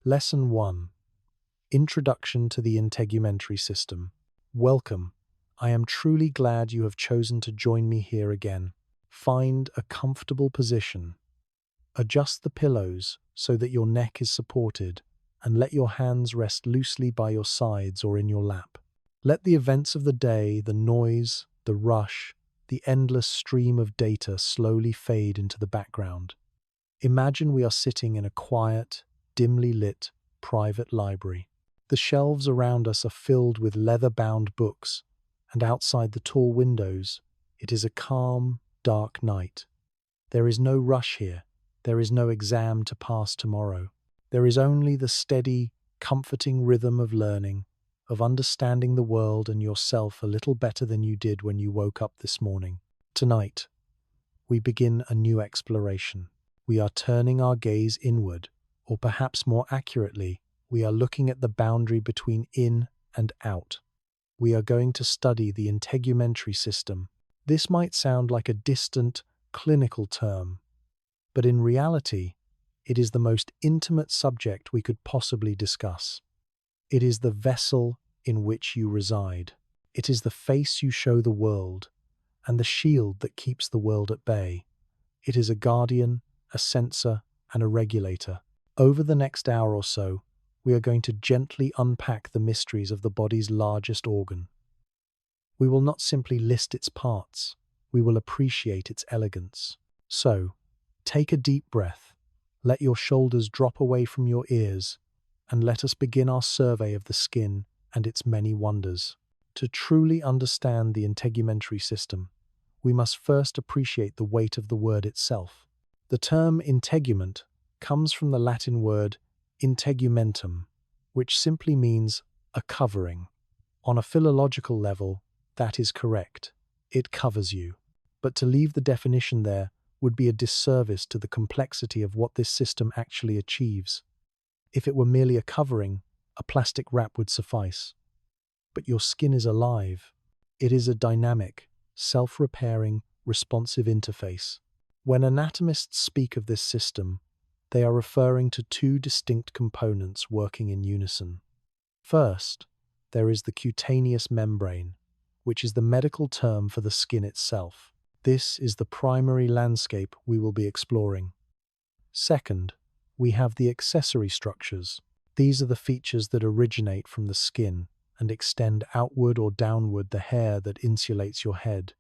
Lesson 1. Introduction to the Integumentary System. Welcome. I am truly glad you have chosen to join me here again. Find a comfortable position. Adjust the pillows so that your neck is supported, and let your hands rest loosely by your sides or in your lap. Let the events of the day, the noise, the rush, the endless stream of data slowly fade into the background. Imagine we are sitting in a quiet, dimly lit, private library. The shelves around us are filled with leather-bound books, and outside the tall windows, it is a calm, dark night. There is no rush here. There is no exam to pass tomorrow. There is only the steady, comforting rhythm of learning, of understanding the world and yourself a little better than you did when you woke up this morning. Tonight, we begin a new exploration. We are turning our gaze inward, or perhaps more accurately, we are looking at the boundary between in and out. We are going to study the integumentary system. This might sound like a distant, clinical term, but in reality, it is the most intimate subject we could possibly discuss. It is the vessel in which you reside. It is the face you show the world, and the shield that keeps the world at bay. It is a guardian, a censor, and a regulator. Over the next hour or so, we are going to gently unpack the mysteries of the body's largest organ. We will not simply list its parts, we will appreciate its elegance. So, take a deep breath, let your shoulders drop away from your ears, and let us begin our survey of the skin and its many wonders. To truly understand the integumentary system, we must first appreciate the weight of the word itself. The term integument comes from the Latin word integumentum, which simply means a covering. On a philological level, that is correct. It covers you. But to leave the definition there would be a disservice to the complexity of what this system actually achieves. If it were merely a covering, a plastic wrap would suffice. But your skin is alive. It is a dynamic, self-repairing, responsive interface. When anatomists speak of this system, they are referring to two distinct components working in unison. First, there is the cutaneous membrane, which is the medical term for the skin itself. This is the primary landscape we will be exploring. Second, we have the accessory structures. These are the features that originate from the skin and extend outward or downward the hair that insulates your head,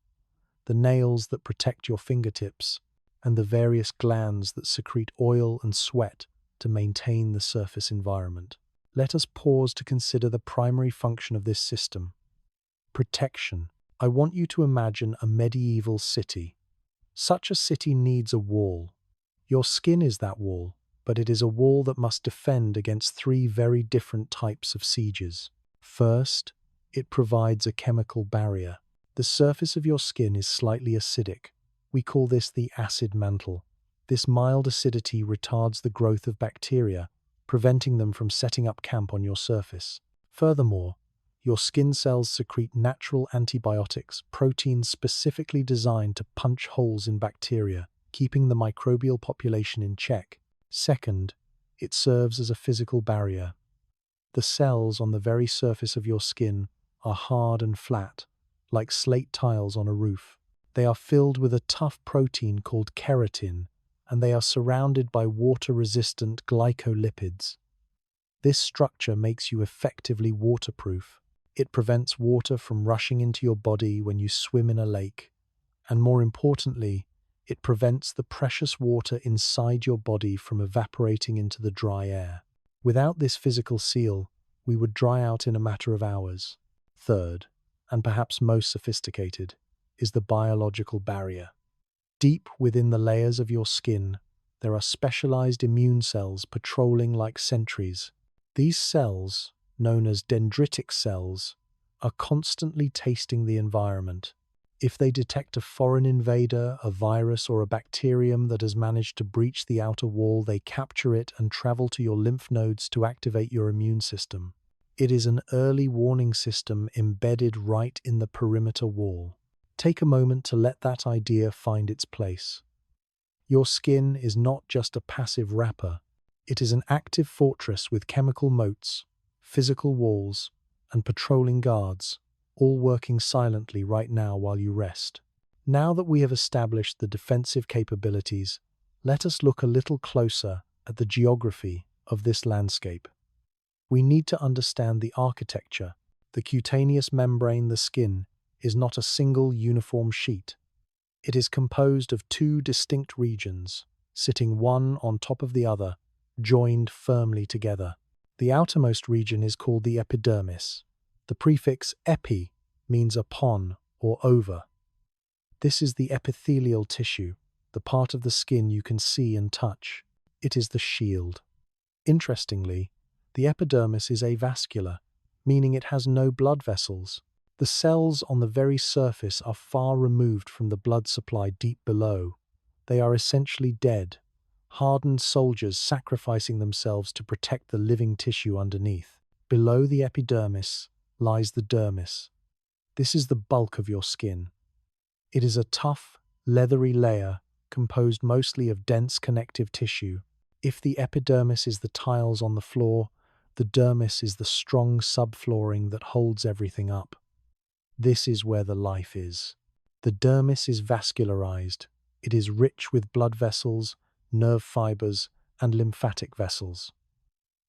the nails that protect your fingertips, and the various glands that secrete oil and sweat to maintain the surface environment. Let us pause to consider the primary function of this system. Protection. I want you to imagine a medieval city. Such a city needs a wall. Your skin is that wall, but it is a wall that must defend against three very different types of sieges. First, it provides a chemical barrier. The surface of your skin is slightly acidic. We call this the acid mantle. This mild acidity retards the growth of bacteria, preventing them from setting up camp on your surface. Furthermore, your skin cells secrete natural antibiotics, proteins specifically designed to punch holes in bacteria, keeping the microbial population in check. Second, it serves as a physical barrier. The cells on the very surface of your skin are hard and flat, like slate tiles on a roof. They are filled with a tough protein called keratin, and they are surrounded by water-resistant glycolipids. This structure makes you effectively waterproof. It prevents water from rushing into your body when you swim in a lake, and more importantly, it prevents the precious water inside your body from evaporating into the dry air. Without this physical seal, we would dry out in a matter of hours. Third, and perhaps most sophisticated, is the biological barrier. Deep within the layers of your skin, there are specialized immune cells patrolling like sentries. These cells, known as dendritic cells, are constantly tasting the environment. If they detect a foreign invader, a virus, or a bacterium that has managed to breach the outer wall, they capture it and travel to your lymph nodes to activate your immune system. It is an early warning system embedded right in the perimeter wall. Take a moment to let that idea find its place. Your skin is not just a passive wrapper, It is an active fortress with chemical moats, physical walls, and patrolling guards, all working silently right now while you rest. Now that we have established the defensive capabilities, let us look a little closer at the geography of this landscape. We need to understand the architecture. The cutaneous membrane, the skin, is not a single uniform sheet. It is composed of two distinct regions, sitting one on top of the other, joined firmly together. The outermost region is called the epidermis. The prefix epi means upon or over. This is the epithelial tissue, the part of the skin you can see and touch. It is the shield. Interestingly, the epidermis is avascular, meaning it has no blood vessels. The cells on the very surface are far removed from the blood supply deep below. They are essentially dead, hardened soldiers sacrificing themselves to protect the living tissue underneath. Below the epidermis lies the dermis. This is the bulk of your skin. It is a tough, leathery layer composed mostly of dense connective tissue. If the epidermis is the tiles on the floor, the dermis is the strong subflooring that holds everything up. This is where the life is. The dermis is vascularized. It is rich with blood vessels, nerve fibers, and lymphatic vessels.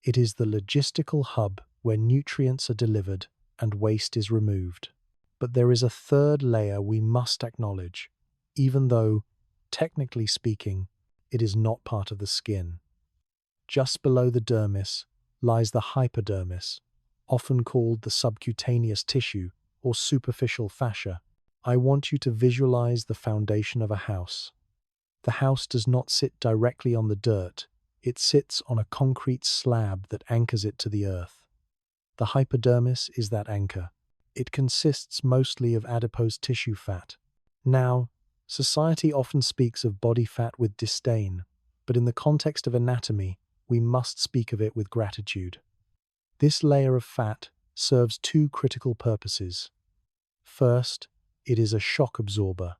It is the logistical hub where nutrients are delivered and waste is removed. But there is a third layer we must acknowledge, even though, technically speaking, it is not part of the skin. Just below the dermis lies the hypodermis, often called the subcutaneous tissue or superficial fascia. I want you to visualize the foundation of a house. The house does not sit directly on the dirt. It sits on a concrete slab that anchors it to the earth. The hypodermis is that anchor. It consists mostly of adipose tissue fat. Now, society often speaks of body fat with disdain, but in the context of anatomy, we must speak of it with gratitude. This layer of fat serves two critical purposes. First, it is a shock absorber.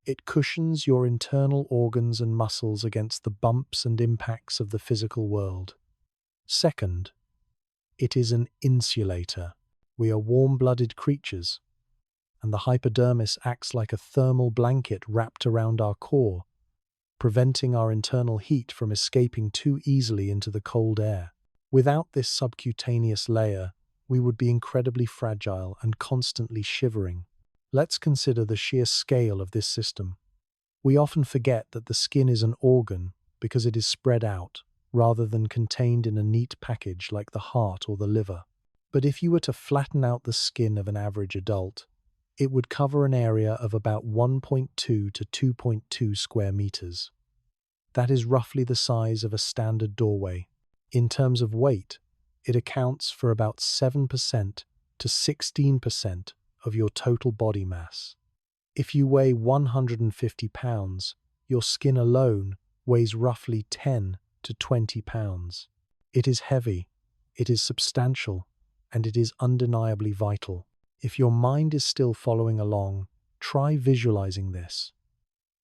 It cushions your internal organs and muscles against the bumps and impacts of the physical world. Second, it is an insulator. We are warm-blooded creatures, and the hypodermis acts like a thermal blanket wrapped around our core, preventing our internal heat from escaping too easily into the cold air. Without this subcutaneous layer, we would be incredibly fragile and constantly shivering. Let's consider the sheer scale of this system. We often forget that the skin is an organ because it is spread out, rather than contained in a neat package like the heart or the liver. But if you were to flatten out the skin of an average adult, it would cover an area of about 1.2 to 2.2 square meters. That is roughly the size of a standard doorway. In terms of weight, it accounts for about 7% to 16% of your total body mass. If you weigh 150 pounds, your skin alone weighs roughly 10 to 20 pounds. It is heavy, it is substantial, and it is undeniably vital. If your mind is still following along, try visualizing this.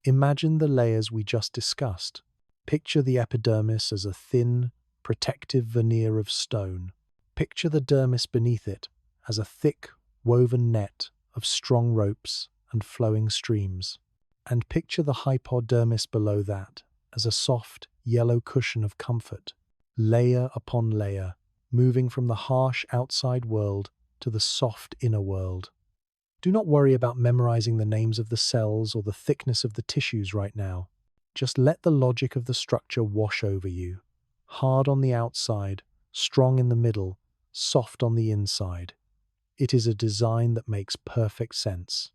Imagine the layers we just discussed. Picture the epidermis as a thin, protective veneer of stone. Picture the dermis beneath it as a thick, woven net of strong ropes and flowing streams. And picture the hypodermis below that as a soft, yellow cushion of comfort, layer upon layer, moving from the harsh outside world to the soft inner world. Do not worry about memorizing the names of the cells or the thickness of the tissues right now. Just let the logic of the structure wash over you. Hard on the outside, strong in the middle, soft on the inside. It is a design that makes perfect sense.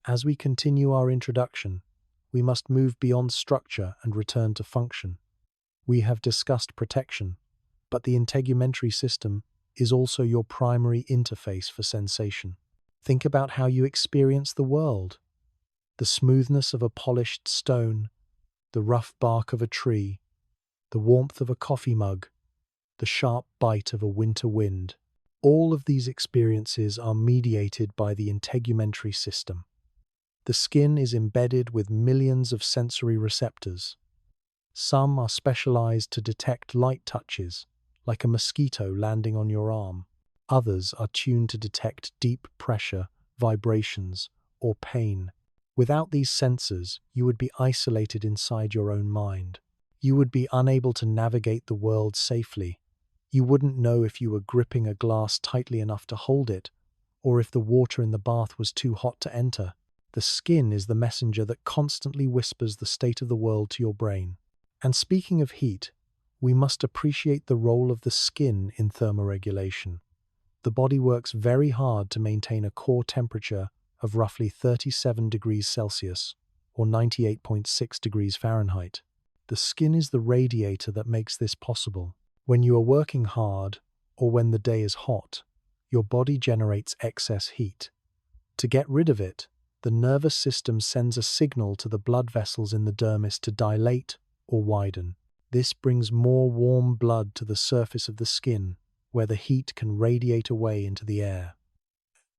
As we continue our introduction, we must move beyond structure and return to function. We have discussed protection, but the integumentary system is also your primary interface for sensation. Think about how you experience the world. The smoothness of a polished stone, the rough bark of a tree, the warmth of a coffee mug, the sharp bite of a winter wind. All of these experiences are mediated by the integumentary system. The skin is embedded with millions of sensory receptors. Some are specialized to detect light touches, like a mosquito landing on your arm. Others are tuned to detect deep pressure, vibrations, or pain. Without these sensors, you would be isolated inside your own mind. You would be unable to navigate the world safely. You wouldn't know if you were gripping a glass tightly enough to hold it, or if the water in the bath was too hot to enter. The skin is the messenger that constantly whispers the state of the world to your brain. And speaking of heat, we must appreciate the role of the skin in thermoregulation. The body works very hard to maintain a core temperature of roughly 37 degrees Celsius or 98.6 degrees Fahrenheit. The skin is the radiator that makes this possible. When you are working hard or when the day is hot, your body generates excess heat. To get rid of it, the nervous system sends a signal to the blood vessels in the dermis to dilate or widen. This brings more warm blood to the surface of the skin, where the heat can radiate away into the air.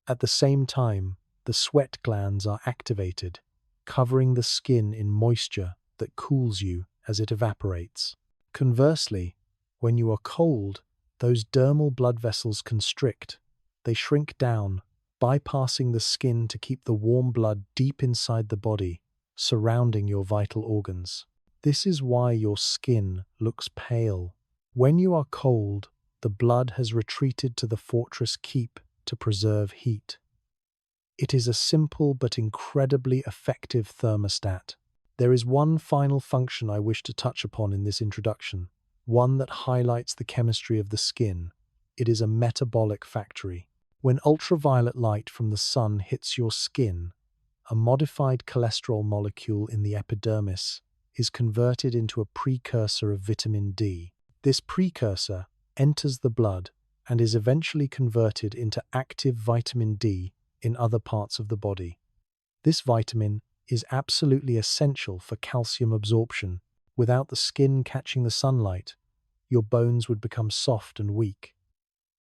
At the same time, the sweat glands are activated, covering the skin in moisture that cools you as it evaporates. Conversely, when you are cold, those dermal blood vessels constrict. They shrink down, bypassing the skin to keep the warm blood deep inside the body, surrounding your vital organs. This is why your skin looks pale. When you are cold, the blood has retreated to the fortress keep to preserve heat. It is a simple but incredibly effective thermostat. There is one final function I wish to touch upon in this introduction, one that highlights the chemistry of the skin. It is a metabolic factory. When ultraviolet light from the sun hits your skin, a modified cholesterol molecule in the epidermis is converted into a precursor of vitamin D. This precursor enters the blood and is eventually converted into active vitamin D in other parts of the body. This vitamin is absolutely essential for calcium absorption. Without the skin catching the sunlight, your bones would become soft and weak.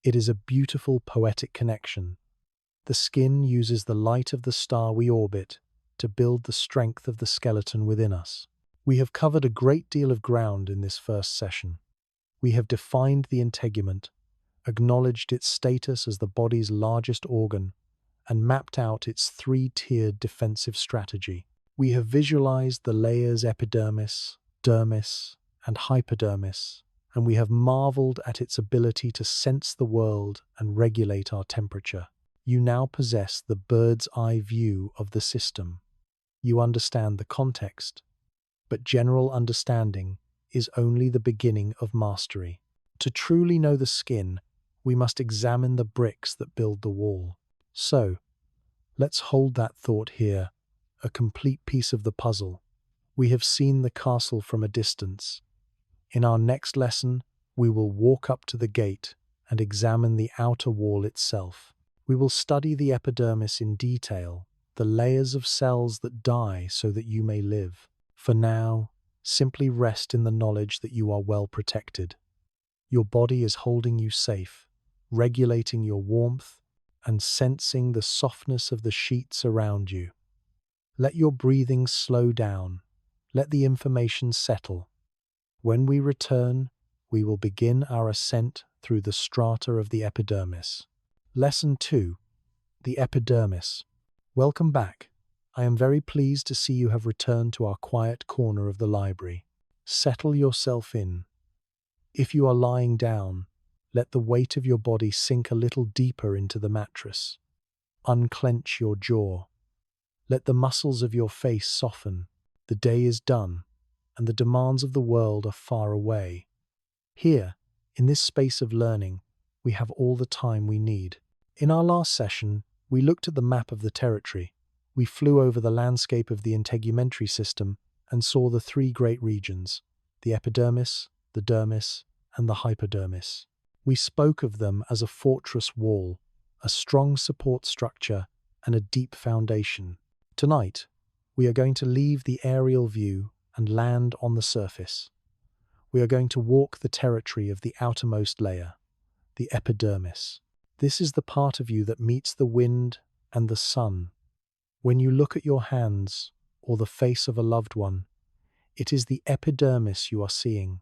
It is a beautiful poetic connection. The skin uses the light of the star we orbit to build the strength of the skeleton within us. We have covered a great deal of ground in this first session. We have defined the integument, acknowledged its status as the body's largest organ, and mapped out its three-tiered defensive strategy. We have visualized the layers epidermis, dermis, and hypodermis, and we have marveled at its ability to sense the world and regulate our temperature. You now possess the bird's eye view of the system. You understand the context, but general understanding is only the beginning of mastery. To truly know the skin, we must examine the bricks that build the wall. So, let's hold that thought here, a complete piece of the puzzle. We have seen the castle from a distance. In our next lesson, we will walk up to the gate and examine the outer wall itself. We will study the epidermis in detail, the layers of cells that die so that you may live. For now, simply rest in the knowledge that you are well protected. Your body is holding you safe, regulating your warmth, and sensing the softness of the sheets around you. Let your breathing slow down. Let the information settle. When we return, we will begin our ascent through the strata of the epidermis. Lesson 2. The Epidermis. Welcome back. I am very pleased to see you have returned to our quiet corner of the library. Settle yourself in. If you are lying down, let the weight of your body sink a little deeper into the mattress. Unclench your jaw. Let the muscles of your face soften. The day is done, and the demands of the world are far away. Here, in this space of learning, we have all the time we need. In our last session, we looked at the map of the territory. We flew over the landscape of the integumentary system and saw the three great regions, the epidermis, the dermis, and the hypodermis. We spoke of them as a fortress wall, a strong support structure, and a deep foundation. Tonight, we are going to leave the aerial view and land on the surface. We are going to walk the territory of the outermost layer, the epidermis. This is the part of you that meets the wind and the sun. When you look at your hands or the face of a loved one, It is the epidermis you are seeing.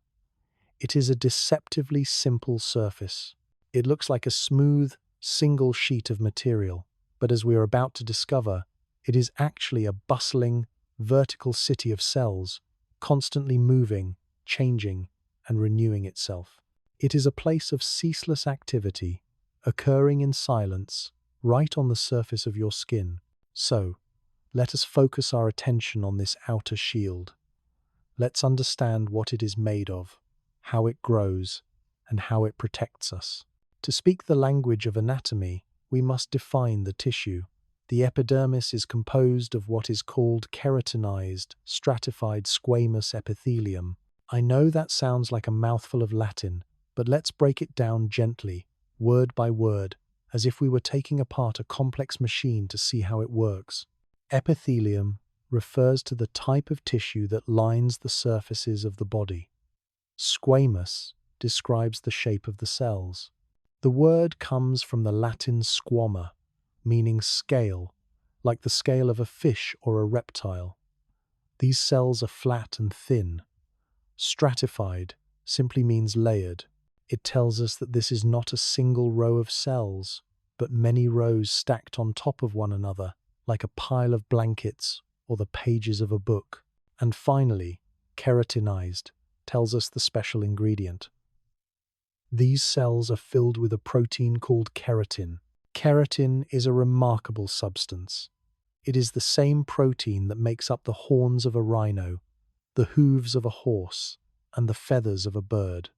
It is a deceptively simple surface. It looks like a smooth, single sheet of material, but as we are about to discover, it is actually a bustling, vertical city of cells, constantly moving, changing, and renewing itself. It is a place of ceaseless activity, occurring in silence, right on the surface of your skin. So, let us focus our attention on this outer shield. Let's understand what it is made of, how it grows, and how it protects us. To speak the language of anatomy, we must define the tissue. The epidermis is composed of what is called keratinized, stratified squamous epithelium. I know that sounds like a mouthful of Latin, but let's break it down gently, word by word, as if we were taking apart a complex machine to see how it works. Epithelium refers to the type of tissue that lines the surfaces of the body. Squamous describes the shape of the cells. The word comes from the Latin squama, meaning scale, like the scale of a fish or a reptile. These cells are flat and thin. Stratified simply means layered. It tells us that this is not a single row of cells, but many rows stacked on top of one another, like a pile of blankets or the pages of a book. And finally, keratinized tells us the special ingredient. These cells are filled with a protein called keratin. Keratin is a remarkable substance. It is the same protein that makes up the horns of a rhino, the hooves of a horse, and the feathers of a bird.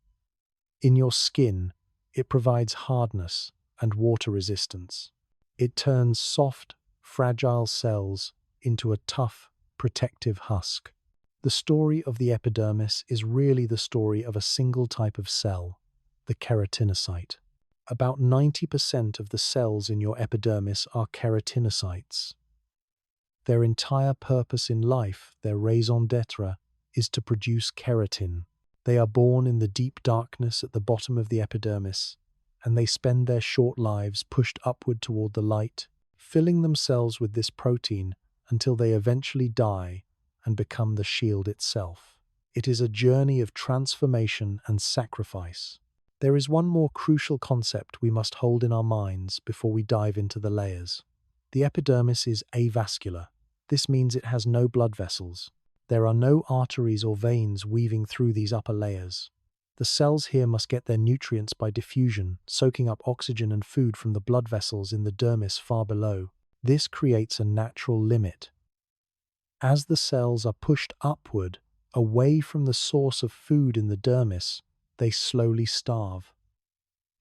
In your skin, it provides hardness and water resistance. It turns soft, fragile cells into a tough, protective husk. The story of the epidermis is really the story of a single type of cell, the keratinocyte. About 90% of the cells in your epidermis are keratinocytes. Their entire purpose in life, their raison d'etre, is to produce keratin. They are born in the deep darkness at the bottom of the epidermis, and they spend their short lives pushed upward toward the light, filling themselves with this protein until they eventually die and become the shield itself. It is a journey of transformation and sacrifice. There is one more crucial concept we must hold in our minds before we dive into the layers. The epidermis is avascular. This means it has no blood vessels. There are no arteries or veins weaving through these upper layers. The cells here must get their nutrients by diffusion, soaking up oxygen and food from the blood vessels in the dermis far below. This creates a natural limit. As the cells are pushed upward, away from the source of food in the dermis, they slowly starve.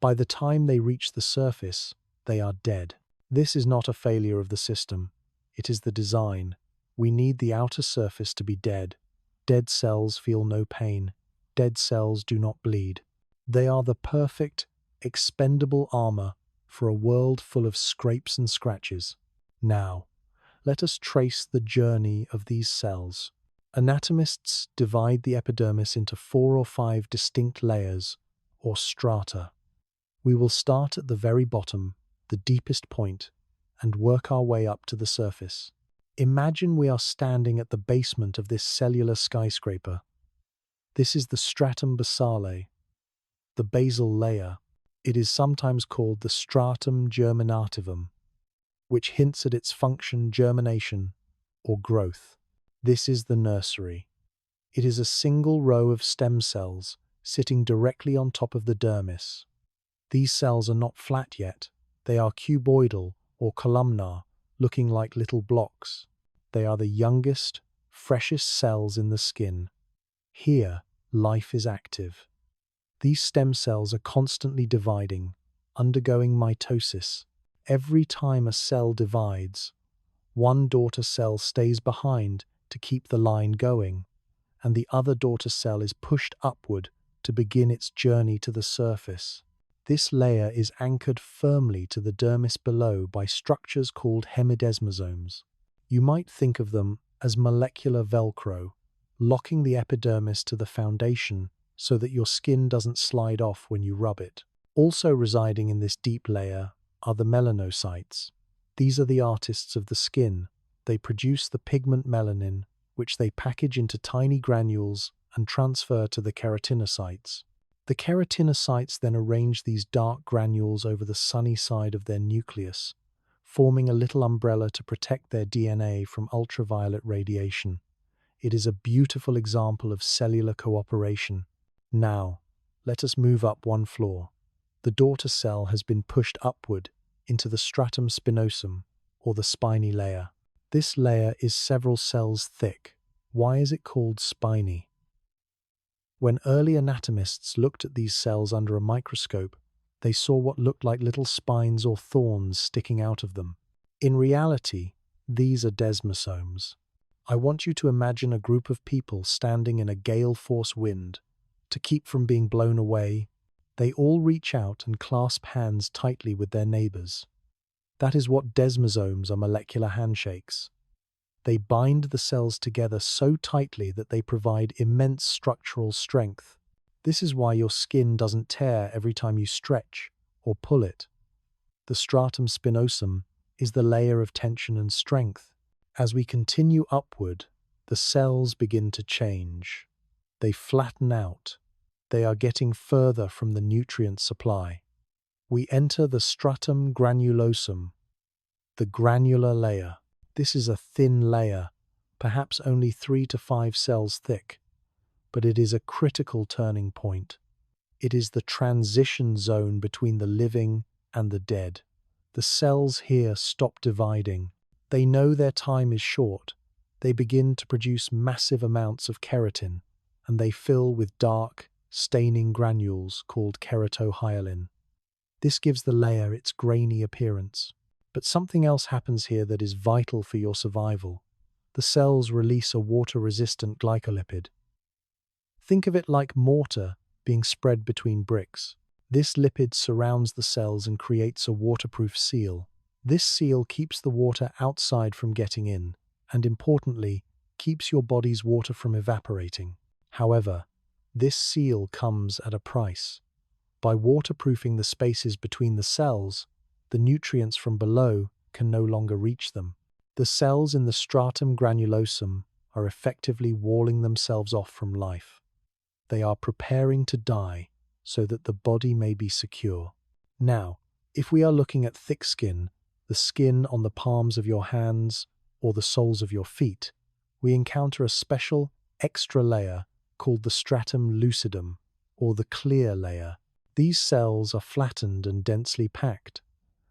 By the time they reach the surface, they are dead. This is not a failure of the system. It is the design. We need the outer surface to be dead. Dead cells feel no pain. Dead cells do not bleed. They are the perfect, expendable armor for a world full of scrapes and scratches. Now, let us trace the journey of these cells. Anatomists divide the epidermis into 4 or 5 distinct layers, or strata. We will start at the very bottom, the deepest point, and work our way up to the surface. Imagine we are standing at the basement of this cellular skyscraper. This is the stratum basale, the basal layer. It is sometimes called the stratum germinativum, which hints at its function germination or growth. This is the nursery. It is a single row of stem cells sitting directly on top of the dermis. These cells are not flat yet. They are cuboidal or columnar, looking like little blocks. They are the youngest, freshest cells in the skin. Here, life is active. These stem cells are constantly dividing, undergoing mitosis. Every time a cell divides, one daughter cell stays behind to keep the line going, and the other daughter cell is pushed upward to begin its journey to the surface. This layer is anchored firmly to the dermis below by structures called hemidesmosomes. You might think of them as molecular Velcro, locking the epidermis to the foundation so that your skin doesn't slide off when you rub it. Also residing in this deep layer are the melanocytes. These are the artists of the skin. They produce the pigment melanin, which they package into tiny granules and transfer to the keratinocytes. The keratinocytes then arrange these dark granules over the sunny side of their nucleus, forming a little umbrella to protect their DNA from ultraviolet radiation. It is a beautiful example of cellular cooperation. Now, let us move up one floor. The daughter cell has been pushed upward into the stratum spinosum, or the spiny layer. This layer is several cells thick. Why is it called spiny? When early anatomists looked at these cells under a microscope, they saw what looked like little spines or thorns sticking out of them. In reality, these are desmosomes. I want you to imagine a group of people standing in a gale-force wind. To keep from being blown away, they all reach out and clasp hands tightly with their neighbors. That is what desmosomes are: molecular handshakes. They bind the cells together so tightly that they provide immense structural strength. This is why your skin doesn't tear every time you stretch or pull it. The stratum spinosum is the layer of tension and strength. As we continue upward, the cells begin to change. They flatten out. They are getting further from the nutrient supply. We enter the stratum granulosum, the granular layer. This is a thin layer, perhaps only 3 to 5 cells thick, but it is a critical turning point. It is the transition zone between the living and the dead. The cells here stop dividing. They know their time is short. They begin to produce massive amounts of keratin, and they fill with dark, staining granules called keratohyalin. This gives the layer its grainy appearance. But something else happens here that is vital for your survival. The cells release a water-resistant glycolipid. Think of it like mortar being spread between bricks. This lipid surrounds the cells and creates a waterproof seal. This seal keeps the water outside from getting in, and importantly, keeps your body's water from evaporating. However, this seal comes at a price. By waterproofing the spaces between the cells, the nutrients from below can no longer reach them. The cells in the stratum granulosum are effectively walling themselves off from life. They are preparing to die so that the body may be secure. Now, if we are looking at thick skin, the skin on the palms of your hands or the soles of your feet, we encounter a special extra layer called the stratum lucidum, or the clear layer. These cells are flattened and densely packed.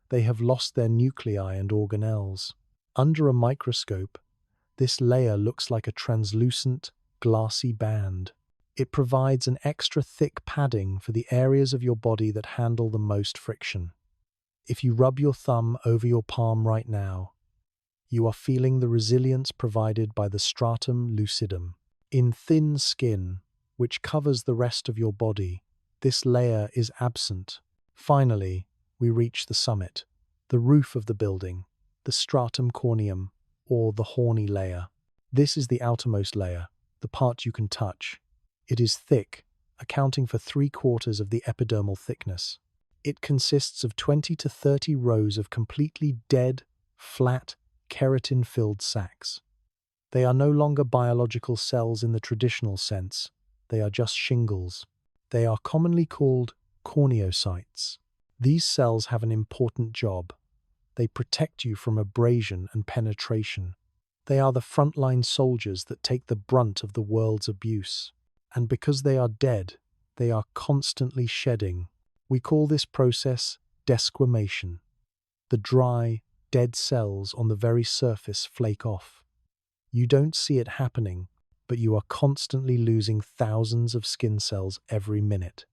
They have lost their nuclei and organelles. Under a microscope, this layer looks like a translucent, glassy band. It provides an extra thick padding for the areas of your body that handle the most friction. If you rub your thumb over your palm right now, you are feeling the resilience provided by the stratum lucidum. In thin skin, which covers the rest of your body, this layer is absent. Finally, we reach the summit, the roof of the building, the stratum corneum, or the horny layer. This is the outermost layer, the part you can touch. It is thick, accounting for 3/4 of the epidermal thickness. It consists of 20 to 30 rows of completely dead, flat, keratin-filled sacs. They are no longer biological cells in the traditional sense. They are just shingles. They are commonly called corneocytes. These cells have an important job. They protect you from abrasion and penetration. They are the frontline soldiers that take the brunt of the world's abuse. And because they are dead, they are constantly shedding. We call this process desquamation. The dry, dead cells on the very surface flake off. You don't see it happening, but you are constantly losing thousands of skin cells every minute.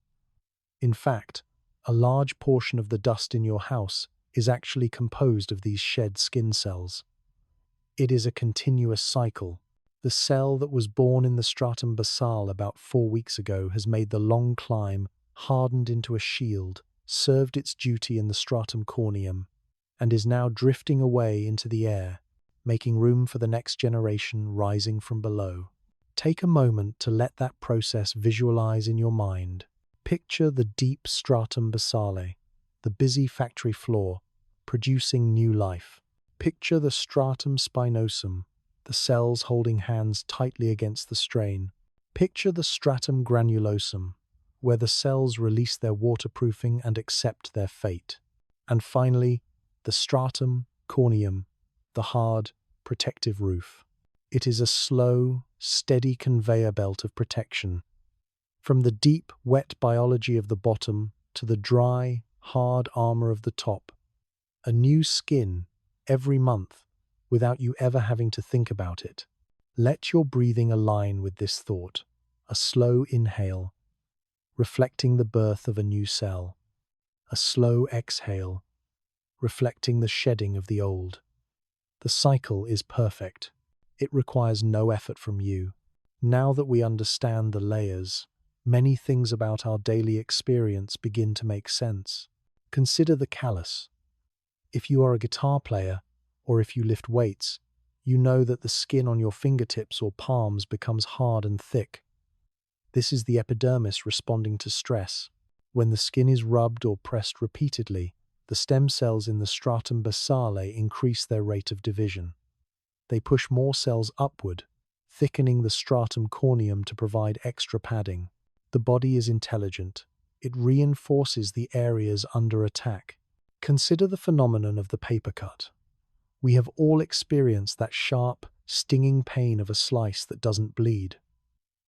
In fact, a large portion of the dust in your house is actually composed of these shed skin cells. It is a continuous cycle. The cell that was born in the stratum basal about 4 weeks ago has made the long climb, hardened into a shield, served its duty in the stratum corneum, and is now drifting away into the air, making room for the next generation rising from below. Take a moment to let that process visualize in your mind. Picture the deep stratum basale, the busy factory floor, producing new life. Picture the stratum spinosum, the cells holding hands tightly against the strain. Picture the stratum granulosum, where the cells release their waterproofing and accept their fate. And finally, the stratum corneum, the hard, protective roof. It is a slow, steady conveyor belt of protection. From the deep, wet biology of the bottom to the dry, hard armor of the top. A new skin every month without you ever having to think about it. Let your breathing align with this thought. A slow inhale, reflecting the birth of a new cell. A slow exhale, reflecting the shedding of the old. The cycle is perfect. It requires no effort from you. Now that we understand the layers, many things about our daily experience begin to make sense. Consider the callus. If you are a guitar player, or if you lift weights, you know that the skin on your fingertips or palms becomes hard and thick. This is the epidermis responding to stress. When the skin is rubbed or pressed repeatedly, the stem cells in the stratum basale increase their rate of division. They push more cells upward, thickening the stratum corneum to provide extra padding. The body is intelligent. It reinforces the areas under attack. Consider the phenomenon of the paper cut. We have all experienced that sharp, stinging pain of a slice that doesn't bleed.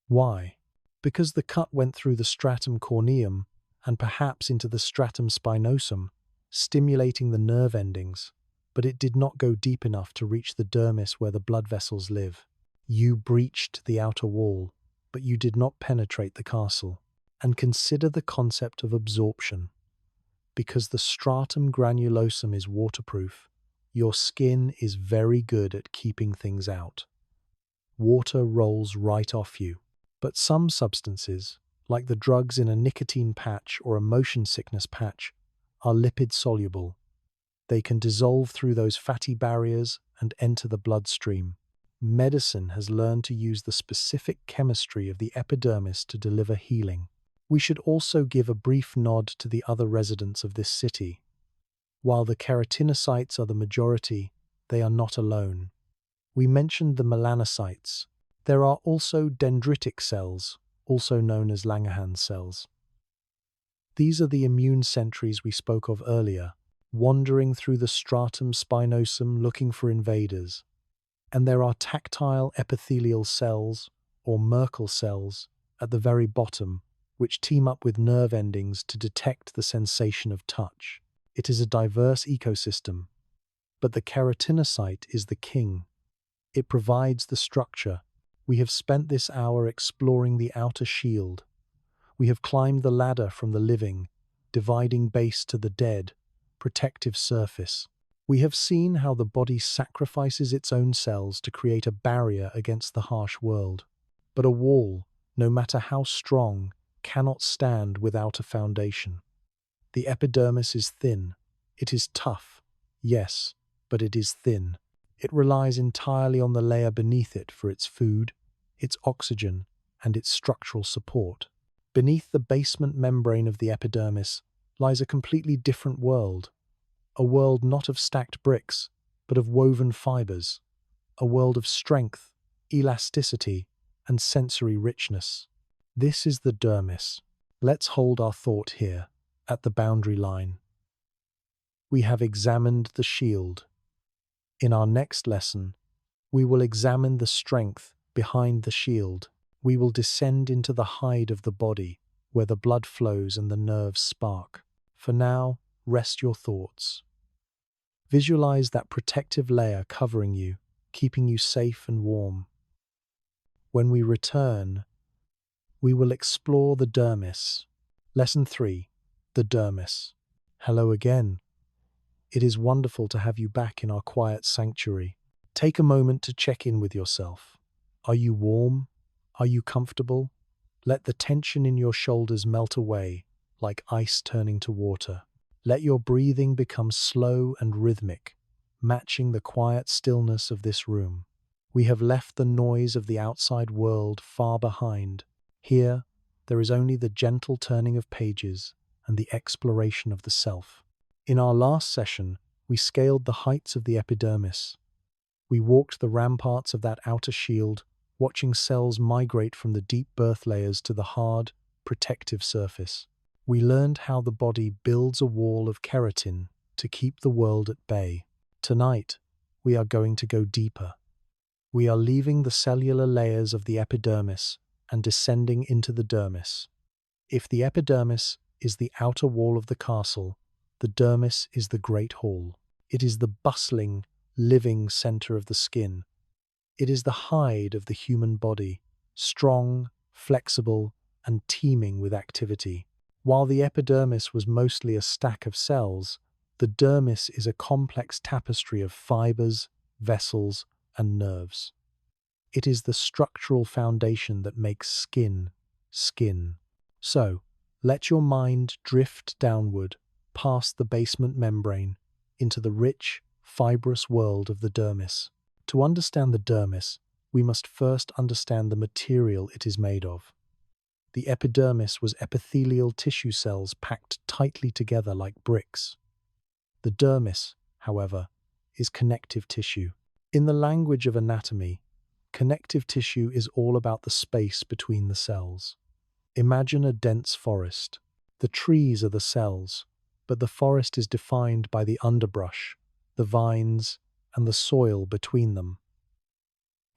Why? Because the cut went through the stratum corneum and perhaps into the stratum spinosum, stimulating the nerve endings, but it did not go deep enough to reach the dermis where the blood vessels live. You breached the outer wall, but you did not penetrate the castle. And consider the concept of absorption. Because the stratum granulosum is waterproof, your skin is very good at keeping things out. Water rolls right off you. But some substances, like the drugs in a nicotine patch or a motion sickness patch, are lipid-soluble. They can dissolve through those fatty barriers and enter the bloodstream. Medicine has learned to use the specific chemistry of the epidermis to deliver healing. We should also give a brief nod to the other residents of this city. While the keratinocytes are the majority, they are not alone. We mentioned the melanocytes. There are also dendritic cells, also known as Langerhans cells. These are the immune sentries we spoke of earlier, wandering through the stratum spinosum looking for invaders. And there are tactile epithelial cells, or Merkel cells, at the very bottom, which team up with nerve endings to detect the sensation of touch. It is a diverse ecosystem, but the keratinocyte is the king. It provides the structure. We have spent this hour exploring the outer shield. We have climbed the ladder from the living, dividing base to the dead, protective surface. We have seen how the body sacrifices its own cells to create a barrier against the harsh world. But a wall, no matter how strong, cannot stand without a foundation. The epidermis is thin. It is tough, yes, but it is thin. It relies entirely on the layer beneath it for its food, its oxygen, and its structural support. Beneath the basement membrane of the epidermis lies a completely different world. A world not of stacked bricks, but of woven fibers. A world of strength, elasticity, and sensory richness. This is the dermis. Let's hold our thought here, at the boundary line. We have examined the shield. In our next lesson, we will examine the strength behind the shield. We will descend into the hide of the body, where the blood flows and the nerves spark. For now, rest your thoughts. Visualize that protective layer covering you, keeping you safe and warm. When we return, we will explore the dermis. Lesson 3. The dermis. Hello again. It is wonderful to have you back in our quiet sanctuary. Take a moment to check in with yourself. Are you warm? Are you comfortable? Let the tension in your shoulders melt away, like ice turning to water. Let your breathing become slow and rhythmic, matching the quiet stillness of this room. We have left the noise of the outside world far behind. Here, there is only the gentle turning of pages and the exploration of the self. In our last session, we scaled the heights of the epidermis. We walked the ramparts of that outer shield, watching cells migrate from the deep birth layers to the hard, protective surface. We learned how the body builds a wall of keratin to keep the world at bay. Tonight, we are going to go deeper. We are leaving the cellular layers of the epidermis and descending into the dermis. If the epidermis is the outer wall of the castle, the dermis is the great hall. It is the bustling, living center of the skin. It is the hide of the human body, strong, flexible, and teeming with activity. While the epidermis was mostly a stack of cells, the dermis is a complex tapestry of fibers, vessels, and nerves. It is the structural foundation that makes skin, skin. So, let your mind drift downward, past the basement membrane, into the rich, fibrous world of the dermis. To understand the dermis, we must first understand the material it is made of. The epidermis was epithelial tissue cells packed tightly together like bricks. The dermis, however, is connective tissue. In the language of anatomy, connective tissue is all about the space between the cells. Imagine a dense forest. The trees are the cells, but the forest is defined by the underbrush, the vines, and the soil between them.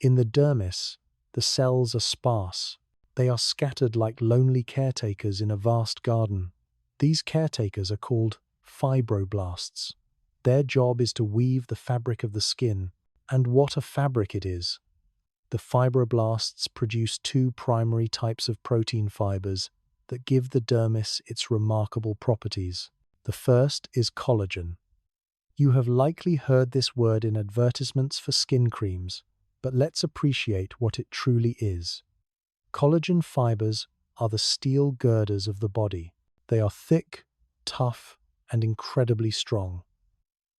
In the dermis, the cells are sparse. They are scattered like lonely caretakers in a vast garden. These caretakers are called fibroblasts. Their job is to weave the fabric of the skin, and what a fabric it is! The fibroblasts produce two primary types of protein fibers that give the dermis its remarkable properties. The first is collagen. You have likely heard this word in advertisements for skin creams, but let's appreciate what it truly is. Collagen fibers are the steel girders of the body. They are thick, tough, and incredibly strong.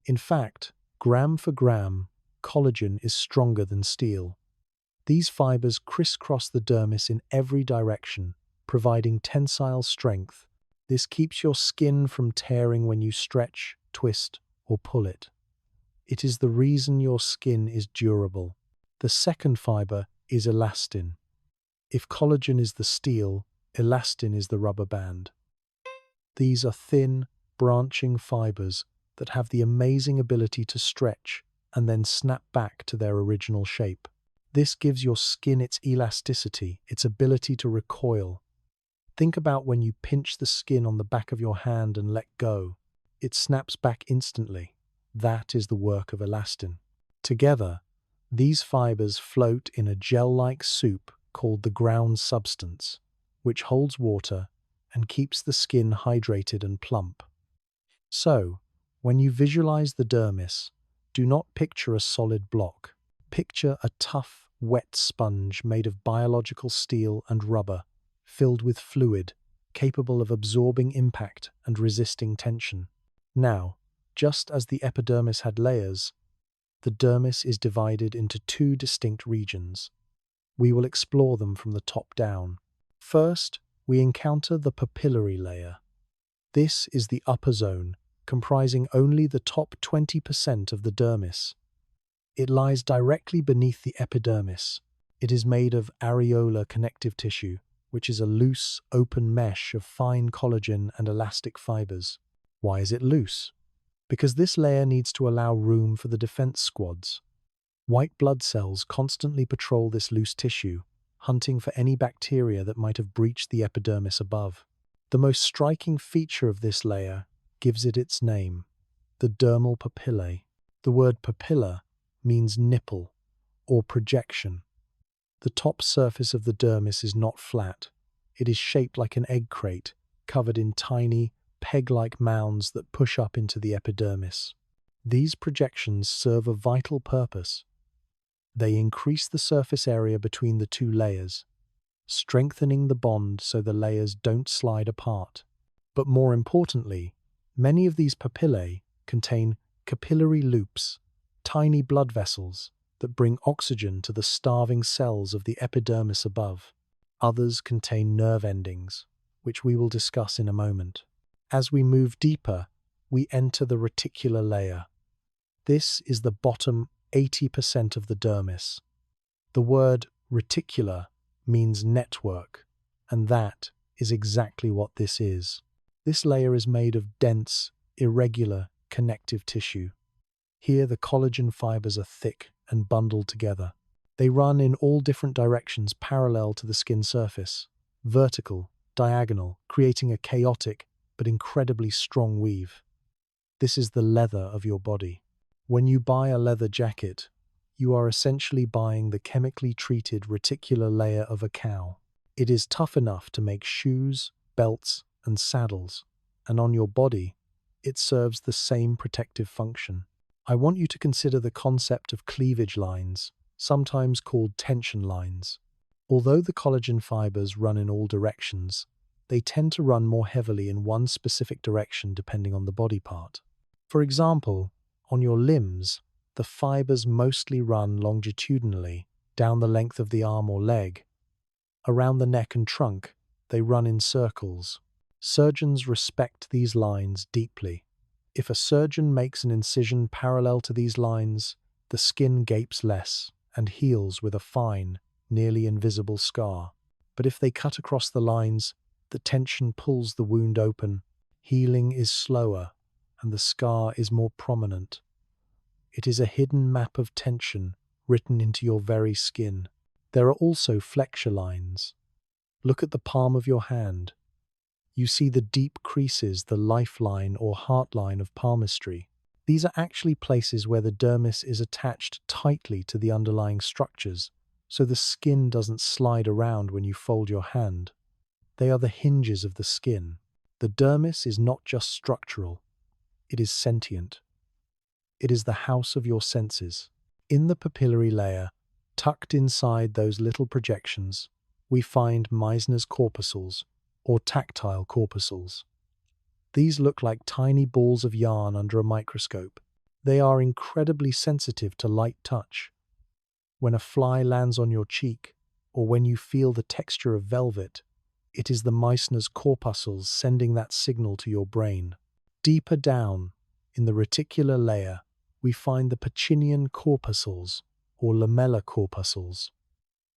In fact, gram for gram, collagen is stronger than steel. These fibers crisscross the dermis in every direction, providing tensile strength. This keeps your skin from tearing when you stretch, twist, or pull it. It is the reason your skin is durable. The second fiber is elastin. If collagen is the steel, elastin is the rubber band. These are thin, branching fibers that have the amazing ability to stretch and then snap back to their original shape. This gives your skin its elasticity, its ability to recoil. Think about when you pinch the skin on the back of your hand and let go. It snaps back instantly. That is the work of elastin. Together, these fibers float in a gel-like soup called the ground substance, which holds water and keeps the skin hydrated and plump. So, when you visualize the dermis, do not picture a solid block. Picture a tough, wet sponge made of biological steel and rubber, filled with fluid, capable of absorbing impact and resisting tension. Now, just as the epidermis had layers, the dermis is divided into two distinct regions. We will explore them from the top down. First, we encounter the papillary layer. This is the upper zone, comprising only the top 20% of the dermis. It lies directly beneath the epidermis. It is made of areolar connective tissue, which is a loose, open mesh of fine collagen and elastic fibers. Why is it loose? Because this layer needs to allow room for the defense squads. White blood cells constantly patrol this loose tissue, hunting for any bacteria that might have breached the epidermis above. The most striking feature of this layer gives it its name, the dermal papillae. The word papilla means nipple or projection. The top surface of the dermis is not flat. It is shaped like an egg crate, covered in tiny, peg-like mounds that push up into the epidermis. These projections serve a vital purpose. They increase the surface area between the two layers, strengthening the bond so the layers don't slide apart. But more importantly, many of these papillae contain capillary loops, tiny blood vessels that bring oxygen to the starving cells of the epidermis above. Others contain nerve endings, which we will discuss in a moment. As we move deeper, we enter the reticular layer. This is the bottom 80% of the dermis. The word reticular means network, and that is exactly what this is. This layer is made of dense, irregular connective tissue. Here, the collagen fibers are thick and bundled together. They run in all different directions parallel to the skin surface, vertical, diagonal, creating a chaotic but incredibly strong weave. This is the leather of your body. When you buy a leather jacket, you are essentially buying the chemically treated reticular layer of a cow. It is tough enough to make shoes, belts, and saddles, and on your body, it serves the same protective function. I want you to consider the concept of cleavage lines, sometimes called tension lines. Although the collagen fibers run in all directions, they tend to run more heavily in one specific direction depending on the body part. For example, on your limbs, the fibers mostly run longitudinally down the length of the arm or leg. Around the neck and trunk, they run in circles. Surgeons respect these lines deeply. If a surgeon makes an incision parallel to these lines, the skin gapes less and heals with a fine, nearly invisible scar. But if they cut across the lines, the tension pulls the wound open, healing is slower, and the scar is more prominent. It is a hidden map of tension written into your very skin. There are also flexure lines. Look at the palm of your hand. You see the deep creases, the lifeline or heartline of palmistry. These are actually places where the dermis is attached tightly to the underlying structures, so the skin doesn't slide around when you fold your hand. They are the hinges of the skin. The dermis is not just structural, it is sentient. It is the house of your senses. In the papillary layer, tucked inside those little projections, we find Meissner's corpuscles, or tactile corpuscles. These look like tiny balls of yarn under a microscope. They are incredibly sensitive to light touch. When a fly lands on your cheek, or when you feel the texture of velvet, it is the Meissner's corpuscles sending that signal to your brain. Deeper down, in the reticular layer, we find the Pacinian corpuscles, or lamellar corpuscles.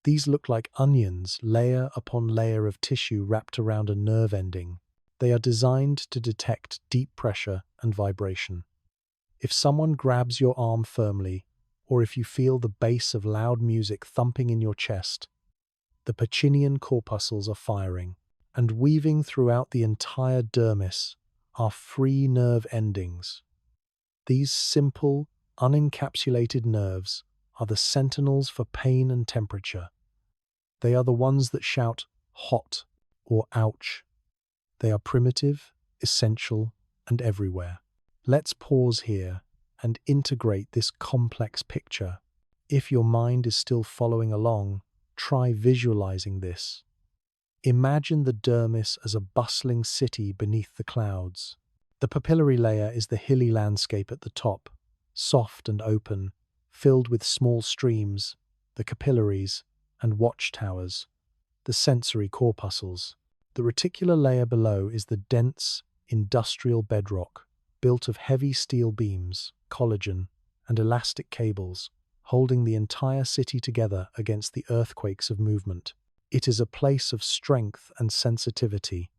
These look like onions, layer upon layer of tissue wrapped around a nerve ending. They are designed to detect deep pressure and vibration. If someone grabs your arm firmly, or if you feel the bass of loud music thumping in your chest, the Pacinian corpuscles are firing, and weaving throughout the entire dermis are free nerve endings. These simple, unencapsulated nerves are the sentinels for pain and temperature. They are the ones that shout hot or ouch. They are primitive, essential, and everywhere. Let's pause here and integrate this complex picture. If your mind is still following along, try visualizing this. Imagine the dermis as a bustling city beneath the clouds. The papillary layer is the hilly landscape at the top, soft and open, filled with small streams, the capillaries, and watchtowers, the sensory corpuscles. The reticular layer below is the dense, industrial bedrock, built of heavy steel beams, collagen, and elastic cables, holding the entire city together against the earthquakes of movement. It is a place of strength and sensitivity.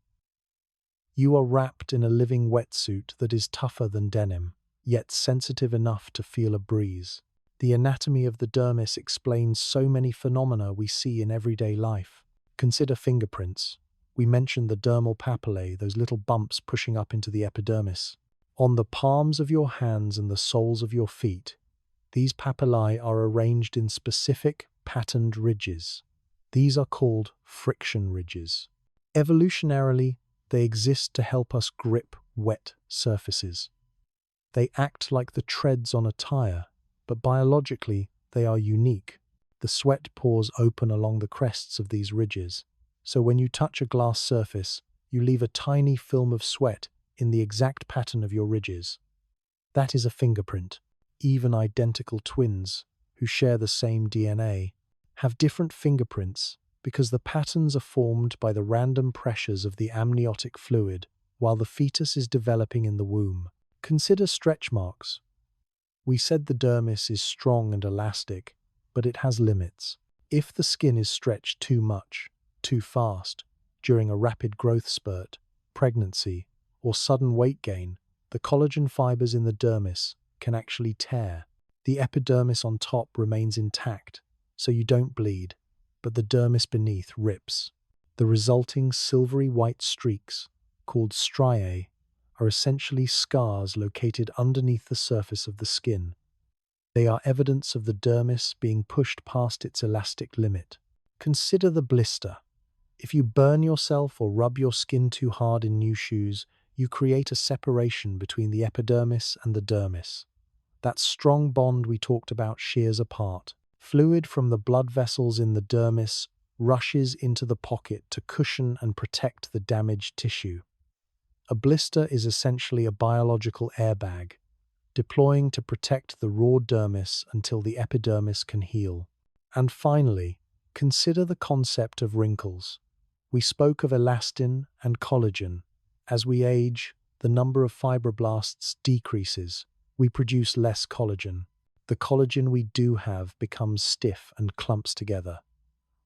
You are wrapped in a living wetsuit that is tougher than denim, yet sensitive enough to feel a breeze. The anatomy of the dermis explains so many phenomena we see in everyday life. Consider fingerprints. We mentioned the dermal papillae, those little bumps pushing up into the epidermis. On the palms of your hands and the soles of your feet, these papillae are arranged in specific, patterned ridges. These are called friction ridges. Evolutionarily, they exist to help us grip wet surfaces. They act like the treads on a tire, but biologically, they are unique. The sweat pores open along the crests of these ridges, so when you touch a glass surface, you leave a tiny film of sweat in the exact pattern of your ridges. That is a fingerprint. Even identical twins, who share the same DNA, have different fingerprints because the patterns are formed by the random pressures of the amniotic fluid while the fetus is developing in the womb. Consider stretch marks. We said the dermis is strong and elastic, but it has limits. If the skin is stretched too much, too fast, during a rapid growth spurt, pregnancy, or sudden weight gain, the collagen fibers in the dermis can actually tear. The epidermis on top remains intact, so you don't bleed, but the dermis beneath rips. The resulting silvery white streaks, called striae, are essentially scars located underneath the surface of the skin. They are evidence of the dermis being pushed past its elastic limit. Consider the blister. If you burn yourself or rub your skin too hard in new shoes, you create a separation between the epidermis and the dermis. That strong bond we talked about shears apart. Fluid from the blood vessels in the dermis rushes into the pocket to cushion and protect the damaged tissue. A blister is essentially a biological airbag, deploying to protect the raw dermis until the epidermis can heal. And finally, consider the concept of wrinkles. We spoke of elastin and collagen. As we age, the number of fibroblasts decreases. We produce less collagen. The collagen we do have becomes stiff and clumps together.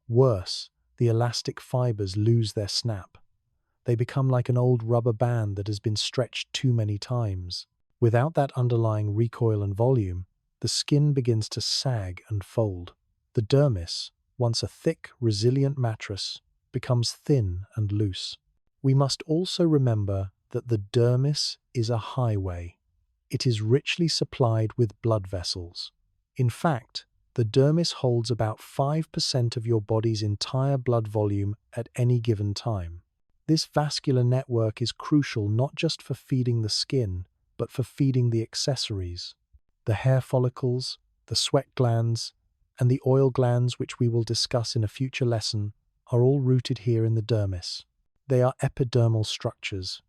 Worse, the elastic fibers lose their snap. They become like an old rubber band that has been stretched too many times. Without that underlying recoil and volume, the skin begins to sag and fold. The dermis, once a thick, resilient mattress, becomes thin and loose. We must also remember that the dermis is a highway. It is richly supplied with blood vessels. In fact, the dermis holds about 5% of your body's entire blood volume at any given time. This vascular network is crucial not just for feeding the skin, but for feeding the accessories. The hair follicles, the sweat glands, and the oil glands, which we will discuss in a future lesson, are all rooted here in the dermis. They are epidermal structures,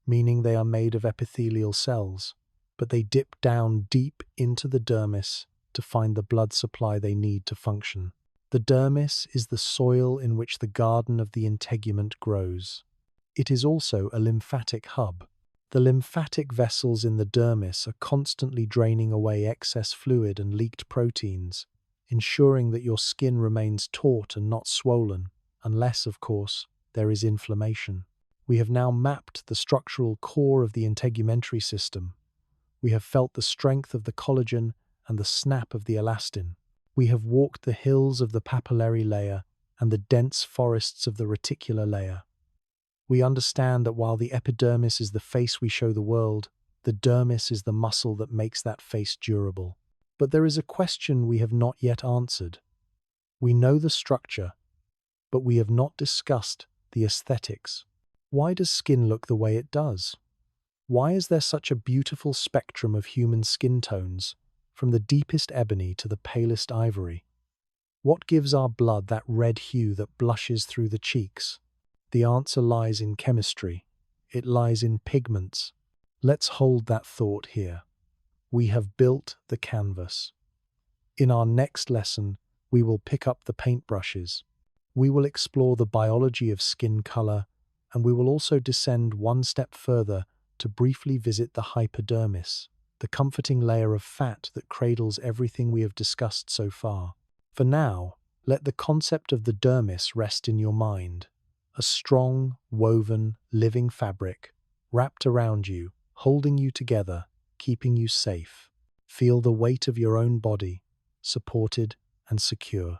meaning they are made of epithelial cells, but they dip down deep into the dermis to find the blood supply they need to function. The dermis is the soil in which the garden of the integument grows. It is also a lymphatic hub. The lymphatic vessels in the dermis are constantly draining away excess fluid and leaked proteins, ensuring that your skin remains taut and not swollen, unless, of course, there is inflammation. We have now mapped the structural core of the integumentary system. We have felt the strength of the collagen and the snap of the elastin. We have walked the hills of the papillary layer and the dense forests of the reticular layer. We understand that while the epidermis is the face we show the world, the dermis is the muscle that makes that face durable. But there is a question we have not yet answered. We know the structure, but we have not discussed the aesthetics. Why does skin look the way it does? Why is there such a beautiful spectrum of human skin tones, from the deepest ebony to the palest ivory? What gives our blood that red hue that blushes through the cheeks? The answer lies in chemistry. It lies in pigments. Let's hold that thought here. We have built the canvas. In our next lesson, we will pick up the paintbrushes. We will explore the biology of skin color, and we will also descend one step further to briefly visit the hypodermis, the comforting layer of fat that cradles everything we have discussed so far. For now, let the concept of the dermis rest in your mind. A strong, woven, living fabric, wrapped around you, holding you together, keeping you safe. Feel the weight of your own body, supported and secure.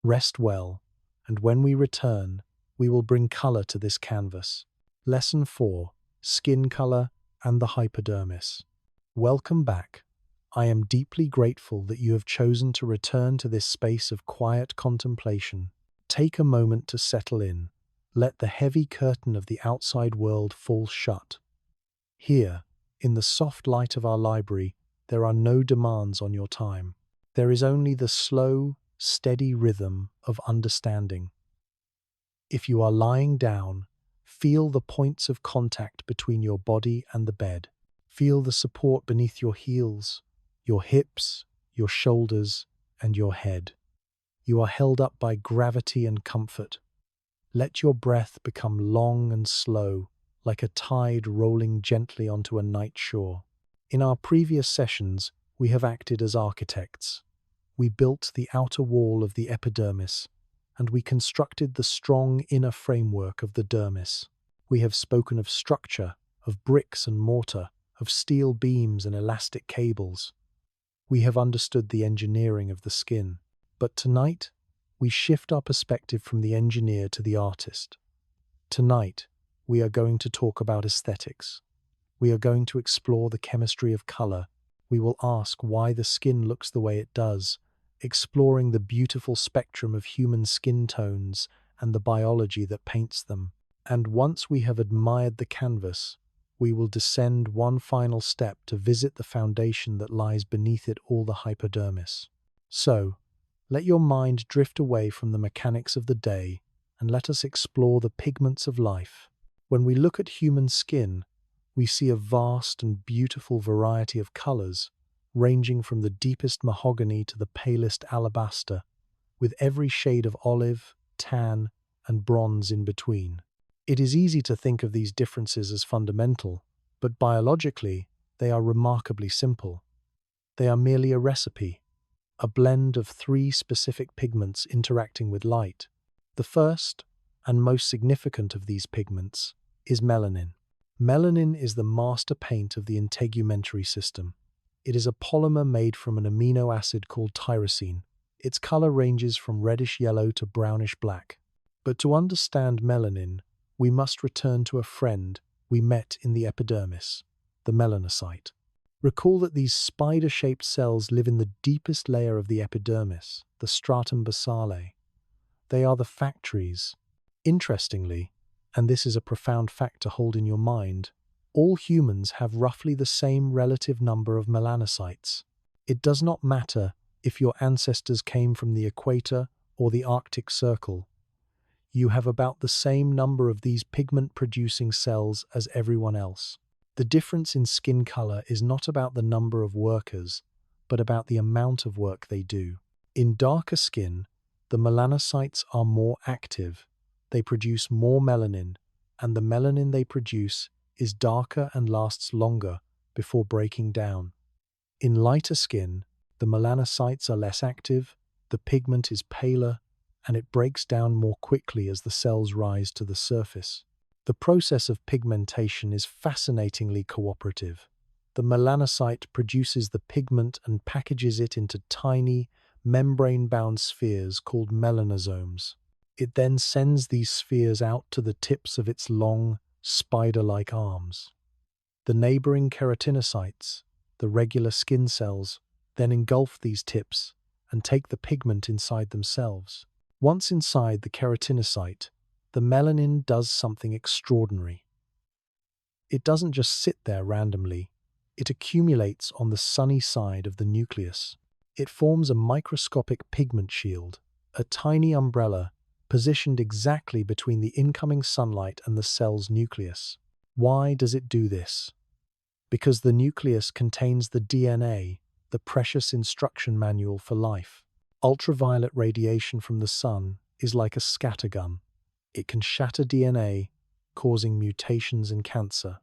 Rest well, and when we return, we will bring color to this canvas. Lesson 4: Skin Color and the Hypodermis. Welcome back. I am deeply grateful that you have chosen to return to this space of quiet contemplation. Take a moment to settle in. Let the heavy curtain of the outside world fall shut. Here, in the soft light of our library, there are no demands on your time. There is only the slow, steady rhythm of understanding. If you are lying down, feel the points of contact between your body and the bed. Feel the support beneath your heels, your hips, your shoulders, and your head. You are held up by gravity and comfort. Let your breath become long and slow, like a tide rolling gently onto a night shore. In our previous sessions, we have acted as architects. We built the outer wall of the epidermis, and we constructed the strong inner framework of the dermis. We have spoken of structure, of bricks and mortar, of steel beams and elastic cables. We have understood the engineering of the skin. But tonight, we shift our perspective from the engineer to the artist. Tonight, we are going to talk about aesthetics. We are going to explore the chemistry of color. We will ask why the skin looks the way it does, exploring the beautiful spectrum of human skin tones and the biology that paints them. And once we have admired the canvas, we will descend one final step to visit the foundation that lies beneath it all, the hypodermis. So, let your mind drift away from the mechanics of the day and let us explore the pigments of life. When we look at human skin, we see a vast and beautiful variety of colors, ranging from the deepest mahogany to the palest alabaster, with every shade of olive, tan, and bronze in between. It is easy to think of these differences as fundamental, but biologically, they are remarkably simple. They are merely a recipe, a blend of three specific pigments interacting with light. The first, and most significant of these pigments, is melanin. Melanin is the master paint of the integumentary system. It is a polymer made from an amino acid called tyrosine. Its color ranges from reddish yellow to brownish black. But to understand melanin, we must return to a friend we met in the epidermis, the melanocyte. Recall that these spider-shaped cells live in the deepest layer of the epidermis, the stratum basale. They are the factories. Interestingly, and this is a profound fact to hold in your mind, all humans have roughly the same relative number of melanocytes. It does not matter if your ancestors came from the equator or the Arctic Circle. You have about the same number of these pigment-producing cells as everyone else. The difference in skin color is not about the number of workers, but about the amount of work they do. In darker skin, the melanocytes are more active. They produce more melanin, and the melanin they produce is darker and lasts longer before breaking down. In lighter skin, the melanocytes are less active, the pigment is paler, and it breaks down more quickly as the cells rise to the surface. The process of pigmentation is fascinatingly cooperative. The melanocyte produces the pigment and packages it into tiny, membrane-bound spheres called melanosomes. It then sends these spheres out to the tips of its long, spider-like arms. The neighboring keratinocytes, the regular skin cells, then engulf these tips and take the pigment inside themselves. Once inside the keratinocyte, the melanin does something extraordinary. It doesn't just sit there randomly, it accumulates on the sunny side of the nucleus. It forms a microscopic pigment shield, a tiny umbrella positioned exactly between the incoming sunlight and the cell's nucleus. Why does it do this? Because the nucleus contains the DNA, the precious instruction manual for life. Ultraviolet radiation from the sun is like a scattergun. It can shatter DNA, causing mutations and cancer.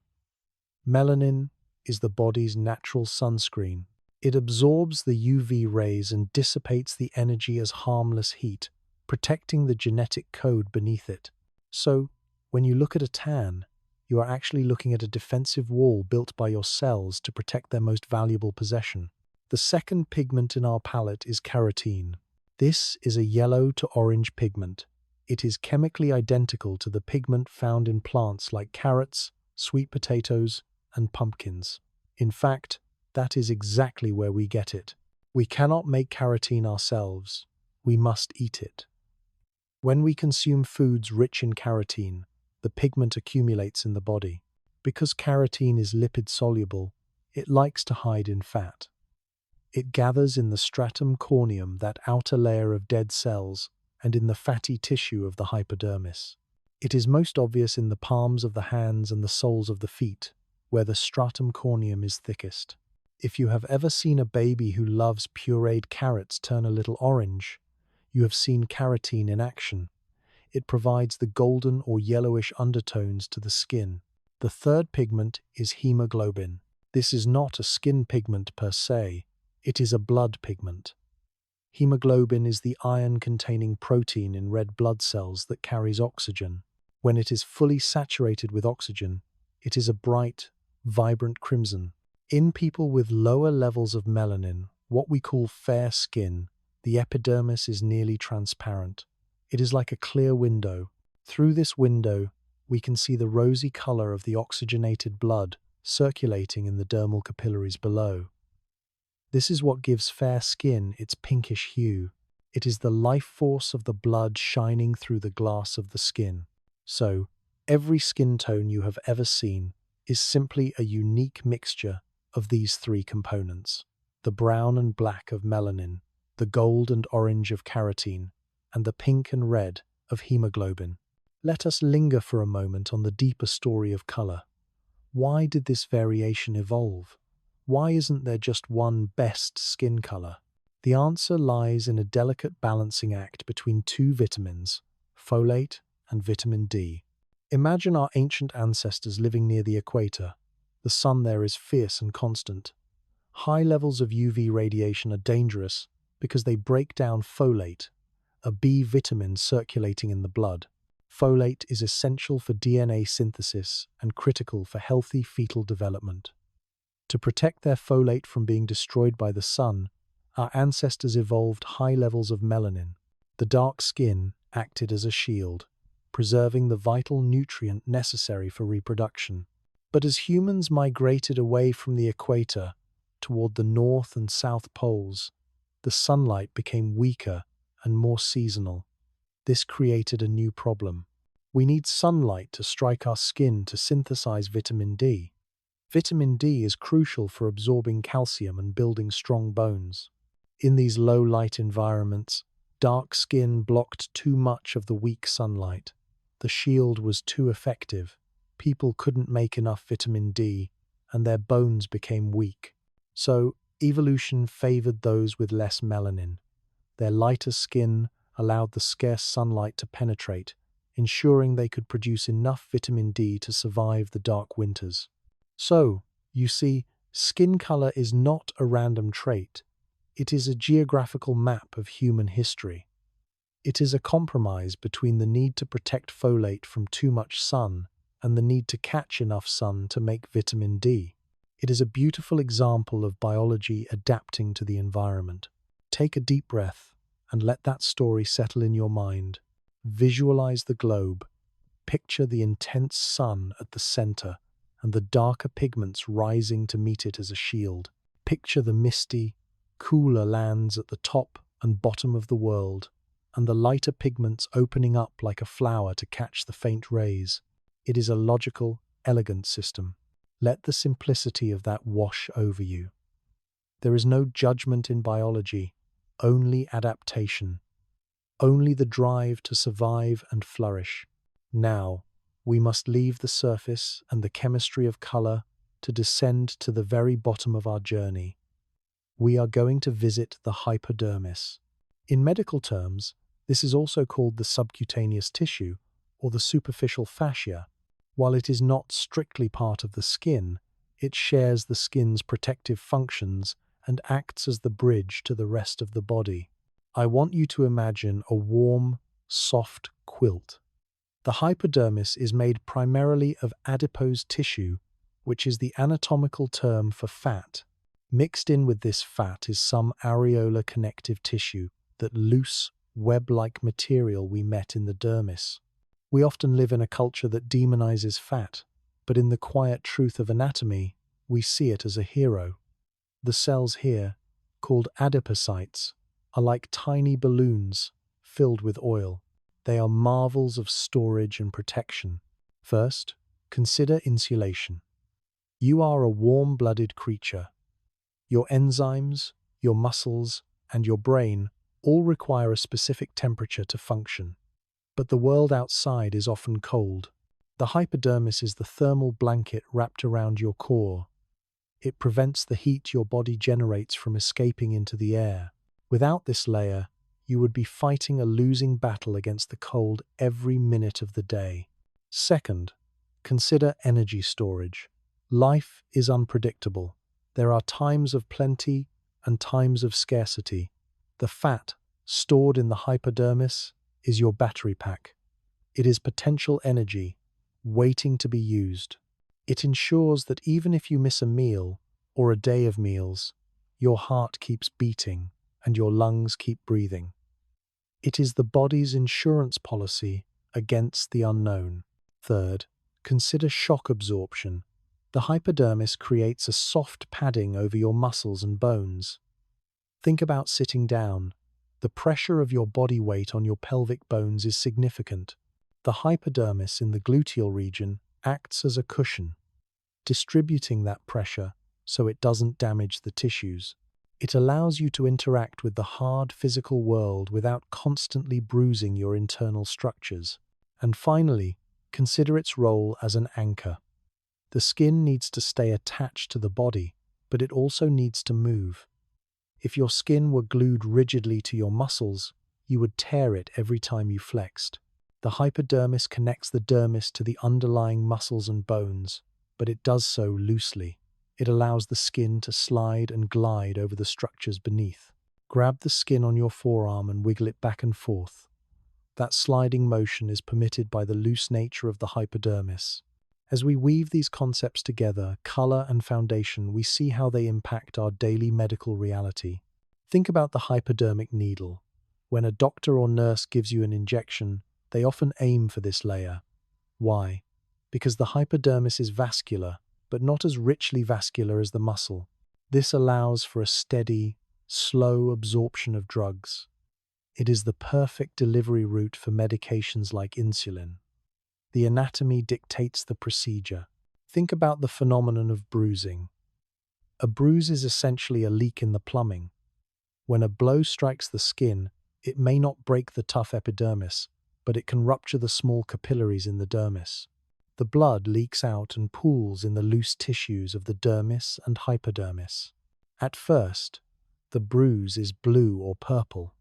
Melanin is the body's natural sunscreen. It absorbs the UV rays and dissipates the energy as harmless heat, protecting the genetic code beneath it. So, when you look at a tan, you are actually looking at a defensive wall built by your cells to protect their most valuable possession. The second pigment in our palette is carotene. This is a yellow to orange pigment. It is chemically identical to the pigment found in plants like carrots, sweet potatoes, and pumpkins. In fact, that is exactly where we get it. We cannot make carotene ourselves. We must eat it. When we consume foods rich in carotene, the pigment accumulates in the body. Because carotene is lipid-soluble, it likes to hide in fat. It gathers in the stratum corneum, that outer layer of dead cells, and in the fatty tissue of the hypodermis. It is most obvious in the palms of the hands and the soles of the feet, where the stratum corneum is thickest. If you have ever seen a baby who loves pureed carrots turn a little orange, you have seen carotene in action. It provides the golden or yellowish undertones to the skin. The third pigment is hemoglobin. This is not a skin pigment per se, It is a blood pigment. Hemoglobin is the iron-containing protein in red blood cells that carries oxygen. When it is fully saturated with oxygen, it is a bright, vibrant crimson. In people with lower levels of melanin, what we call fair skin, the epidermis is nearly transparent. It is like a clear window. Through this window, we can see the rosy color of the oxygenated blood circulating in the dermal capillaries below. This is what gives fair skin its pinkish hue. It is the life force of the blood shining through the glass of the skin. So, every skin tone you have ever seen is simply a unique mixture of these three components: the brown and black of melanin, the gold and orange of carotene, and the pink and red of hemoglobin. Let us linger for a moment on the deeper story of color. Why did this variation evolve? Why isn't there just one best skin color? The answer lies in a delicate balancing act between two vitamins, folate and vitamin D. Imagine our ancient ancestors living near the equator. The sun there is fierce and constant. High levels of UV radiation are dangerous because they break down folate, a B vitamin circulating in the blood. Folate is essential for DNA synthesis and critical for healthy fetal development. To protect their folate from being destroyed by the sun, our ancestors evolved high levels of melanin. The dark skin acted as a shield, preserving the vital nutrient necessary for reproduction. But as humans migrated away from the equator toward the north and south poles, the sunlight became weaker and more seasonal. This created a new problem. We need sunlight to strike our skin to synthesize vitamin D. Vitamin D is crucial for absorbing calcium and building strong bones. In these low-light environments, dark skin blocked too much of the weak sunlight. The shield was too effective. People couldn't make enough vitamin D, and their bones became weak. So, evolution favored those with less melanin. Their lighter skin allowed the scarce sunlight to penetrate, ensuring they could produce enough vitamin D to survive the dark winters. So, you see, skin color is not a random trait. It is a geographical map of human history. It is a compromise between the need to protect folate from too much sun and the need to catch enough sun to make vitamin D. It is a beautiful example of biology adapting to the environment. Take a deep breath and let that story settle in your mind. Visualize the globe. Picture the intense sun at the center and the darker pigments rising to meet it as a shield. Picture the misty, cooler lands at the top and bottom of the world, and the lighter pigments opening up like a flower to catch the faint rays. It is a logical, elegant system. Let the simplicity of that wash over you. There is no judgment in biology, only adaptation, only the drive to survive and flourish. Now, we must leave the surface and the chemistry of color to descend to the very bottom of our journey. We are going to visit the hypodermis. In medical terms, this is also called the subcutaneous tissue or the superficial fascia. While it is not strictly part of the skin, it shares the skin's protective functions and acts as the bridge to the rest of the body. I want you to imagine a warm, soft quilt. The hypodermis is made primarily of adipose tissue, which is the anatomical term for fat. Mixed in with this fat is some areolar connective tissue, that loose, web-like material we met in the dermis. We often live in a culture that demonizes fat, but in the quiet truth of anatomy, we see it as a hero. The cells here, called adipocytes, are like tiny balloons filled with oil. They are marvels of storage and protection. First, consider insulation. You are a warm-blooded creature. Your enzymes, your muscles, and your brain all require a specific temperature to function. But the world outside is often cold. The hypodermis is the thermal blanket wrapped around your core. It prevents the heat your body generates from escaping into the air. Without this layer, you would be fighting a losing battle against the cold every minute of the day. Second, consider energy storage. Life is unpredictable. There are times of plenty and times of scarcity. The fat stored in the hypodermis is your battery pack. It is potential energy waiting to be used. It ensures that even if you miss a meal or a day of meals, your heart keeps beating and your lungs keep breathing. It is the body's insurance policy against the unknown. Third, consider shock absorption. The hypodermis creates a soft padding over your muscles and bones. Think about sitting down. The pressure of your body weight on your pelvic bones is significant. The hypodermis in the gluteal region acts as a cushion, distributing that pressure so it doesn't damage the tissues. It allows you to interact with the hard physical world without constantly bruising your internal structures. And finally, consider its role as an anchor. The skin needs to stay attached to the body, but it also needs to move. If your skin were glued rigidly to your muscles, you would tear it every time you flexed. The hypodermis connects the dermis to the underlying muscles and bones, but it does so loosely. It allows the skin to slide and glide over the structures beneath. Grab the skin on your forearm and wiggle it back and forth. That sliding motion is permitted by the loose nature of the hypodermis. As we weave these concepts together, color and foundation, we see how they impact our daily medical reality. Think about the hypodermic needle. When a doctor or nurse gives you an injection, they often aim for this layer. Why? Because the hypodermis is vascular, but not as richly vascular as the muscle. This allows for a steady, slow absorption of drugs. It is the perfect delivery route for medications like insulin. The anatomy dictates the procedure. Think about the phenomenon of bruising. A bruise is essentially a leak in the plumbing. When a blow strikes the skin, it may not break the tough epidermis, but it can rupture the small capillaries in the dermis. The blood leaks out and pools in the loose tissues of the dermis and hypodermis. At first, the bruise is blue or purple.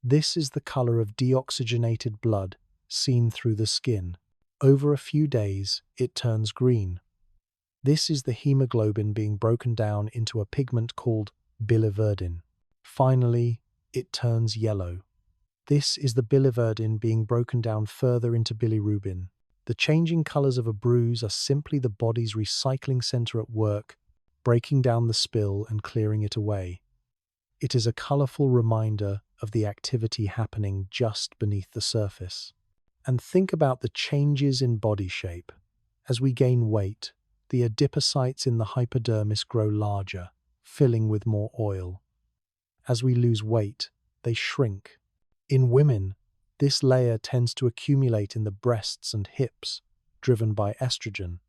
This is the color of deoxygenated blood seen through the skin. Over a few days, it turns green. This is the hemoglobin being broken down into a pigment called biliverdin. Finally, it turns yellow. This is the biliverdin being broken down further into bilirubin. The changing colors of a bruise are simply the body's recycling center at work, breaking down the spill and clearing it away. It is a colorful reminder of the activity happening just beneath the surface. And think about the changes in body shape. As we gain weight, the adipocytes in the hypodermis grow larger, filling with more oil. As we lose weight, they shrink. In women, this layer tends to accumulate in the breasts and hips, driven by estrogen.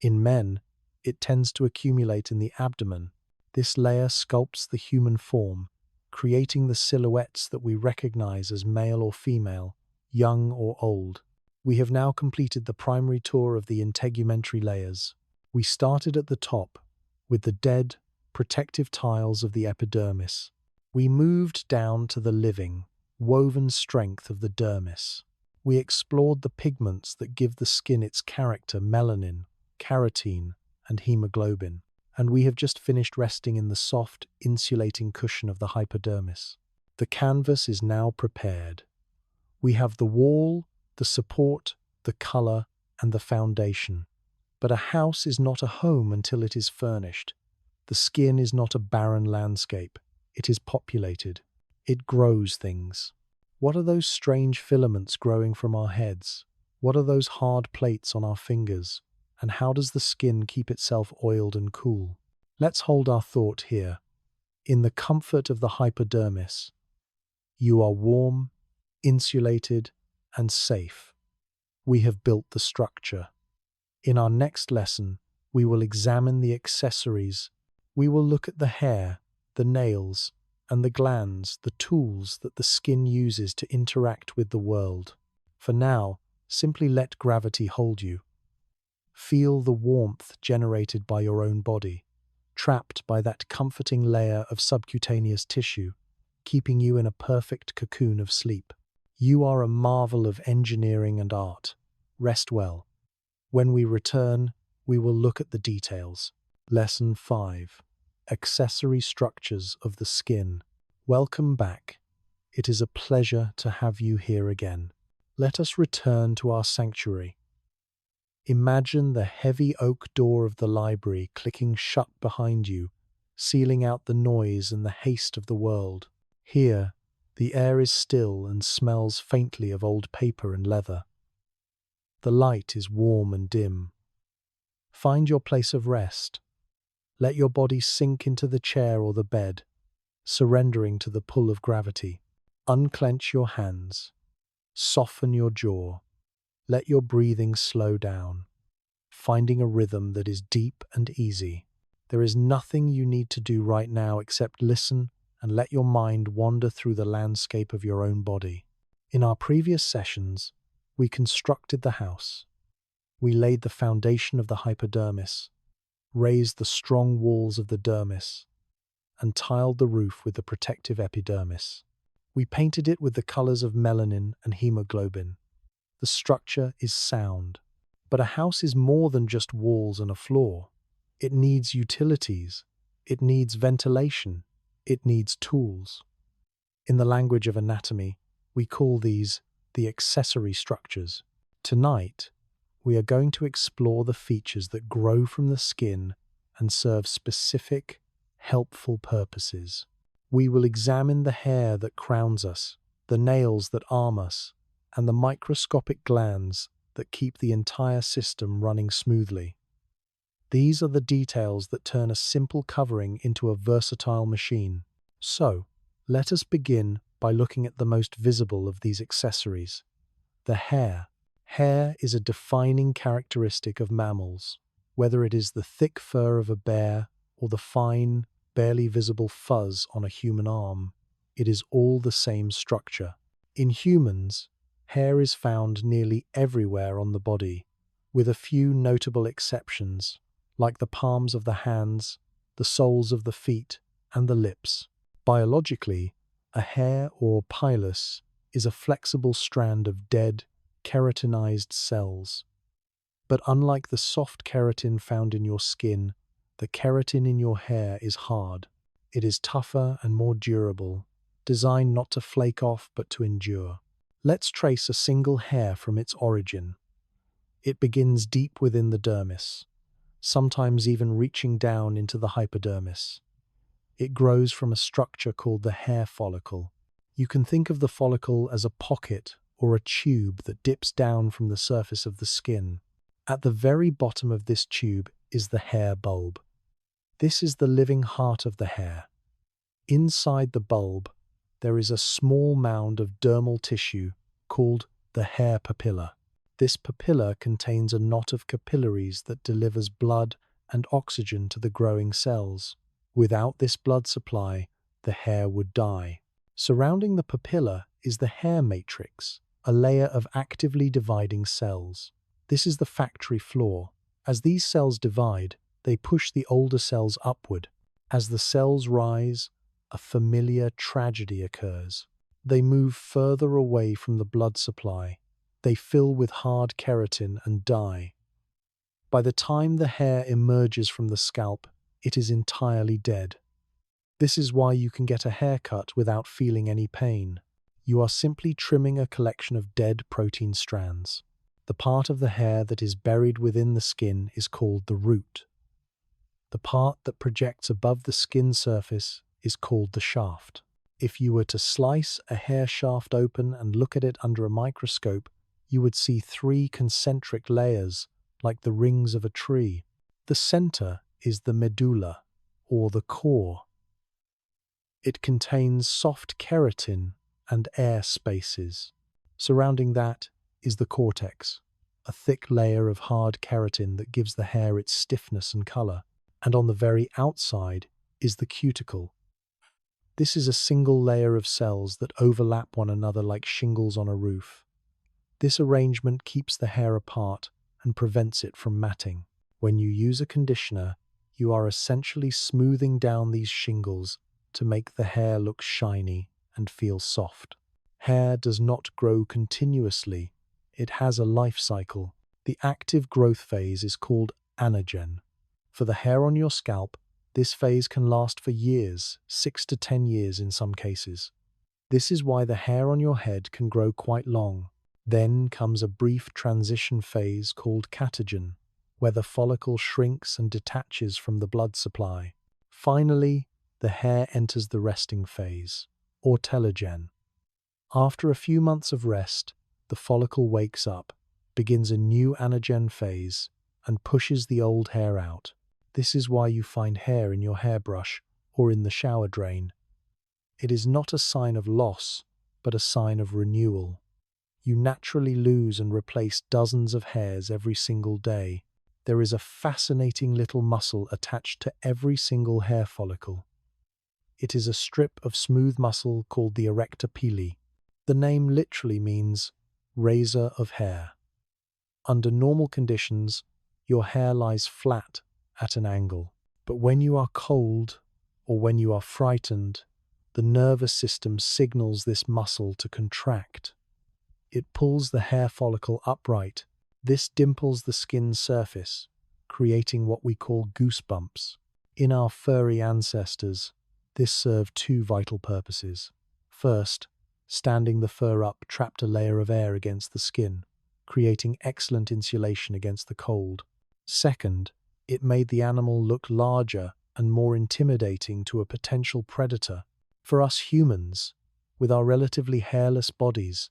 In men, it tends to accumulate in the abdomen. This layer sculpts the human form, creating the silhouettes that we recognize as male or female, young or old. We have now completed the primary tour of the integumentary layers. We started at the top, with the dead, protective tiles of the epidermis. We moved down to the living, woven strength of the dermis. We explored the pigments that give the skin its character: melanin, carotene, and hemoglobin. And we have just finished resting in the soft, insulating cushion of the hypodermis. The canvas is now prepared. We have the wall, the support, the color, and the foundation. But a house is not a home until it is furnished. The skin is not a barren landscape. It is populated. It grows things. What are those strange filaments growing from our heads? What are those hard plates on our fingers? And how does the skin keep itself oiled and cool? Let's hold our thought here. In the comfort of the hypodermis, you are warm, insulated, and safe. We have built the structure. In our next lesson, we will examine the accessories. We will look at the hair, the nails, and the glands, the tools that the skin uses to interact with the world. For now, simply let gravity hold you. Feel the warmth generated by your own body, trapped by that comforting layer of subcutaneous tissue, keeping you in a perfect cocoon of sleep. You are a marvel of engineering and art. Rest well. When we return, we will look at the details. Lesson 5. accessory structures of the skin. Welcome back. It is a pleasure to have you here again. Let us return to our sanctuary. Imagine the heavy oak door of the library clicking shut behind you, sealing out the noise and the haste of the world. Here, the air is still and smells faintly of old paper and leather. The light is warm and dim. Find your place of rest. Let your body sink into the chair or the bed, surrendering to the pull of gravity. Unclench your hands. Soften your jaw. Let your breathing slow down, finding a rhythm that is deep and easy. There is nothing you need to do right now except listen and let your mind wander through the landscape of your own body. In our previous sessions, we constructed the house. We laid the foundation of the hypodermis, raised the strong walls of the dermis, and tiled the roof with the protective epidermis. We painted it with the colors of melanin and hemoglobin. The structure is sound. But a house is more than just walls and a floor. It needs utilities. It needs ventilation. It needs tools. In the language of anatomy, we call these the accessory structures. Tonight, we are going to explore the features that grow from the skin and serve specific, helpful purposes. We will examine the hair that crowns us, the nails that arm us, and the microscopic glands that keep the entire system running smoothly. These are the details that turn a simple covering into a versatile machine. So, let us begin by looking at the most visible of these accessories, the hair. Hair is a defining characteristic of mammals. Whether it is the thick fur of a bear or the fine, barely visible fuzz on a human arm, it is all the same structure. In humans, hair is found nearly everywhere on the body, with a few notable exceptions, like the palms of the hands, the soles of the feet, and the lips. Biologically, a hair or pilus is a flexible strand of dead, keratinized cells. But unlike the soft keratin found in your skin, the keratin in your hair is hard. It is tougher and more durable, designed not to flake off but to endure. Let's trace a single hair from its origin. It begins deep within the dermis, sometimes even reaching down into the hypodermis. It grows from a structure called the hair follicle. You can think of the follicle as a pocket or a tube that dips down from the surface of the skin. At the very bottom of this tube is the hair bulb. This is the living heart of the hair. Inside the bulb, there is a small mound of dermal tissue called the hair papilla. This papilla contains a knot of capillaries that delivers blood and oxygen to the growing cells. Without this blood supply, the hair would die. Surrounding the papilla is the hair matrix, a layer of actively dividing cells. This is the factory floor. As these cells divide, they push the older cells upward. As the cells rise, a familiar tragedy occurs. They move further away from the blood supply. They fill with hard keratin and die. By the time the hair emerges from the scalp, it is entirely dead. This is why you can get a haircut without feeling any pain. You are simply trimming a collection of dead protein strands. The part of the hair that is buried within the skin is called the root. The part that projects above the skin surface is called the shaft. If you were to slice a hair shaft open and look at it under a microscope, you would see 3 concentric layers, like the rings of a tree. The center is the medulla, or the core. It contains soft keratin and air spaces. Surrounding that is the cortex, a thick layer of hard keratin that gives the hair its stiffness and color. And on the very outside is the cuticle. This is a single layer of cells that overlap one another like shingles on a roof. This arrangement keeps the hair apart and prevents it from matting. When you use a conditioner, you are essentially smoothing down these shingles to make the hair look shiny and feel soft. Hair does not grow continuously. It has a life cycle. The active growth phase is called anagen. For the hair on your scalp, This phase can last for years, 6 to 10 years in some cases. This is why the hair on your head can grow quite long. Then comes a brief transition phase called catagen, where the follicle shrinks and detaches from the blood supply. Finally, the hair enters the resting phase, or telogen. After a few months of rest, the follicle wakes up, begins a new anagen phase, and pushes the old hair out. This is why you find hair in your hairbrush or in the shower drain. It is not a sign of loss, but a sign of renewal. You naturally lose and replace dozens of hairs every single day. There is a fascinating little muscle attached to every single hair follicle. It is a strip of smooth muscle called the erector pili. The name literally means razor of hair. Under normal conditions, your hair lies flat at an angle. But when you are cold or when you are frightened, the nervous system signals this muscle to contract. It pulls the hair follicle upright. This dimples the skin surface, creating what we call goosebumps. In our furry ancestors, this served two vital purposes. First, standing the fur up trapped a layer of air against the skin, creating excellent insulation against the cold. Second, it made the animal look larger and more intimidating to a potential predator. For us humans, with our relatively hairless bodies,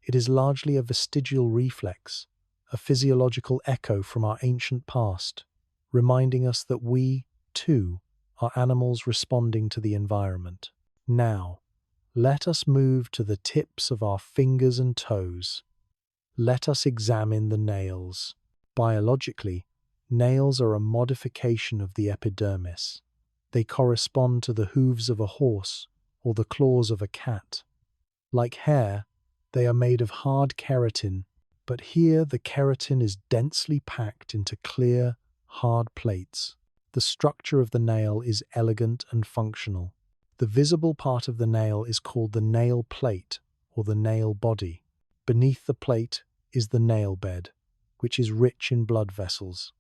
it is largely a vestigial reflex, a physiological echo from our ancient past, reminding us that we, too, are animals responding to the environment. Now, let us move to the tips of our fingers and toes. Let us examine the nails. Biologically, nails are a modification of the epidermis. They correspond to the hooves of a horse or the claws of a cat. Like hair, they are made of hard keratin, but here the keratin is densely packed into clear, hard plates. The structure of the nail is elegant and functional. The visible part of the nail is called the nail plate or the nail body. Beneath the plate is the nail bed, which is rich in blood vessels.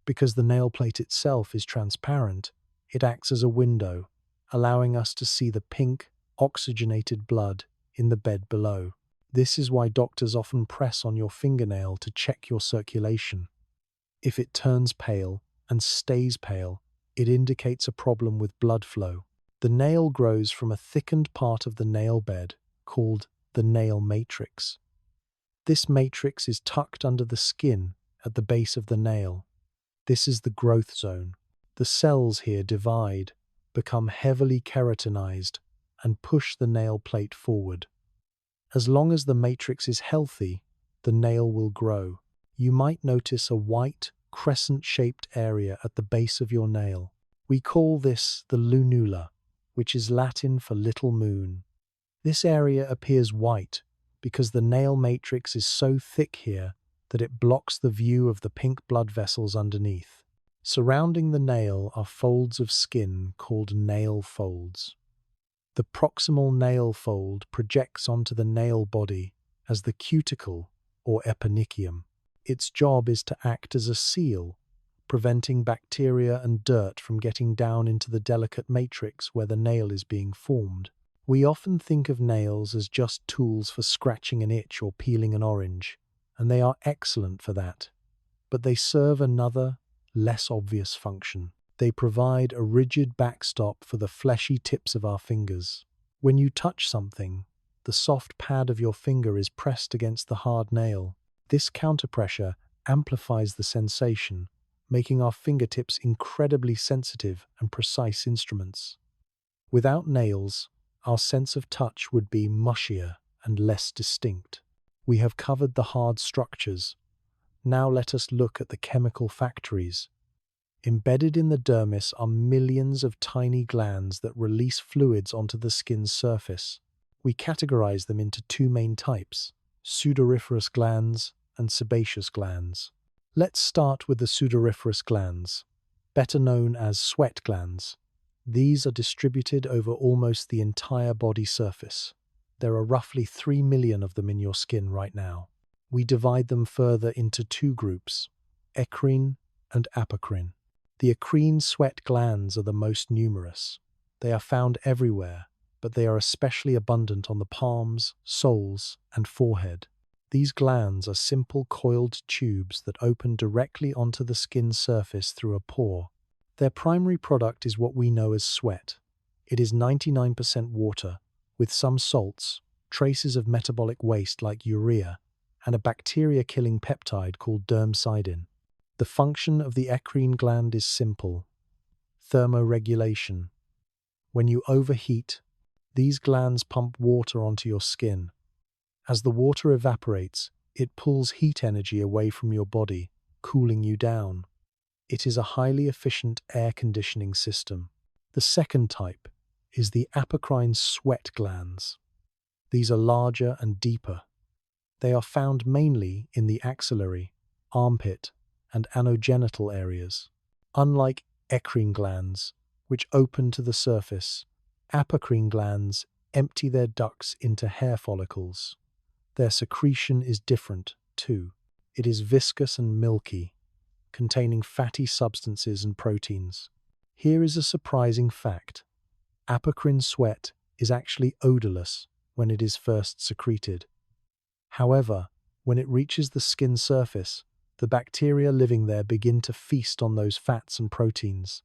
Because the nail plate itself is transparent, it acts as a window, allowing us to see the pink, oxygenated blood in the bed below. This is why doctors often press on your fingernail to check your circulation. If it turns pale and stays pale, it indicates a problem with blood flow. The nail grows from a thickened part of the nail bed called the nail matrix. This matrix is tucked under the skin at the base of the nail. This is the growth zone. The cells here divide, become heavily keratinized, and push the nail plate forward. As long as the matrix is healthy, the nail will grow. You might notice a white, crescent-shaped area at the base of your nail. We call this the lunula, which is Latin for little moon. This area appears white because the nail matrix is so thick here that it blocks the view of the pink blood vessels underneath. Surrounding the nail are folds of skin called nail folds. The proximal nail fold projects onto the nail body as the cuticle or eponychium. Its job is to act as a seal, preventing bacteria and dirt from getting down into the delicate matrix where the nail is being formed. We often think of nails as just tools for scratching an itch or peeling an orange, and they are excellent for that. But they serve another, less obvious function. They provide a rigid backstop for the fleshy tips of our fingers. When you touch something, the soft pad of your finger is pressed against the hard nail. This counterpressure amplifies the sensation, making our fingertips incredibly sensitive and precise instruments. Without nails, our sense of touch would be mushier and less distinct. We have covered the hard structures. Now let us look at the chemical factories. Embedded in the dermis are millions of tiny glands that release fluids onto the skin's surface. We categorize them into two main types: sudoriferous glands and sebaceous glands. Let's start with the sudoriferous glands, better known as sweat glands. These are distributed over almost the entire body surface. There are roughly 3 million of them in your skin right now. We divide them further into two groups, eccrine and apocrine. The eccrine sweat glands are the most numerous. They are found everywhere, but they are especially abundant on the palms, soles, and forehead. These glands are simple coiled tubes that open directly onto the skin surface through a pore. Their primary product is what we know as sweat. It is 99% water, with some salts, traces of metabolic waste like urea, and a bacteria-killing peptide called dermcidin. The function of the eccrine gland is simple: thermoregulation. When you overheat, these glands pump water onto your skin. As the water evaporates, it pulls heat energy away from your body, cooling you down. It is a highly efficient air conditioning system. The second type is the apocrine sweat glands. These are larger and deeper. They are found mainly in the axillary, armpit, and anogenital areas. Unlike eccrine glands, which open to the surface, apocrine glands empty their ducts into hair follicles. Their secretion is different, too. It is viscous and milky, containing fatty substances and proteins. Here is a surprising fact. Apocrine sweat is actually odorless when it is first secreted. However, when it reaches the skin surface, the bacteria living there begin to feast on those fats and proteins.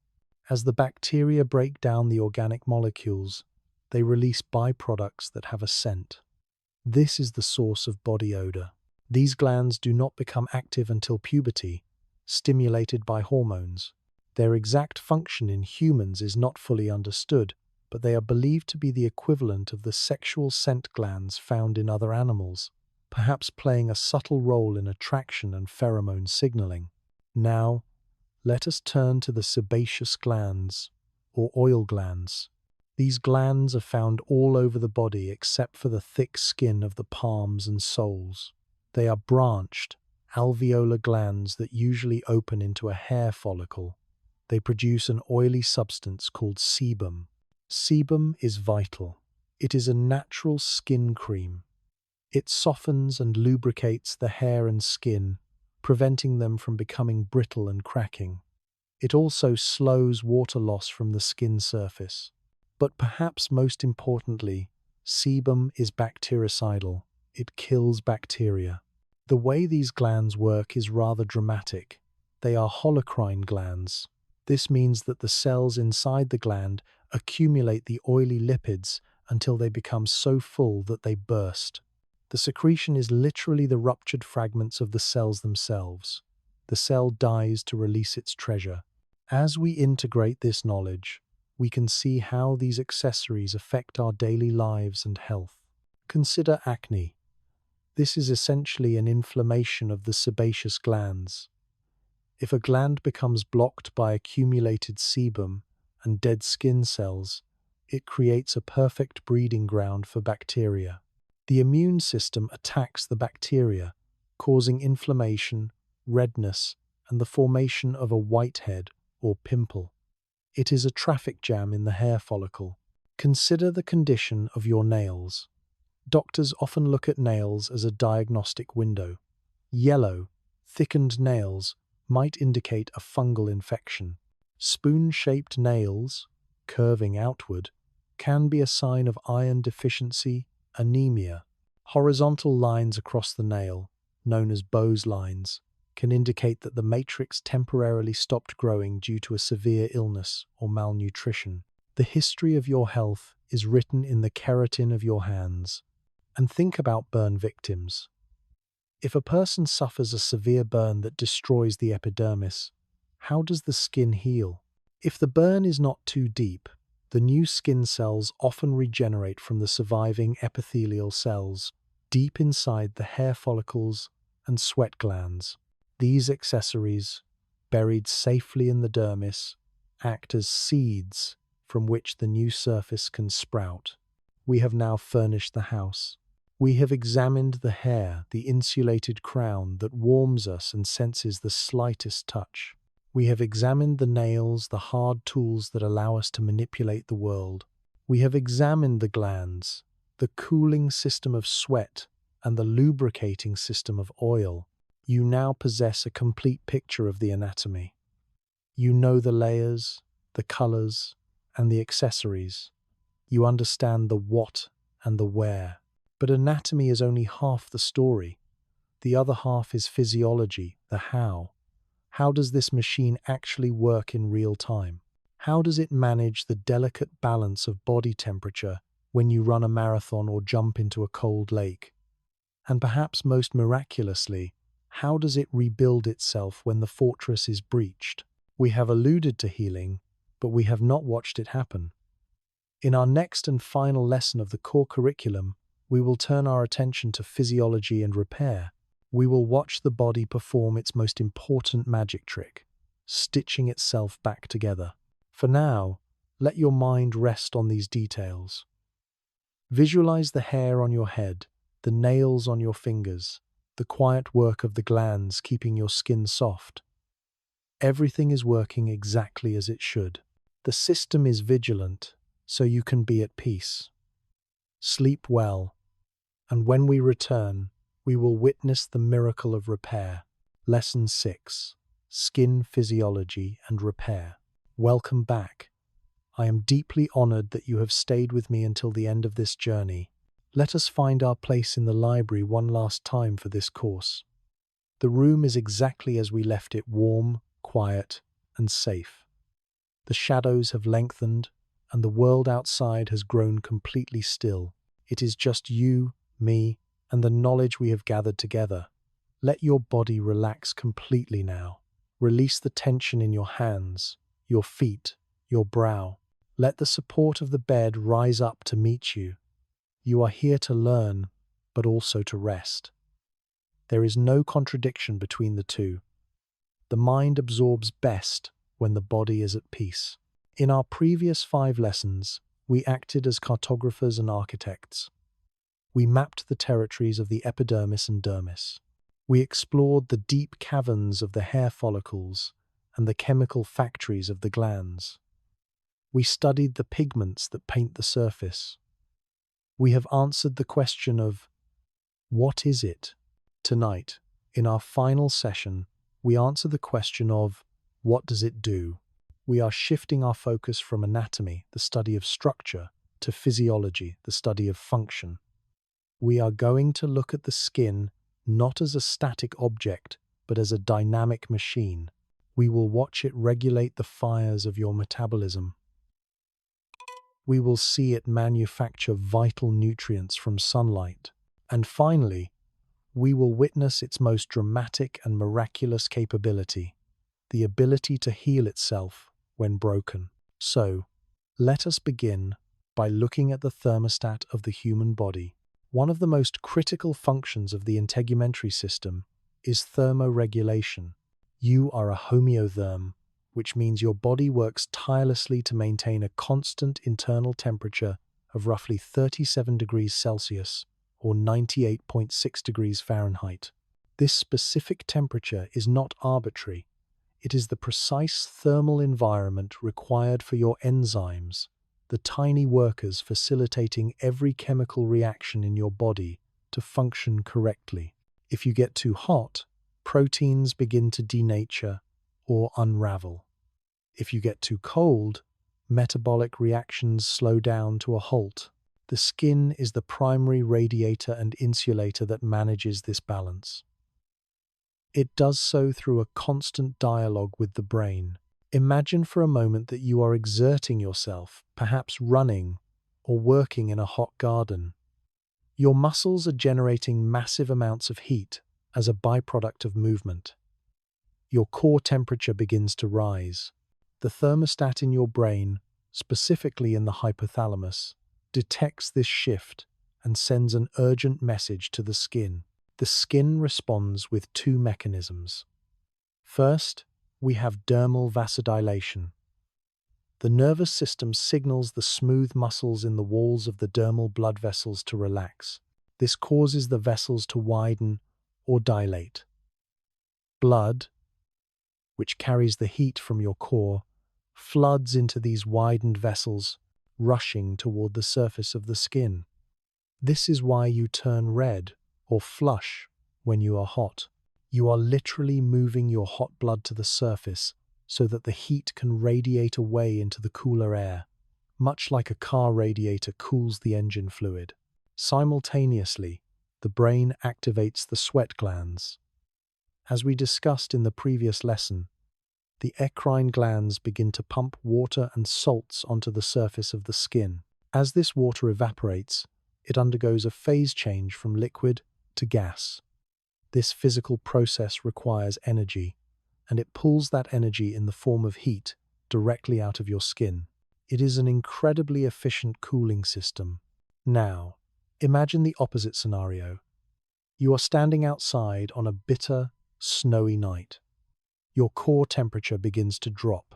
As the bacteria break down the organic molecules, they release byproducts that have a scent. This is the source of body odor. These glands do not become active until puberty, stimulated by hormones. Their exact function in humans is not fully understood, but they are believed to be the equivalent of the sexual scent glands found in other animals, perhaps playing a subtle role in attraction and pheromone signaling. Now, let us turn to the sebaceous glands, or oil glands. These glands are found all over the body except for the thick skin of the palms and soles. They are branched, alveolar glands that usually open into a hair follicle. They produce an oily substance called sebum. Sebum is vital. It is a natural skin cream. It softens and lubricates the hair and skin, preventing them from becoming brittle and cracking. It also slows water loss from the skin surface. But perhaps most importantly, sebum is bactericidal. It kills bacteria. The way these glands work is rather dramatic. They are holocrine glands. This means that the cells inside the gland accumulate the oily lipids until they become so full that they burst. The secretion is literally the ruptured fragments of the cells themselves. The cell dies to release its treasure. As we integrate this knowledge, we can see how these accessories affect our daily lives and health. Consider acne. This is essentially an inflammation of the sebaceous glands. If a gland becomes blocked by accumulated sebum and dead skin cells, it creates a perfect breeding ground for bacteria. The immune system attacks the bacteria, causing inflammation, redness, and the formation of a whitehead or pimple. It is a traffic jam in the hair follicle. Consider the condition of your nails. Doctors often look at nails as a diagnostic window. Yellow, thickened nails might indicate a fungal infection. Spoon-shaped nails, curving outward, can be a sign of iron deficiency, anemia. Horizontal lines across the nail, known as Bowes lines, can indicate that the matrix temporarily stopped growing due to a severe illness or malnutrition. The history of your health is written in the keratin of your hands. And think about burn victims. If a person suffers a severe burn that destroys the epidermis, how does the skin heal? If the burn is not too deep, the new skin cells often regenerate from the surviving epithelial cells deep inside the hair follicles and sweat glands. These accessories, buried safely in the dermis, act as seeds from which the new surface can sprout. We have now furnished the house. We have examined the hair, the insulated crown that warms us and senses the slightest touch. We have examined the nails, the hard tools that allow us to manipulate the world. We have examined the glands, the cooling system of sweat, and the lubricating system of oil. You now possess a complete picture of the anatomy. You know the layers, the colors, and the accessories. You understand the what and the where. But anatomy is only half the story. The other half is physiology, the how. How does this machine actually work in real time? How does it manage the delicate balance of body temperature when you run a marathon or jump into a cold lake? And perhaps most miraculously, how does it rebuild itself when the fortress is breached? We have alluded to healing, but we have not watched it happen. In our next and final lesson of the core curriculum, we will turn our attention to physiology and repair. We will watch the body perform its most important magic trick, stitching itself back together. For now, let your mind rest on these details. Visualize the hair on your head, the nails on your fingers, the quiet work of the glands keeping your skin soft. Everything is working exactly as it should. The system is vigilant, so you can be at peace. Sleep well, and when we return, we will witness the miracle of repair. Lesson 6: Skin Physiology and Repair. Welcome back. I am deeply honored that you have stayed with me until the end of this journey. Let us find our place in the library one last time for this course. The room is exactly as we left it: warm, quiet, and safe. The shadows have lengthened, and the world outside has grown completely still. It is just you, me, and the knowledge we have gathered together. Let your body relax completely now. Release the tension in your hands, your feet, your brow. Let the support of the bed rise up to meet you. You are here to learn, but also to rest. There is no contradiction between the two. The mind absorbs best when the body is at peace. In our previous 5 lessons, we acted as cartographers and architects. We mapped the territories of the epidermis and dermis. We explored the deep caverns of the hair follicles and the chemical factories of the glands. We studied the pigments that paint the surface. We have answered the question of, what is it? Tonight, in our final session, we answer the question of, what does it do? We are shifting our focus from anatomy, the study of structure, to physiology, the study of function. We are going to look at the skin not as a static object, but as a dynamic machine. We will watch it regulate the fires of your metabolism. We will see it manufacture vital nutrients from sunlight. And finally, we will witness its most dramatic and miraculous capability, the ability to heal itself when broken. So, let us begin by looking at the thermostat of the human body. One of the most critical functions of the integumentary system is thermoregulation. You are a homeotherm, which means your body works tirelessly to maintain a constant internal temperature of roughly 37 degrees Celsius or 98.6 degrees Fahrenheit. This specific temperature is not arbitrary. It is the precise thermal environment required for your enzymes, the tiny workers facilitating every chemical reaction in your body to function correctly. If you get too hot, proteins begin to denature or unravel. If you get too cold, metabolic reactions slow down to a halt. The skin is the primary radiator and insulator that manages this balance. It does so through a constant dialogue with the brain. Imagine for a moment that you are exerting yourself, perhaps running or working in a hot garden. Your muscles are generating massive amounts of heat as a byproduct of movement. Your core temperature begins to rise. The thermostat in your brain, specifically in the hypothalamus, detects this shift and sends an urgent message to the skin. The skin responds with 2 mechanisms. First, we have dermal vasodilation. The nervous system signals the smooth muscles in the walls of the dermal blood vessels to relax. This causes the vessels to widen or dilate. Blood, which carries the heat from your core, floods into these widened vessels, rushing toward the surface of the skin. This is why you turn red or flush when you are hot. You are literally moving your hot blood to the surface so that the heat can radiate away into the cooler air, much like a car radiator cools the engine fluid. Simultaneously, the brain activates the sweat glands. As we discussed in the previous lesson, the eccrine glands begin to pump water and salts onto the surface of the skin. As this water evaporates, it undergoes a phase change from liquid to gas. This physical process requires energy, and it pulls that energy in the form of heat directly out of your skin. It is an incredibly efficient cooling system. Now, imagine the opposite scenario. You are standing outside on a bitter, snowy night. Your core temperature begins to drop.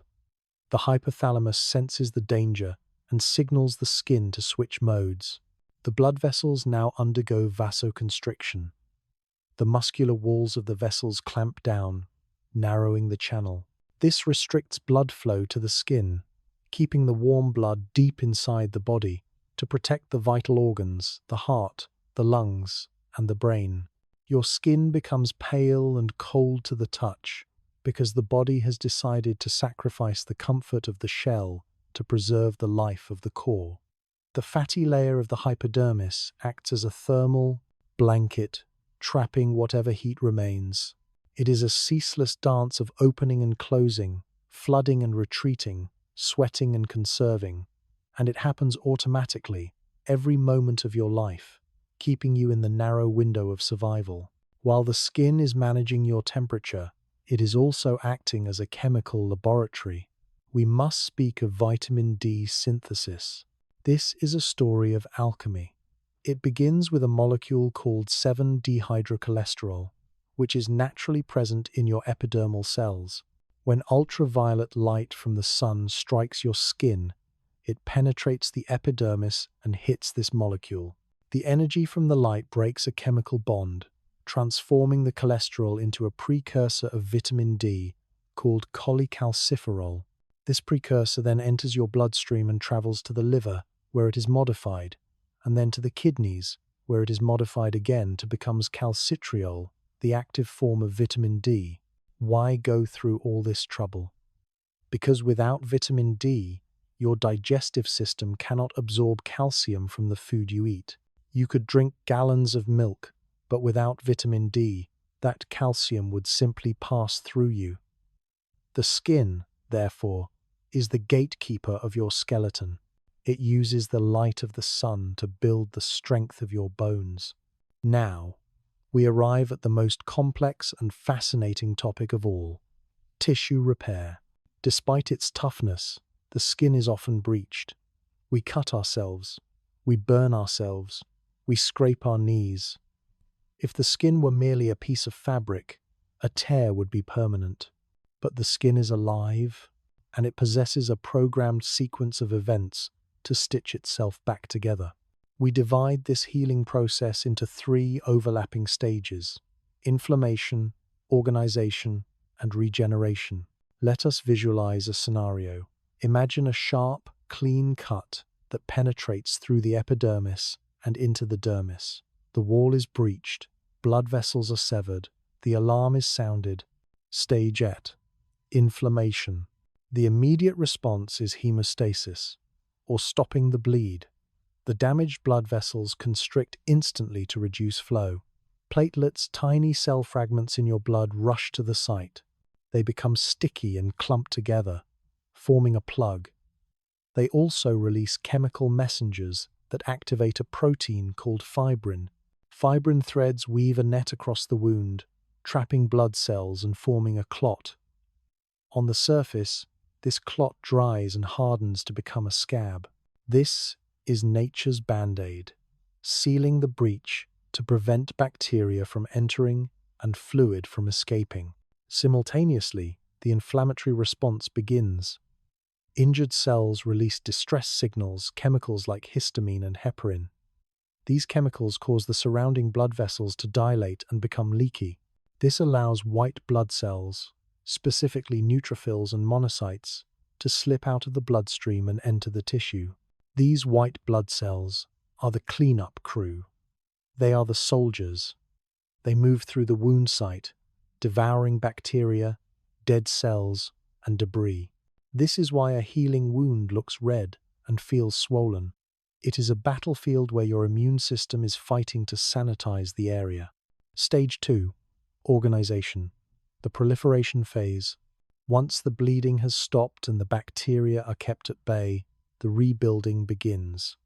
The hypothalamus senses the danger and signals the skin to switch modes. The blood vessels now undergo vasoconstriction. The muscular walls of the vessels clamp down, narrowing the channel. This restricts blood flow to the skin, keeping the warm blood deep inside the body to protect the vital organs, the heart, the lungs, and the brain. Your skin becomes pale and cold to the touch because the body has decided to sacrifice the comfort of the shell to preserve the life of the core. The fatty layer of the hypodermis acts as a thermal blanket, trapping whatever heat remains. It is a ceaseless dance of opening and closing, flooding and retreating, sweating and conserving, and it happens automatically every moment of your life, keeping you in the narrow window of survival. While the skin is managing your temperature, it is also acting as a chemical laboratory. We must speak of vitamin D synthesis. This is a story of alchemy. It begins with a molecule called 7-dehydrocholesterol, which is naturally present in your epidermal cells. When ultraviolet light from the sun strikes your skin, it penetrates the epidermis and hits this molecule. The energy from the light breaks a chemical bond, transforming the cholesterol into a precursor of vitamin D called cholecalciferol. This precursor then enters your bloodstream and travels to the liver, where it is modified, and then to the kidneys, where it is modified again to become calcitriol, the active form of vitamin D. Why go through all this trouble? Because without vitamin D, your digestive system cannot absorb calcium from the food you eat. You could drink gallons of milk, but without vitamin D, that calcium would simply pass through you. The skin, therefore, is the gatekeeper of your skeleton. It uses the light of the sun to build the strength of your bones. Now, we arrive at the most complex and fascinating topic of all: tissue repair. Despite its toughness, the skin is often breached. We cut ourselves, we burn ourselves, we scrape our knees. If the skin were merely a piece of fabric, a tear would be permanent. But the skin is alive, and it possesses a programmed sequence of events to stitch itself back together. We divide this healing process into 3 overlapping stages: inflammation, organization, and regeneration. Let us visualize a scenario. Imagine a sharp, clean cut that penetrates through the epidermis and into the dermis. The wall is breached, blood vessels are severed, the alarm is sounded. Stage 8. Inflammation. The immediate response is hemostasis, or stopping the bleed. The damaged blood vessels constrict instantly to reduce flow. Platelets, tiny cell fragments in your blood, rush to the site. They become sticky and clump together, forming a plug. They also release chemical messengers that activate a protein called fibrin. Fibrin threads weave a net across the wound, trapping blood cells and forming a clot. On the surface, this clot dries and hardens to become a scab. This is nature's band-aid, sealing the breach to prevent bacteria from entering and fluid from escaping. Simultaneously, the inflammatory response begins. Injured cells release distress signals, chemicals like histamine and heparin. These chemicals cause the surrounding blood vessels to dilate and become leaky. This allows white blood cells, specifically neutrophils and monocytes, to slip out of the bloodstream and enter the tissue. These white blood cells are the cleanup crew. They are the soldiers. They move through the wound site, devouring bacteria, dead cells, and debris. This is why a healing wound looks red and feels swollen. It is a battlefield where your immune system is fighting to sanitize the area. Stage 2. Organization. The proliferation phase. Once the bleeding has stopped and the bacteria are kept at bay, the rebuilding begins.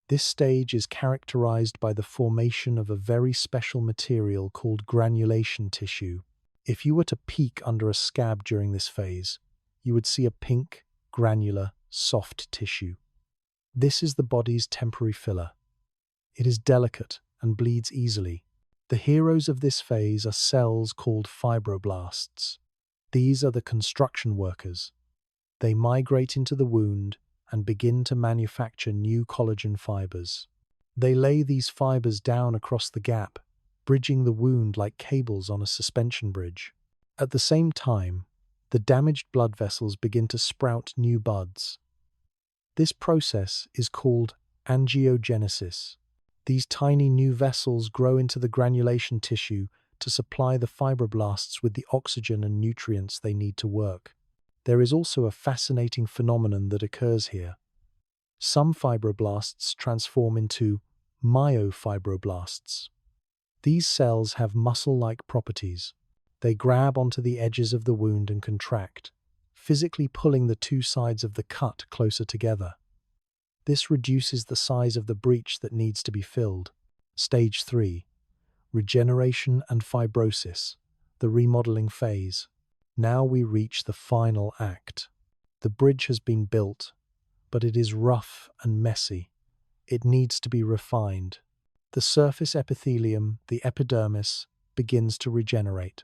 This stage is characterized by the formation of a very special material called granulation tissue. If you were to peek under a scab during this phase, you would see a pink, granular, soft tissue. This is the body's temporary filler. It is delicate and bleeds easily. The heroes of this phase are cells called fibroblasts. These are the construction workers. They migrate into the wound and begin to manufacture new collagen fibers. They lay these fibers down across the gap, bridging the wound like cables on a suspension bridge. At the same time, the damaged blood vessels begin to sprout new buds. This process is called angiogenesis. These tiny new vessels grow into the granulation tissue to supply the fibroblasts with the oxygen and nutrients they need to work. There is also a fascinating phenomenon that occurs here. Some fibroblasts transform into myofibroblasts. These cells have muscle-like properties. They grab onto the edges of the wound and contract, physically pulling the two sides of the cut closer together. This reduces the size of the breach that needs to be filled. Stage 3. Regeneration and fibrosis, the remodeling phase. Now we reach the final act. The bridge has been built, but it is rough and messy. It needs to be refined. The surface epithelium, the epidermis, begins to regenerate.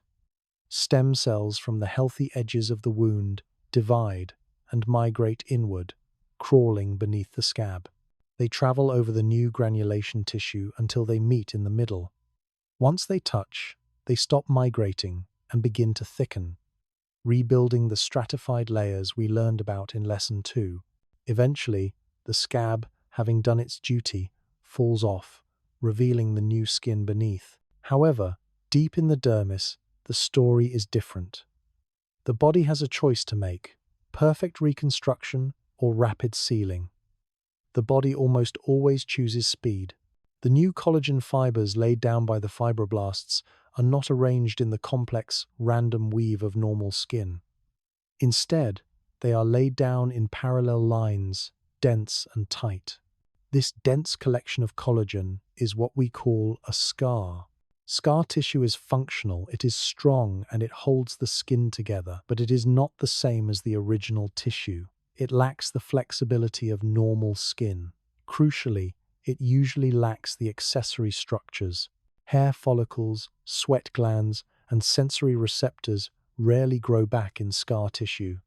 Stem cells from the healthy edges of the wound divide and migrate inward, crawling beneath the scab. They travel over the new granulation tissue until they meet in the middle. Once they touch, they stop migrating and begin to thicken, rebuilding the stratified layers we learned about in Lesson 2. Eventually, the scab, having done its duty, falls off, revealing the new skin beneath. However, deep in the dermis, the story is different. The body has a choice to make: perfect reconstruction or rapid sealing. The body almost always chooses speed. The new collagen fibers laid down by the fibroblasts are not arranged in the complex, random weave of normal skin. Instead, they are laid down in parallel lines, dense and tight. This dense collection of collagen is what we call a scar. Scar tissue is functional, it is strong, and it holds the skin together, but it is not the same as the original tissue. It lacks the flexibility of normal skin. Crucially, it usually lacks the accessory structures. Hair follicles, sweat glands, and sensory receptors rarely grow back in scar tissue.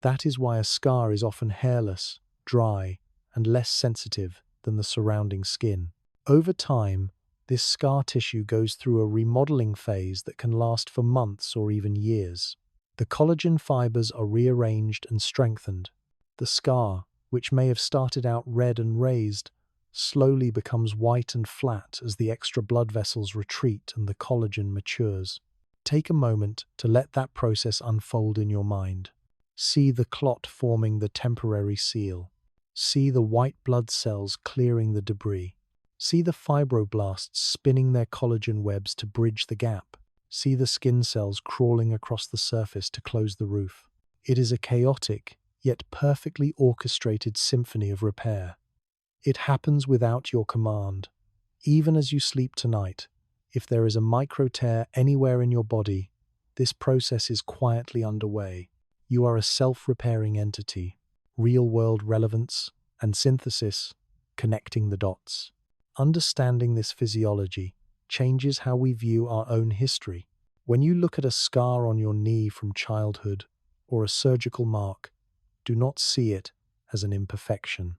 That is why a scar is often hairless, dry, and less sensitive than the surrounding skin. Over time, this scar tissue goes through a remodeling phase that can last for months or even years. The collagen fibers are rearranged and strengthened. The scar, which may have started out red and raised, slowly becomes white and flat as the extra blood vessels retreat and the collagen matures. Take a moment to let that process unfold in your mind. See the clot forming the temporary seal. See the white blood cells clearing the debris. See the fibroblasts spinning their collagen webs to bridge the gap. See the skin cells crawling across the surface to close the roof. It is a chaotic, yet perfectly orchestrated symphony of repair. It happens without your command. Even as you sleep tonight, if there is a micro tear anywhere in your body, this process is quietly underway. You are a self-repairing entity, real-world relevance and synthesis, connecting the dots. Understanding this physiology changes how we view our own history. When you look at a scar on your knee from childhood or a surgical mark, do not see it as an imperfection.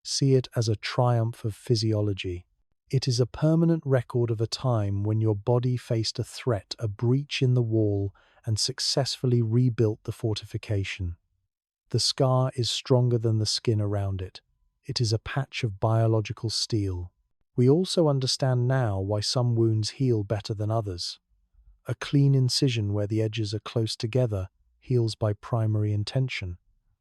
See it as a triumph of physiology. It is a permanent record of a time when your body faced a threat, a breach in the wall, and successfully rebuilt the fortification. The scar is stronger than the skin around it. It is a patch of biological steel. We also understand now why some wounds heal better than others. A clean incision where the edges are close together heals by primary intention,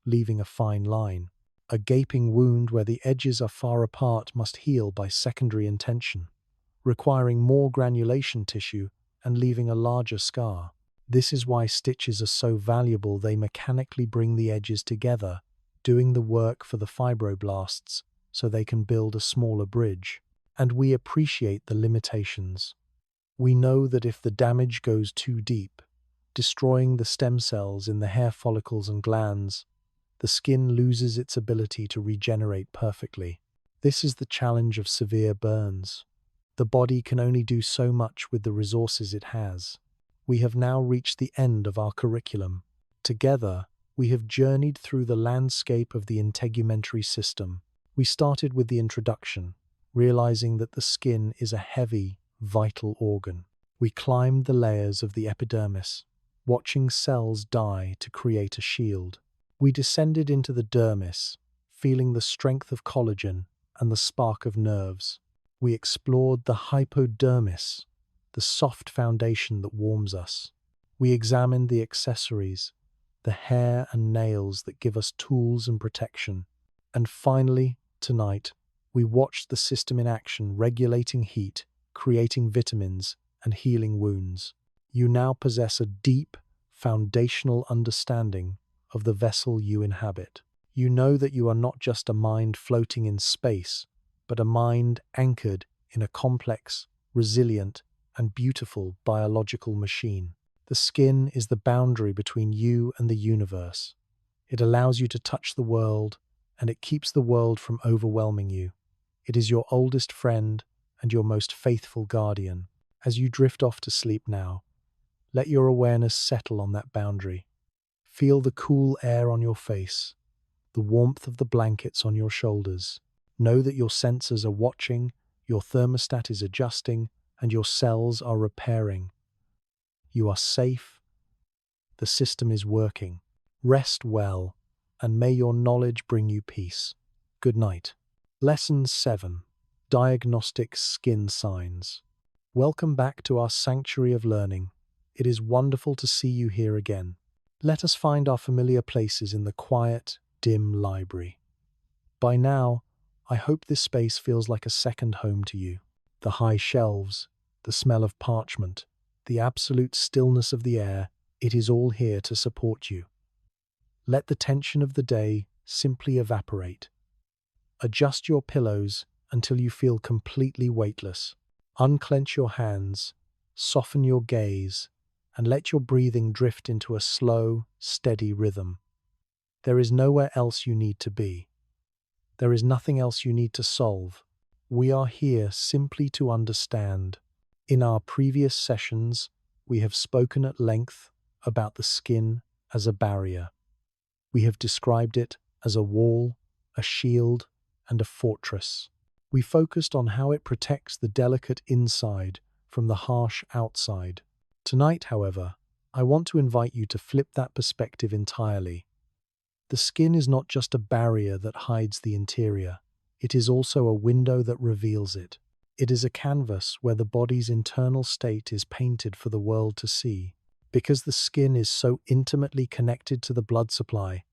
leaving a fine line. A gaping wound where the edges are far apart must heal by secondary intention, requiring more granulation tissue and leaving a larger scar. This is why stitches are so valuable. They mechanically bring the edges together, doing the work for the fibroblasts so they can build a smaller bridge. And we appreciate the limitations. We know that if the damage goes too deep, destroying the stem cells in the hair follicles and glands, the skin loses its ability to regenerate perfectly. This is the challenge of severe burns. The body can only do so much with the resources it has. We have now reached the end of our curriculum. Together, we have journeyed through the landscape of the integumentary system. We started with the introduction, realizing that the skin is a heavy, vital organ. We climbed the layers of the epidermis, watching cells die to create a shield. We descended into the dermis, feeling the strength of collagen and the spark of nerves. We explored the hypodermis, the soft foundation that warms us. We examined the accessories, the hair and nails that give us tools and protection. And finally, tonight, we watched the system in action, regulating heat, creating vitamins, and healing wounds. You now possess a deep, foundational understanding of the vessel you inhabit. You know that you are not just a mind floating in space, but a mind anchored in a complex, resilient, and beautiful biological machine. The skin is the boundary between you and the universe. It allows you to touch the world, and it keeps the world from overwhelming you. It is your oldest friend and your most faithful guardian. As you drift off to sleep now, let your awareness settle on that boundary. Feel the cool air on your face, the warmth of the blankets on your shoulders. Know that your sensors are watching, your thermostat is adjusting, and your cells are repairing. You are safe. The system is working. Rest well, and may your knowledge bring you peace. Good night. Lesson 7. Diagnostic Skin Signs. Welcome back to our sanctuary of learning. It is wonderful to see you here again. Let us find our familiar places in the quiet, dim library. By now, I hope this space feels like a second home to you. The high shelves, the smell of parchment, the absolute stillness of the air, it is all here to support you. Let the tension of the day simply evaporate. Adjust your pillows until you feel completely weightless. Unclench your hands, soften your gaze, and let your breathing drift into a slow, steady rhythm. There is nowhere else you need to be. There is nothing else you need to solve. We are here simply to understand. In our previous sessions, we have spoken at length about the skin as a barrier. We have described it as a wall, a shield, and a fortress. We focused on how it protects the delicate inside from the harsh outside. Tonight, however, I want to invite you to flip that perspective entirely. The skin is not just a barrier that hides the interior. It is also a window that reveals it. It is a canvas where the body's internal state is painted for the world to see. Because the skin is so intimately connected to the blood supply,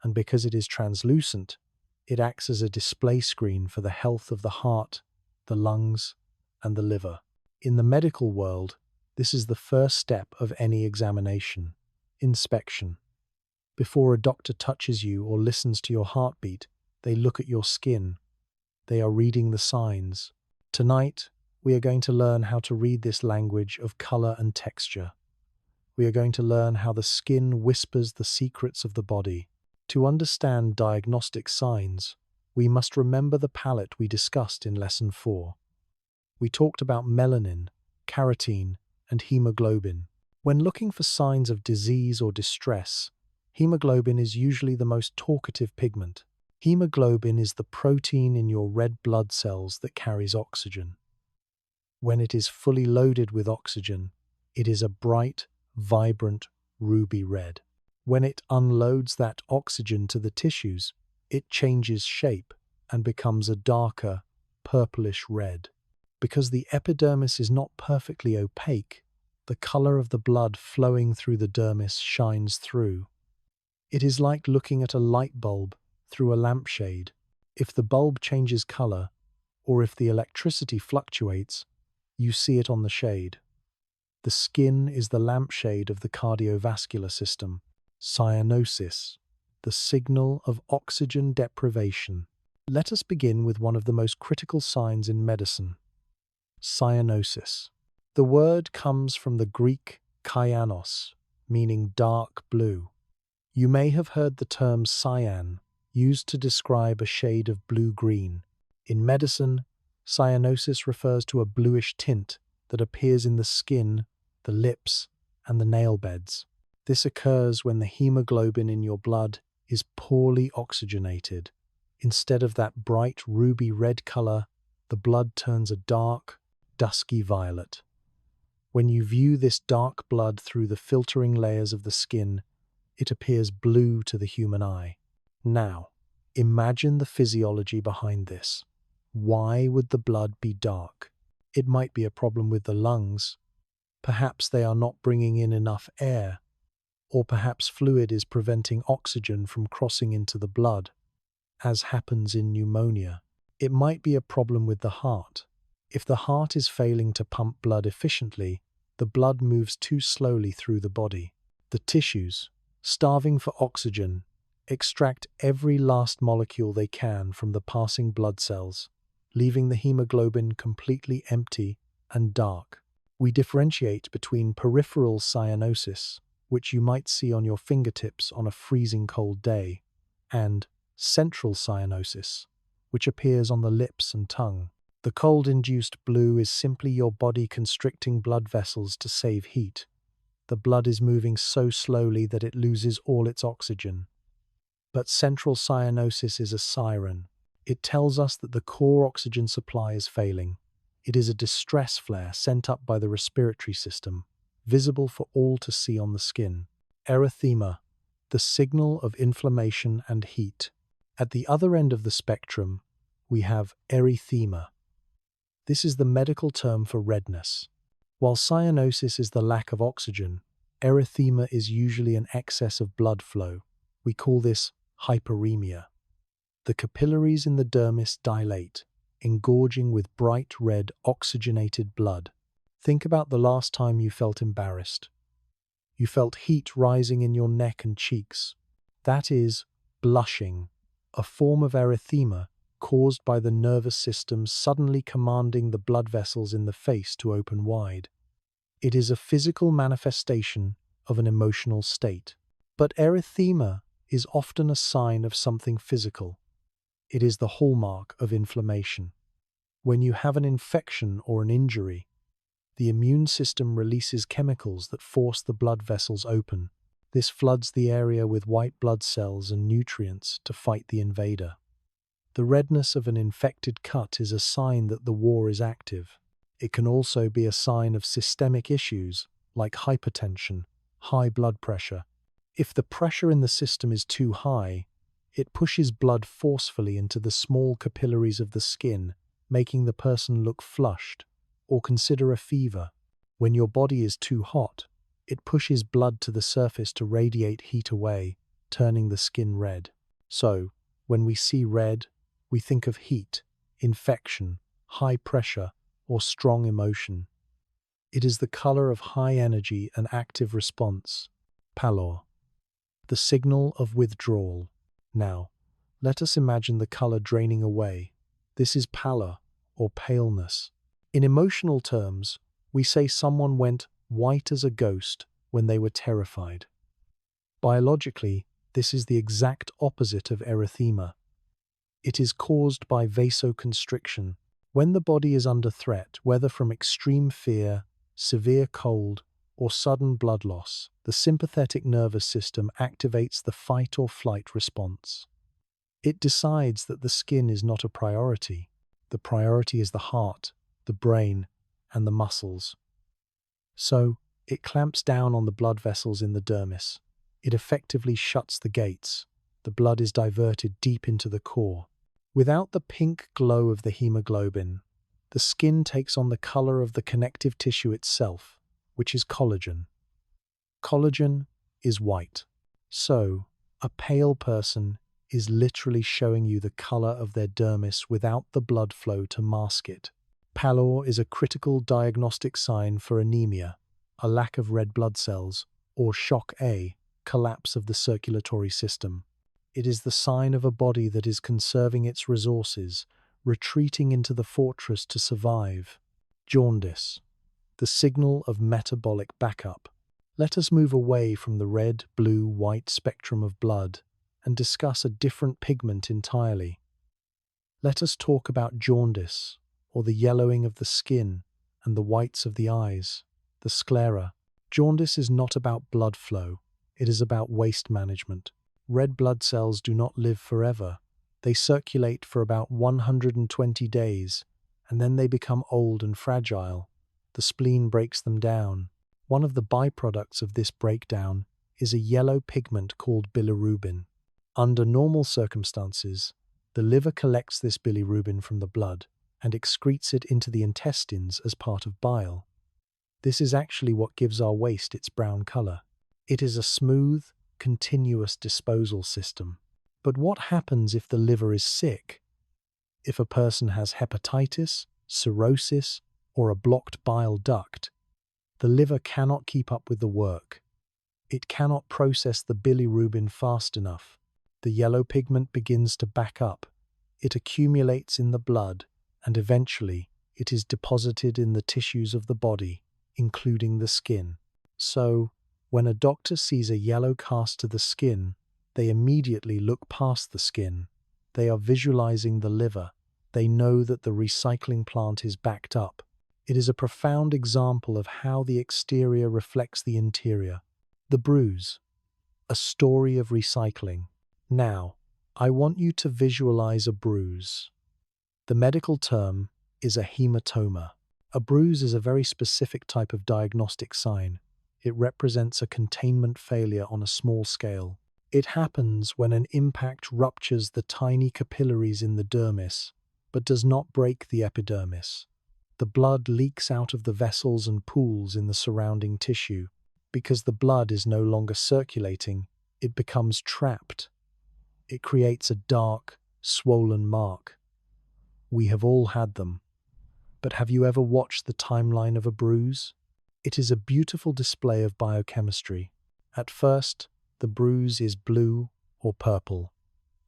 and because it is translucent, it acts as a display screen for the health of the heart, the lungs, and the liver. In the medical world, this is the first step of any examination: inspection. Before a doctor touches you or listens to your heartbeat, they look at your skin. They are reading the signs. Tonight, we are going to learn how to read this language of color and texture. We are going to learn how the skin whispers the secrets of the body. To understand diagnostic signs, we must remember the palette we discussed in Lesson 4. We talked about melanin, carotene, and hemoglobin. When looking for signs of disease or distress, hemoglobin is usually the most talkative pigment. Hemoglobin is the protein in your red blood cells that carries oxygen. When it is fully loaded with oxygen, it is a bright, vibrant ruby red. When it unloads that oxygen to the tissues, it changes shape and becomes a darker, purplish red. Because the epidermis is not perfectly opaque, the color of the blood flowing through the dermis shines through. It is like looking at a light bulb through a lampshade. If the bulb changes color, or if the electricity fluctuates, you see it on the shade. The skin is the lampshade of the cardiovascular system. Cyanosis, the signal of oxygen deprivation. Let us begin with one of the most critical signs in medicine. Cyanosis. The word comes from the Greek kyanos, meaning dark blue. You may have heard the term cyan used to describe a shade of blue-green. In medicine, cyanosis refers to a bluish tint that appears in the skin, the lips, and the nail beds. This occurs when the hemoglobin in your blood is poorly oxygenated. Instead of that bright ruby red color, the blood turns a dark, dusky violet. When you view this dark blood through the filtering layers of the skin, it appears blue to the human eye. Now, imagine the physiology behind this. Why would the blood be dark? It might be a problem with the lungs. Perhaps they are not bringing in enough air, or perhaps fluid is preventing oxygen from crossing into the blood, as happens in pneumonia. It might be a problem with the heart. If the heart is failing to pump blood efficiently, the blood moves too slowly through the body. The tissues, starving for oxygen, extract every last molecule they can from the passing blood cells, leaving the hemoglobin completely empty and dark. We differentiate between peripheral cyanosis, which you might see on your fingertips on a freezing cold day, and central cyanosis, which appears on the lips and tongue. The cold-induced blue is simply your body constricting blood vessels to save heat. The blood is moving so slowly that it loses all its oxygen. But central cyanosis is a siren. It tells us that the core oxygen supply is failing. It is a distress flare sent up by the respiratory system, visible for all to see on the skin. Erythema, the signal of inflammation and heat. At the other end of the spectrum, we have erythema. This is the medical term for redness. While cyanosis is the lack of oxygen, erythema is usually an excess of blood flow. We call this hyperemia. The capillaries in the dermis dilate, engorging with bright red oxygenated blood. Think about the last time you felt embarrassed. You felt heat rising in your neck and cheeks. That is blushing, a form of erythema caused by the nervous system suddenly commanding the blood vessels in the face to open wide. It is a physical manifestation of an emotional state. But erythema is often a sign of something physical. It is the hallmark of inflammation. When you have an infection or an injury, the immune system releases chemicals that force the blood vessels open. This floods the area with white blood cells and nutrients to fight the invader. The redness of an infected cut is a sign that the war is active. It can also be a sign of systemic issues like hypertension, high blood pressure. If the pressure in the system is too high, it pushes blood forcefully into the small capillaries of the skin, making the person look flushed or consider a fever. When your body is too hot, it pushes blood to the surface to radiate heat away, turning the skin red. So, when we see red, we think of heat, infection, high pressure, or strong emotion. It is the color of high energy and active response, pallor, the signal of withdrawal. Now, let us imagine the color draining away. This is pallor, or paleness. In emotional terms, we say someone went white as a ghost when they were terrified. Biologically, this is the exact opposite of erythema. It is caused by vasoconstriction. When the body is under threat, whether from extreme fear, severe cold, or sudden blood loss, the sympathetic nervous system activates the fight or flight response. It decides that the skin is not a priority. The priority is the heart, the brain, and the muscles. So, it clamps down on the blood vessels in the dermis. It effectively shuts the gates. The blood is diverted deep into the core. Without the pink glow of the hemoglobin, the skin takes on the color of the connective tissue itself, which is collagen. Collagen is white. So, a pale person is literally showing you the color of their dermis without the blood flow to mask it. Pallor is a critical diagnostic sign for anemia, a lack of red blood cells, or shock A, collapse of the circulatory system. It is the sign of a body that is conserving its resources, retreating into the fortress to survive. Jaundice, the signal of metabolic backup. Let us move away from the red, blue, white spectrum of blood and discuss a different pigment entirely. Let us talk about jaundice, or the yellowing of the skin and the whites of the eyes, the sclera. Jaundice is not about blood flow, it is about waste management. Red blood cells do not live forever. They circulate for about 120 days, and then they become old and fragile. The spleen breaks them down. One of the byproducts of this breakdown is a yellow pigment called bilirubin. Under normal circumstances, the liver collects this bilirubin from the blood and excretes it into the intestines as part of bile. This is actually what gives our waste its brown color. It is a smooth, continuous disposal system. But what happens if the liver is sick? If a person has hepatitis, cirrhosis, or a blocked bile duct, the liver cannot keep up with the work. It cannot process the bilirubin fast enough. The yellow pigment begins to back up. It accumulates in the blood, and eventually it is deposited in the tissues of the body, including the skin. So, when a doctor sees a yellow cast to the skin, they immediately look past the skin. They are visualizing the liver. They know that the recycling plant is backed up. It is a profound example of how the exterior reflects the interior. The bruise, a story of recycling. Now, I want you to visualize a bruise. The medical term is a hematoma. A bruise is a very specific type of diagnostic sign. It represents a containment failure on a small scale. It happens when an impact ruptures the tiny capillaries in the dermis, but does not break the epidermis. The blood leaks out of the vessels and pools in the surrounding tissue. Because the blood is no longer circulating, it becomes trapped. It creates a dark, swollen mark. We have all had them. But have you ever watched the timeline of a bruise? It is a beautiful display of biochemistry. At first, the bruise is blue or purple.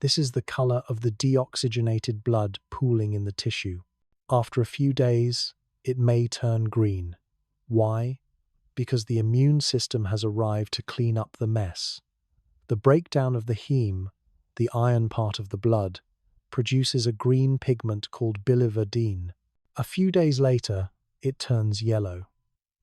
This is the color of the deoxygenated blood pooling in the tissue. After a few days, it may turn green. Why? Because the immune system has arrived to clean up the mess. The breakdown of the heme, the iron part of the blood, produces a green pigment called biliverdin. A few days later, it turns yellow.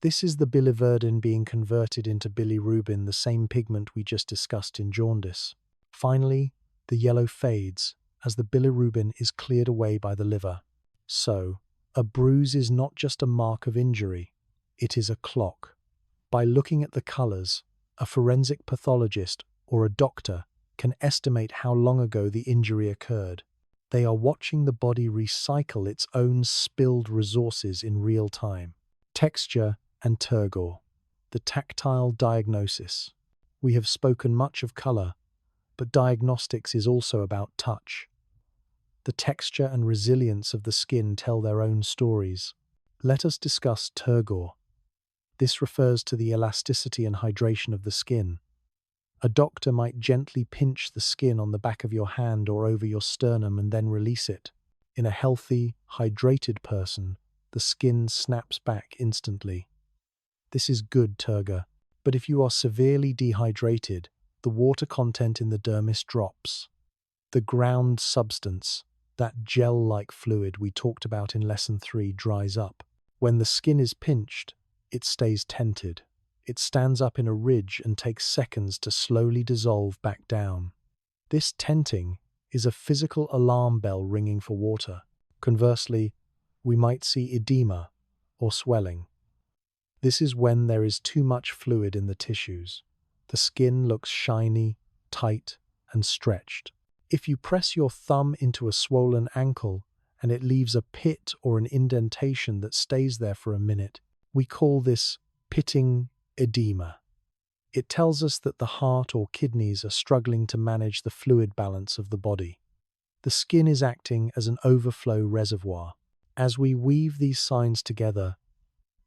This is the biliverdin being converted into bilirubin, the same pigment we just discussed in jaundice. Finally, the yellow fades as the bilirubin is cleared away by the liver. So, a bruise is not just a mark of injury, it is a clock. By looking at the colors, a forensic pathologist or a doctor can estimate how long ago the injury occurred. They are watching the body recycle its own spilled resources in real time. Texture and turgor, the tactile diagnosis. We have spoken much of color, but diagnostics is also about touch. The texture and resilience of the skin tell their own stories. Let us discuss turgor. This refers to the elasticity and hydration of the skin. A doctor might gently pinch the skin on the back of your hand or over your sternum and then release it. In a healthy, hydrated person, the skin snaps back instantly. This is good turgor, but if you are severely dehydrated, the water content in the dermis drops. The ground substance, that gel-like fluid we talked about in Lesson 3, dries up. When the skin is pinched, it stays tented. It stands up in a ridge and takes seconds to slowly dissolve back down. This tenting is a physical alarm bell ringing for water. Conversely, we might see edema or swelling. This is when there is too much fluid in the tissues. The skin looks shiny, tight, and stretched. If you press your thumb into a swollen ankle and it leaves a pit or an indentation that stays there for a minute, we call this pitting edema. It tells us that the heart or kidneys are struggling to manage the fluid balance of the body. The skin is acting as an overflow reservoir. As we weave these signs together,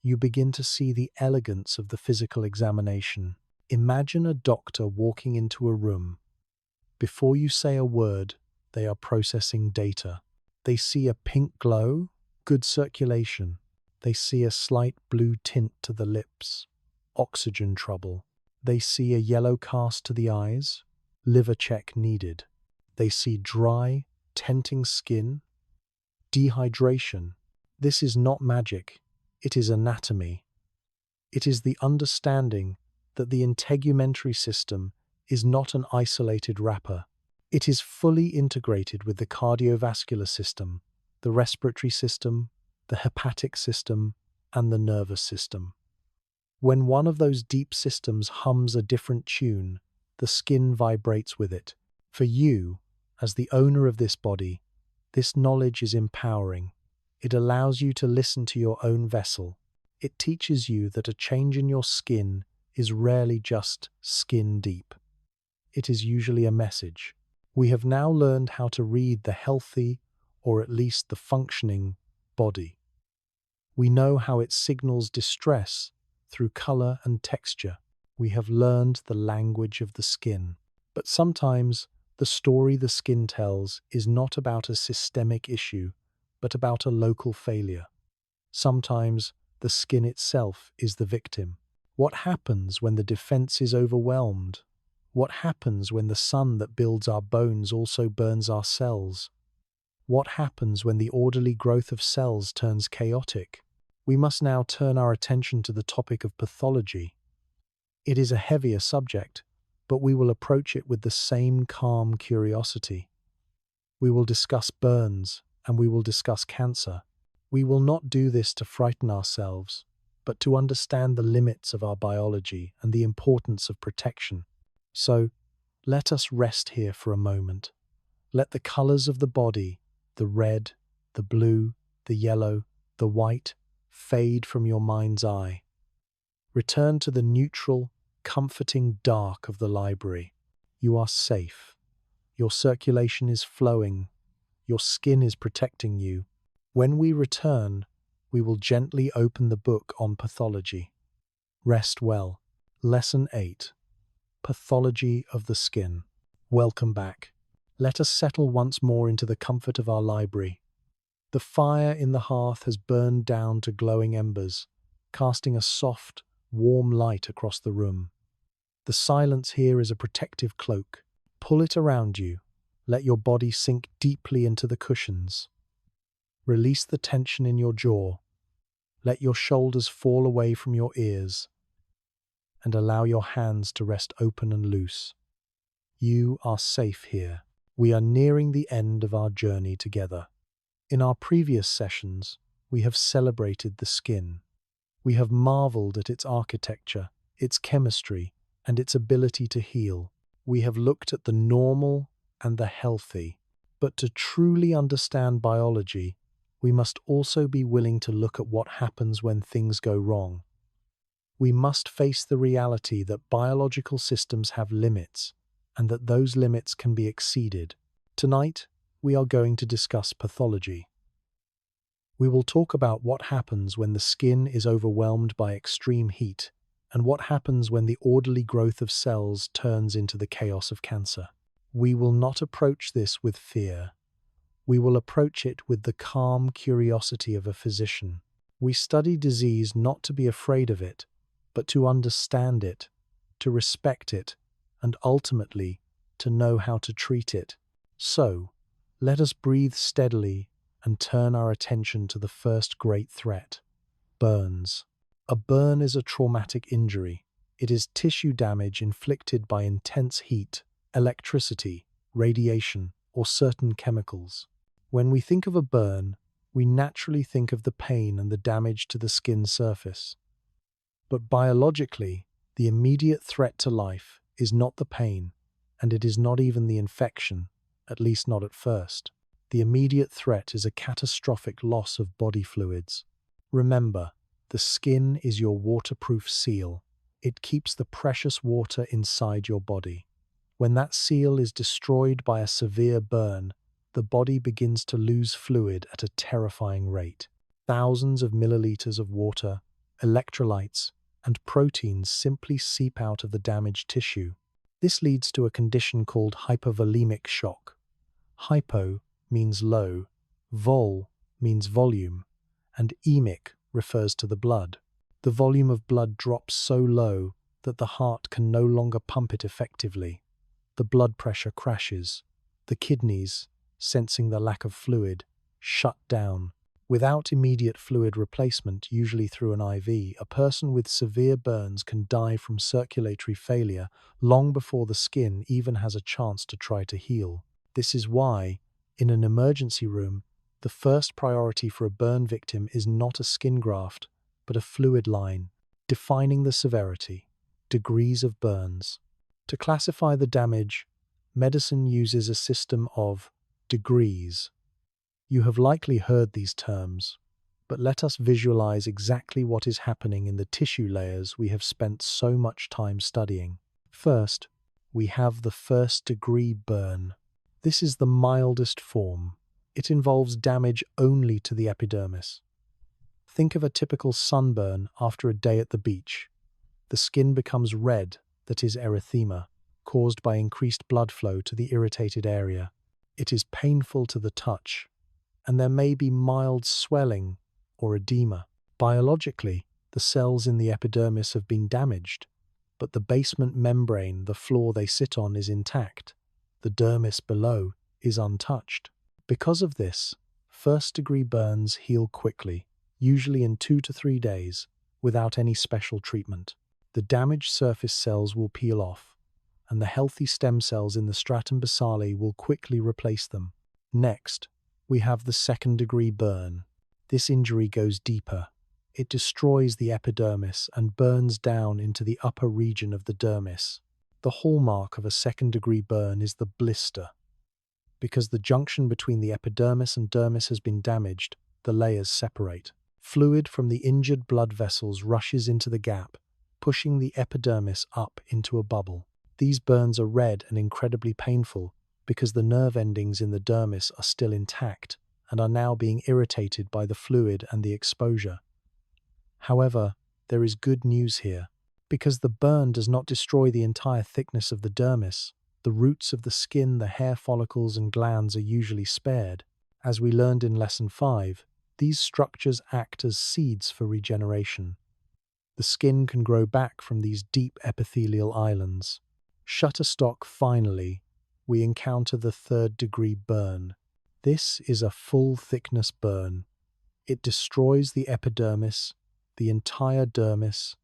you begin to see the elegance of the physical examination. Imagine a doctor walking into a room. Before you say a word, they are processing data. They see a pink glow, good circulation. They see a slight blue tint to the lips, oxygen trouble. They see a yellow cast to the eyes, liver check needed. They see dry, tenting skin, dehydration. This is not magic, it is anatomy. It is the understanding that the integumentary system is not an isolated wrapper. It is fully integrated with the cardiovascular system, the respiratory system, the hepatic system, and the nervous system. When one of those deep systems hums a different tune, the skin vibrates with it. For you, as the owner of this body, this knowledge is empowering. It allows you to listen to your own vessel. It teaches you that a change in your skin is rarely just skin deep. It is usually a message. We have now learned how to read the healthy, or at least the functioning, body. We know how it signals distress through color and texture. We have learned the language of the skin. But sometimes, the story the skin tells is not about a systemic issue, but about a local failure. Sometimes, the skin itself is the victim. What happens when the defense is overwhelmed? What happens when the sun that builds our bones also burns our cells? What happens when the orderly growth of cells turns chaotic? We must now turn our attention to the topic of pathology. It is a heavier subject, but we will approach it with the same calm curiosity. We will discuss burns, and we will discuss cancer. We will not do this to frighten ourselves, but to understand the limits of our biology and the importance of protection. So, let us rest here for a moment. Let the colors of the body, the red, the blue, the yellow, the white, fade from your mind's eye. Return to the neutral, comforting dark of the library. You are safe. Your circulation is flowing. Your skin is protecting you. When we return, we will gently open the book on pathology. Rest well. Lesson 8. Pathology of the skin. Welcome back. Let us settle once more into the comfort of our library. The fire in the hearth has burned down to glowing embers, casting a soft, warm light across the room. The silence here is a protective cloak. Pull it around you. Let your body sink deeply into the cushions. Release the tension in your jaw. Let your shoulders fall away from your ears, and allow your hands to rest open and loose. You are safe here. We are nearing the end of our journey together. In our previous sessions, we have celebrated the skin. We have marveled at its architecture, its chemistry, and its ability to heal. We have looked at the normal and the healthy. But to truly understand biology, we must also be willing to look at what happens when things go wrong. We must face the reality that biological systems have limits, and that those limits can be exceeded. Tonight, we are going to discuss pathology. We will talk about what happens when the skin is overwhelmed by extreme heat, and what happens when the orderly growth of cells turns into the chaos of cancer. We will not approach this with fear. We will approach it with the calm curiosity of a physician. We study disease not to be afraid of it, but to understand it, to respect it, and ultimately, to know how to treat it. So, let us breathe steadily and turn our attention to the first great threat: burns. A burn is a traumatic injury. It is tissue damage inflicted by intense heat, electricity, radiation, or certain chemicals. When we think of a burn, we naturally think of the pain and the damage to the skin surface. But biologically, the immediate threat to life is not the pain, and it is not even the infection, at least not at first. The immediate threat is a catastrophic loss of body fluids. Remember, The skin is your waterproof seal. It keeps the precious water inside your body. When that seal is destroyed by a severe burn, the body begins to lose fluid at a terrifying rate. Thousands of milliliters of water, electrolytes, and proteins simply seep out of the damaged tissue. This leads to a condition called hypovolemic shock. Hypo means low, vol means volume, and emic refers to the blood. The volume of blood drops so low that the heart can no longer pump it effectively. The blood pressure crashes. The kidneys, sensing the lack of fluid, shut down. Without immediate fluid replacement, usually through an IV, a person with severe burns can die from circulatory failure long before the skin even has a chance to try to heal. This is why, in an emergency room, the first priority for a burn victim is not a skin graft, but a fluid line, defining the severity, degrees of burns. To classify the damage, medicine uses a system of degrees. You have likely heard these terms, but let us visualize exactly what is happening in the tissue layers we have spent so much time studying. First, we have the first-degree burn. This is the mildest form. It involves damage only to the epidermis. Think of a typical sunburn after a day at the beach. The skin becomes red, that is erythema, caused by increased blood flow to the irritated area. It is painful to the touch, and there may be mild swelling or edema. Biologically, the cells in the epidermis have been damaged, but the basement membrane, the floor they sit on, is intact. The dermis below is untouched. Because of this, first-degree burns heal quickly, usually in 2 to 3 days, without any special treatment. The damaged surface cells will peel off, and the healthy stem cells in the stratum basale will quickly replace them. Next, we have the second-degree burn. This injury goes deeper. It destroys the epidermis and burns down into the upper region of the dermis. The hallmark of a second-degree burn is the blister. Because the junction between the epidermis and dermis has been damaged, the layers separate. Fluid from the injured blood vessels rushes into the gap, pushing the epidermis up into a bubble. These burns are red and incredibly painful because the nerve endings in the dermis are still intact and are now being irritated by the fluid and the exposure. However, there is good news here. Because the burn does not destroy the entire thickness of the dermis, the roots of the skin, the hair follicles, and glands are usually spared. As we learned in Lesson 5, these structures act as seeds for regeneration. The skin can grow back from these deep epithelial islands. Shutterstock, finally, we encounter the third-degree burn. This is a full-thickness burn. It destroys the epidermis, the entire dermis,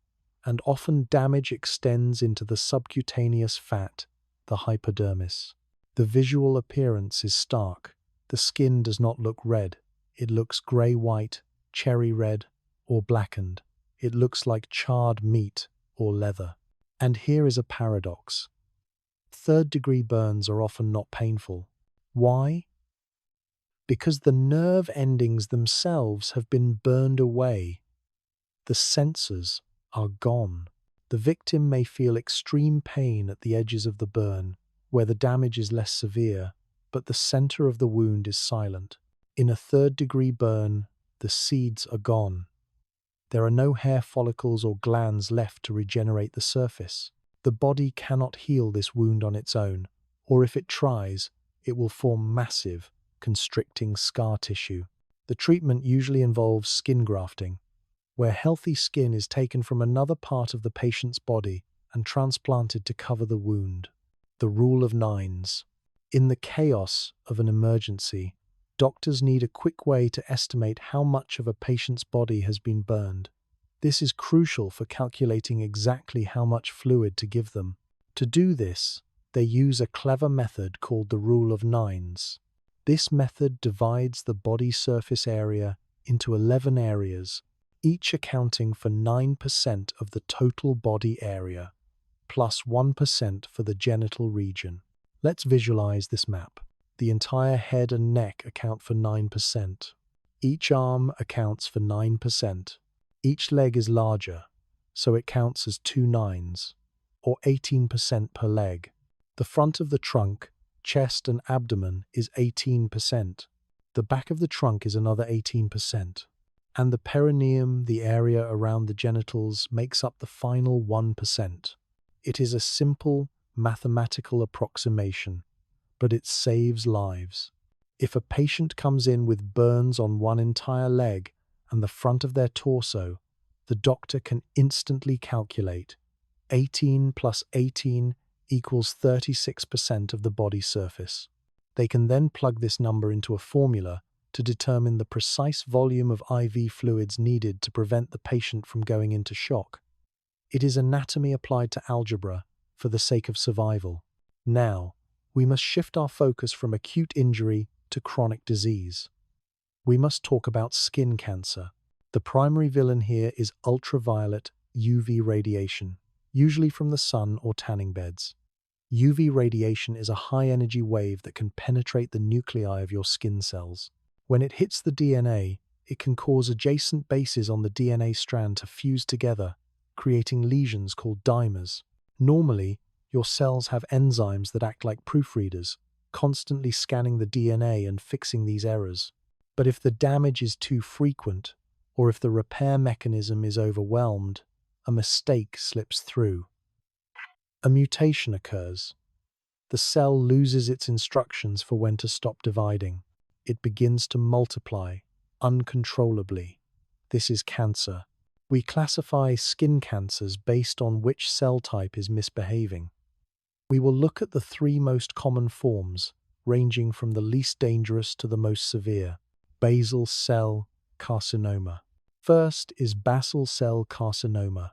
and often damage extends into the subcutaneous fat, the hypodermis. The visual appearance is stark. The skin does not look red. It looks grey-white, cherry-red, or blackened. It looks like charred meat or leather. And here is a paradox. Third-degree burns are often not painful. Why? Because the nerve endings themselves have been burned away. The sensors are gone. The victim may feel extreme pain at the edges of the burn, where the damage is less severe, but the center of the wound is silent. In a third-degree burn, the seeds are gone. There are no hair follicles or glands left to regenerate the surface. The body cannot heal this wound on its own, or if it tries, it will form massive, constricting scar tissue. The treatment usually involves skin grafting, where healthy skin is taken from another part of the patient's body and transplanted to cover the wound. The rule of nines. In the chaos of an emergency, doctors need a quick way to estimate how much of a patient's body has been burned. This is crucial for calculating exactly how much fluid to give them. To do this, they use a clever method called the rule of nines. This method divides the body surface area into 11 areas, each accounting for 9% of the total body area, plus 1% for the genital region. Let's visualize this map. The entire head and neck account for 9%. Each arm accounts for 9%. Each leg is larger, so it counts as 2 9s, or 18% per leg. The front of the trunk, chest and abdomen is 18%. The back of the trunk is another 18%. And the perineum, the area around the genitals, makes up the final 1%. It is a simple mathematical approximation, but it saves lives. If a patient comes in with burns on one entire leg and the front of their torso, the doctor can instantly calculate 18 plus 18 equals 36% of the body surface. They can then plug this number into a formula to determine the precise volume of IV fluids needed to prevent the patient from going into shock. It is anatomy applied to algebra for the sake of survival. Now, we must shift our focus from acute injury to chronic disease. We must talk about skin cancer. The primary villain here is ultraviolet UV radiation, usually from the sun or tanning beds. UV radiation is a high-energy wave that can penetrate the nuclei of your skin cells. When it hits the DNA, it can cause adjacent bases on the DNA strand to fuse together, creating lesions called dimers. Normally, your cells have enzymes that act like proofreaders, constantly scanning the DNA and fixing these errors. But if the damage is too frequent, or if the repair mechanism is overwhelmed, a mistake slips through. A mutation occurs. The cell loses its instructions for when to stop dividing. It begins to multiply uncontrollably. This is cancer. We classify skin cancers based on which cell type is misbehaving. We will look at the 3 most common forms, ranging from the least dangerous to the most severe. Basal cell carcinoma. First is basal cell carcinoma.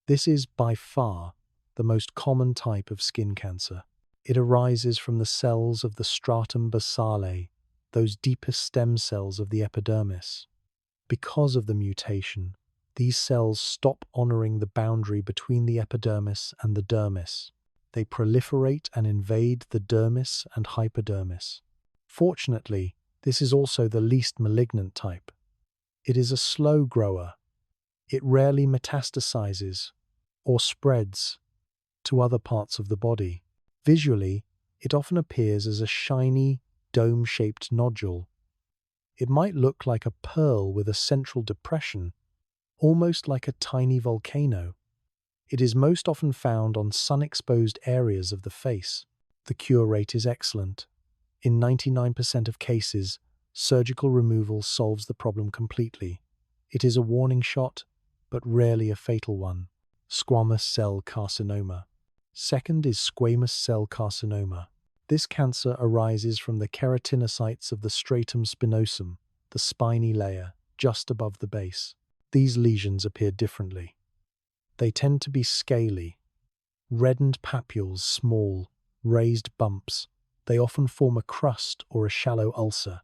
This is by far the most common type of skin cancer. It arises from the cells of the stratum basale, those deepest stem cells of the epidermis. Because of the mutation, these cells stop honoring the boundary between the epidermis and the dermis. They proliferate and invade the dermis and hypodermis. Fortunately, this is also the least malignant type. It is a slow grower. It rarely metastasizes or spreads to other parts of the body. Visually, it often appears as a shiny, dome-shaped nodule. It might look like a pearl with a central depression, almost like a tiny volcano. It is most often found on sun-exposed areas of the face. The cure rate is excellent. In 99% of cases, surgical removal solves the problem completely. It is a warning shot, but rarely a fatal one. Squamous cell carcinoma. Second is squamous cell carcinoma. This cancer arises from the keratinocytes of the stratum spinosum, the spiny layer, just above the base. These lesions appear differently. They tend to be scaly, reddened papules, small, raised bumps. They often form a crust or a shallow ulcer.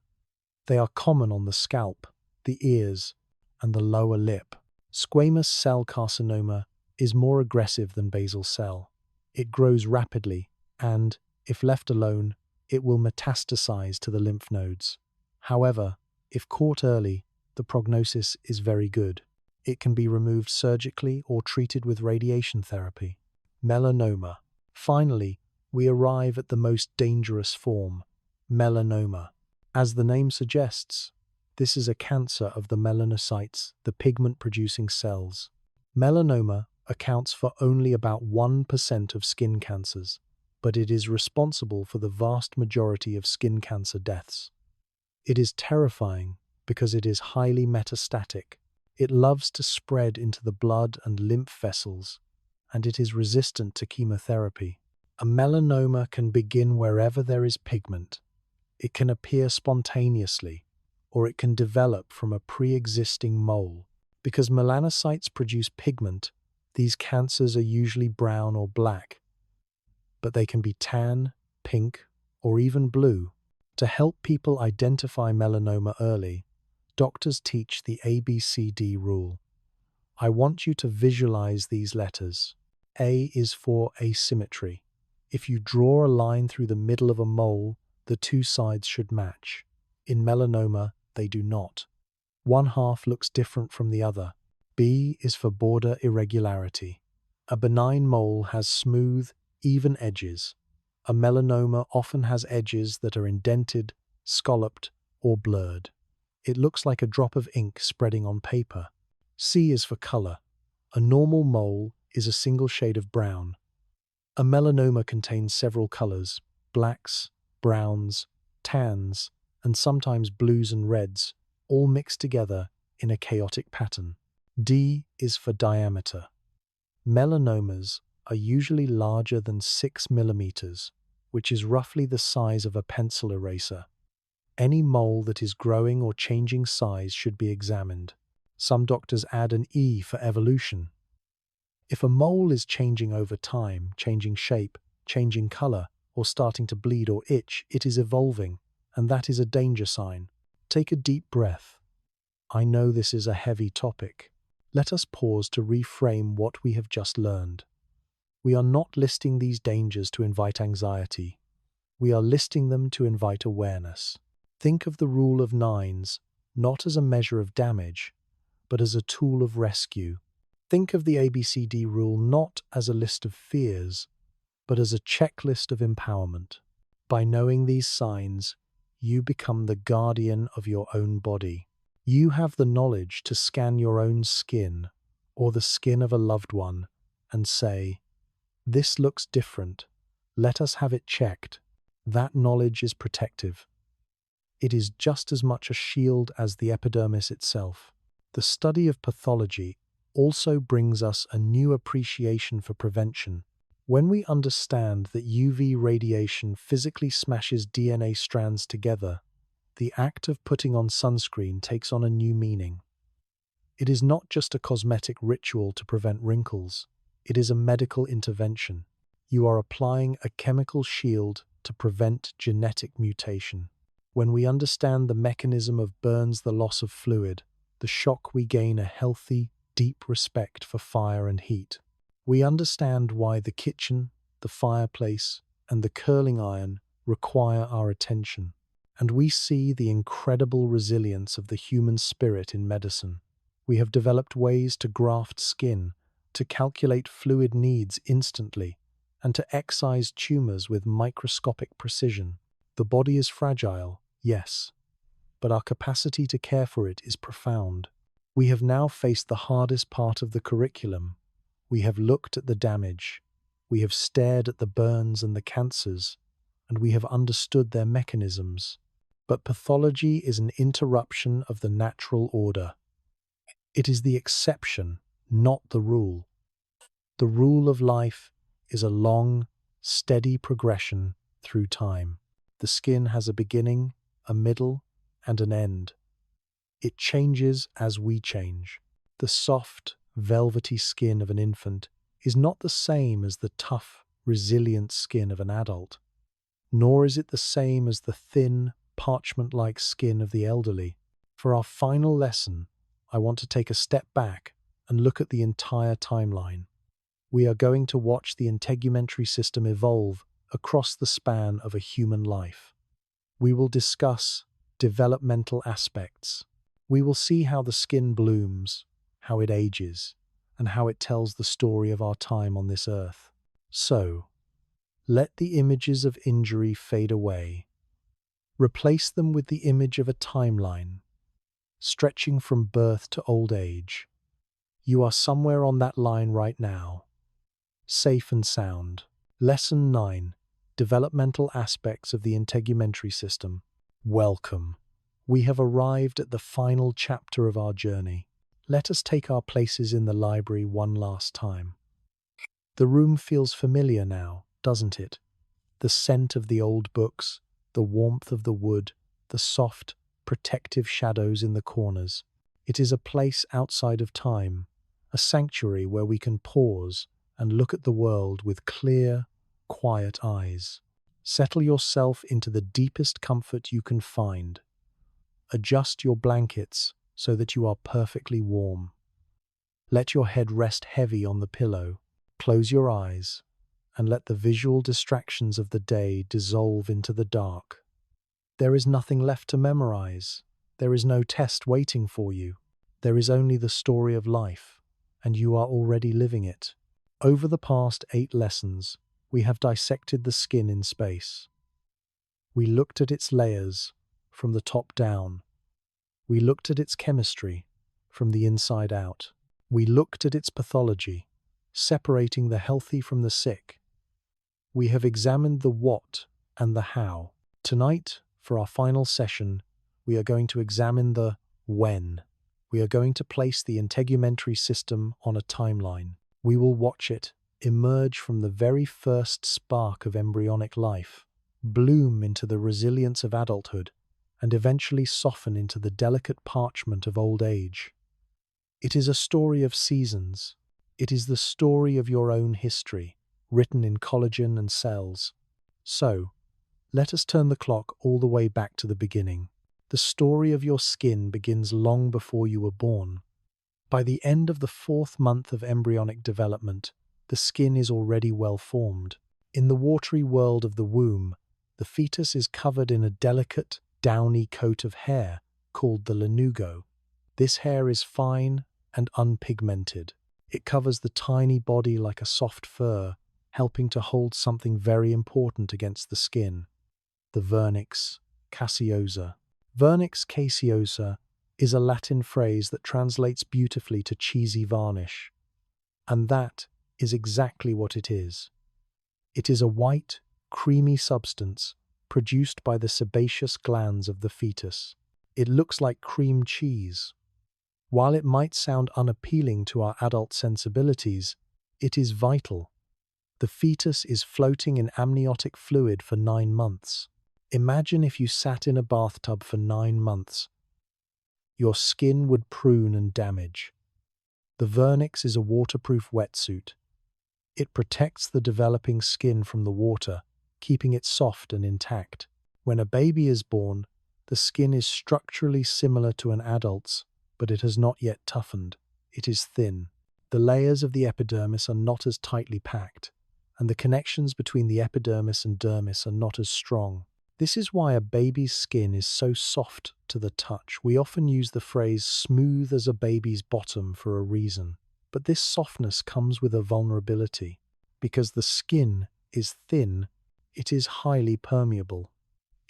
They are common on the scalp, the ears, and the lower lip. Squamous cell carcinoma is more aggressive than basal cell. It grows rapidly and, if left alone, it will metastasize to the lymph nodes. However, if caught early, the prognosis is very good. It can be removed surgically or treated with radiation therapy. Melanoma. Finally, we arrive at the most dangerous form, melanoma. As the name suggests, this is a cancer of the melanocytes, the pigment-producing cells. Melanoma accounts for only about 1% of skin cancers, but it is responsible for the vast majority of skin cancer deaths. It is terrifying because it is highly metastatic. It loves to spread into the blood and lymph vessels, and it is resistant to chemotherapy. A melanoma can begin wherever there is pigment. It can appear spontaneously, or it can develop from a pre-existing mole. Because melanocytes produce pigment, these cancers are usually brown or black, but they can be tan, pink, or even blue. To help people identify melanoma early, doctors teach the ABCD rule. I want you to visualize these letters. A is for asymmetry. If you draw a line through the middle of a mole, the 2 sides should match. In melanoma, they do not. One half looks different from the other. B is for border irregularity. A benign mole has smooth, even edges. A melanoma often has edges that are indented, scalloped, or blurred. It looks like a drop of ink spreading on paper. C is for color. A normal mole is a single shade of brown. A melanoma contains several colors: blacks, browns, tans, and sometimes blues and reds, all mixed together in a chaotic pattern. D is for diameter. Melanomas are usually larger than 6 millimeters, which is roughly the size of a pencil eraser. Any mole that is growing or changing size should be examined. Some doctors add an E for evolution. If a mole is changing over time, changing shape, changing color, or starting to bleed or itch, it is evolving, and that is a danger sign. Take a deep breath. I know this is a heavy topic. Let us pause to reframe what we have just learned. We are not listing these dangers to invite anxiety. We are listing them to invite awareness. Think of the rule of nines not as a measure of damage, but as a tool of rescue. Think of the ABCD rule not as a list of fears, but as a checklist of empowerment. By knowing these signs, you become the guardian of your own body. You have the knowledge to scan your own skin or the skin of a loved one and say, "This looks different. Let us have it checked." That knowledge is protective. It is just as much a shield as the epidermis itself. The study of pathology also brings us a new appreciation for prevention. When we understand that UV radiation physically smashes DNA strands together, the act of putting on sunscreen takes on a new meaning. It is not just a cosmetic ritual to prevent wrinkles, it is a medical intervention. You are applying a chemical shield to prevent genetic mutation. When we understand the mechanism of burns, the loss of fluid, the shock, we gain a healthy, deep respect for fire and heat. We understand why the kitchen, the fireplace, and the curling iron require our attention. And we see the incredible resilience of the human spirit in medicine. We have developed ways to graft skin, to calculate fluid needs instantly, and to excise tumors with microscopic precision. The body is fragile, yes, but our capacity to care for it is profound. We have now faced the hardest part of the curriculum. We have looked at the damage. We have stared at the burns and the cancers, and we have understood their mechanisms. But pathology is an interruption of the natural order. It is the exception, not the rule. The rule of life is a long, steady progression through time. The skin has a beginning, a middle, and an end. It changes as we change. The soft, velvety skin of an infant is not the same as the tough, resilient skin of an adult, nor is it the same as the thin, parchment-like skin of the elderly. For our final lesson, I want to take a step back and look at the entire timeline. We are going to watch the integumentary system evolve across the span of a human life. We will discuss developmental aspects. We will see how the skin blooms, how it ages, and how it tells the story of our time on this earth. So, let the images of injury fade away. Replace them with the image of a timeline, stretching from birth to old age. You are somewhere on that line right now, safe and sound. Lesson 9. Developmental aspects of the integumentary system. Welcome. We have arrived at the final chapter of our journey. Let us take our places in the library one last time. The room feels familiar now, doesn't it? The scent of the old books, the warmth of the wood, the soft, protective shadows in the corners. It is a place outside of time, a sanctuary where we can pause and look at the world with clear, quiet eyes. Settle yourself into the deepest comfort you can find. Adjust your blankets so that you are perfectly warm. Let your head rest heavy on the pillow. Close your eyes and let the visual distractions of the day dissolve into the dark. There is nothing left to memorize. There is no test waiting for you. There is only the story of life, and you are already living it. Over the past 8 lessons, we have dissected the skin in space. We looked at its layers from the top down. We looked at its chemistry from the inside out. We looked at its pathology, separating the healthy from the sick. We have examined the what and the how. Tonight, for our final session, we are going to examine the when. We are going to place the integumentary system on a timeline. We will watch it emerge from the very first spark of embryonic life, bloom into the resilience of adulthood, and eventually soften into the delicate parchment of old age. It is a story of seasons. It is the story of your own history, written in collagen and cells. So, let us turn the clock all the way back to the beginning. The story of your skin begins long before you were born. By the end of the 4th month of embryonic development, the skin is already well formed. In the watery world of the womb, the fetus is covered in a delicate, downy coat of hair called the lanugo. This hair is fine and unpigmented. It covers the tiny body like a soft fur, helping to hold something very important against the skin: the vernix caseosa. Vernix caseosa is a Latin phrase that translates beautifully to cheesy varnish. And that is exactly what it is. It is a white, creamy substance produced by the sebaceous glands of the fetus. It looks like cream cheese. While it might sound unappealing to our adult sensibilities, it is vital. The fetus is floating in amniotic fluid for 9 months. Imagine if you sat in a bathtub for 9 months. Your skin would prune and damage. The vernix is a waterproof wetsuit. It protects the developing skin from the water, keeping it soft and intact. When a baby is born, the skin is structurally similar to an adult's, but it has not yet toughened. It is thin. The layers of the epidermis are not as tightly packed, and the connections between the epidermis and dermis are not as strong. This is why a baby's skin is so soft to the touch. We often use the phrase smooth as a baby's bottom for a reason. But this softness comes with a vulnerability. Because the skin is thin, it is highly permeable.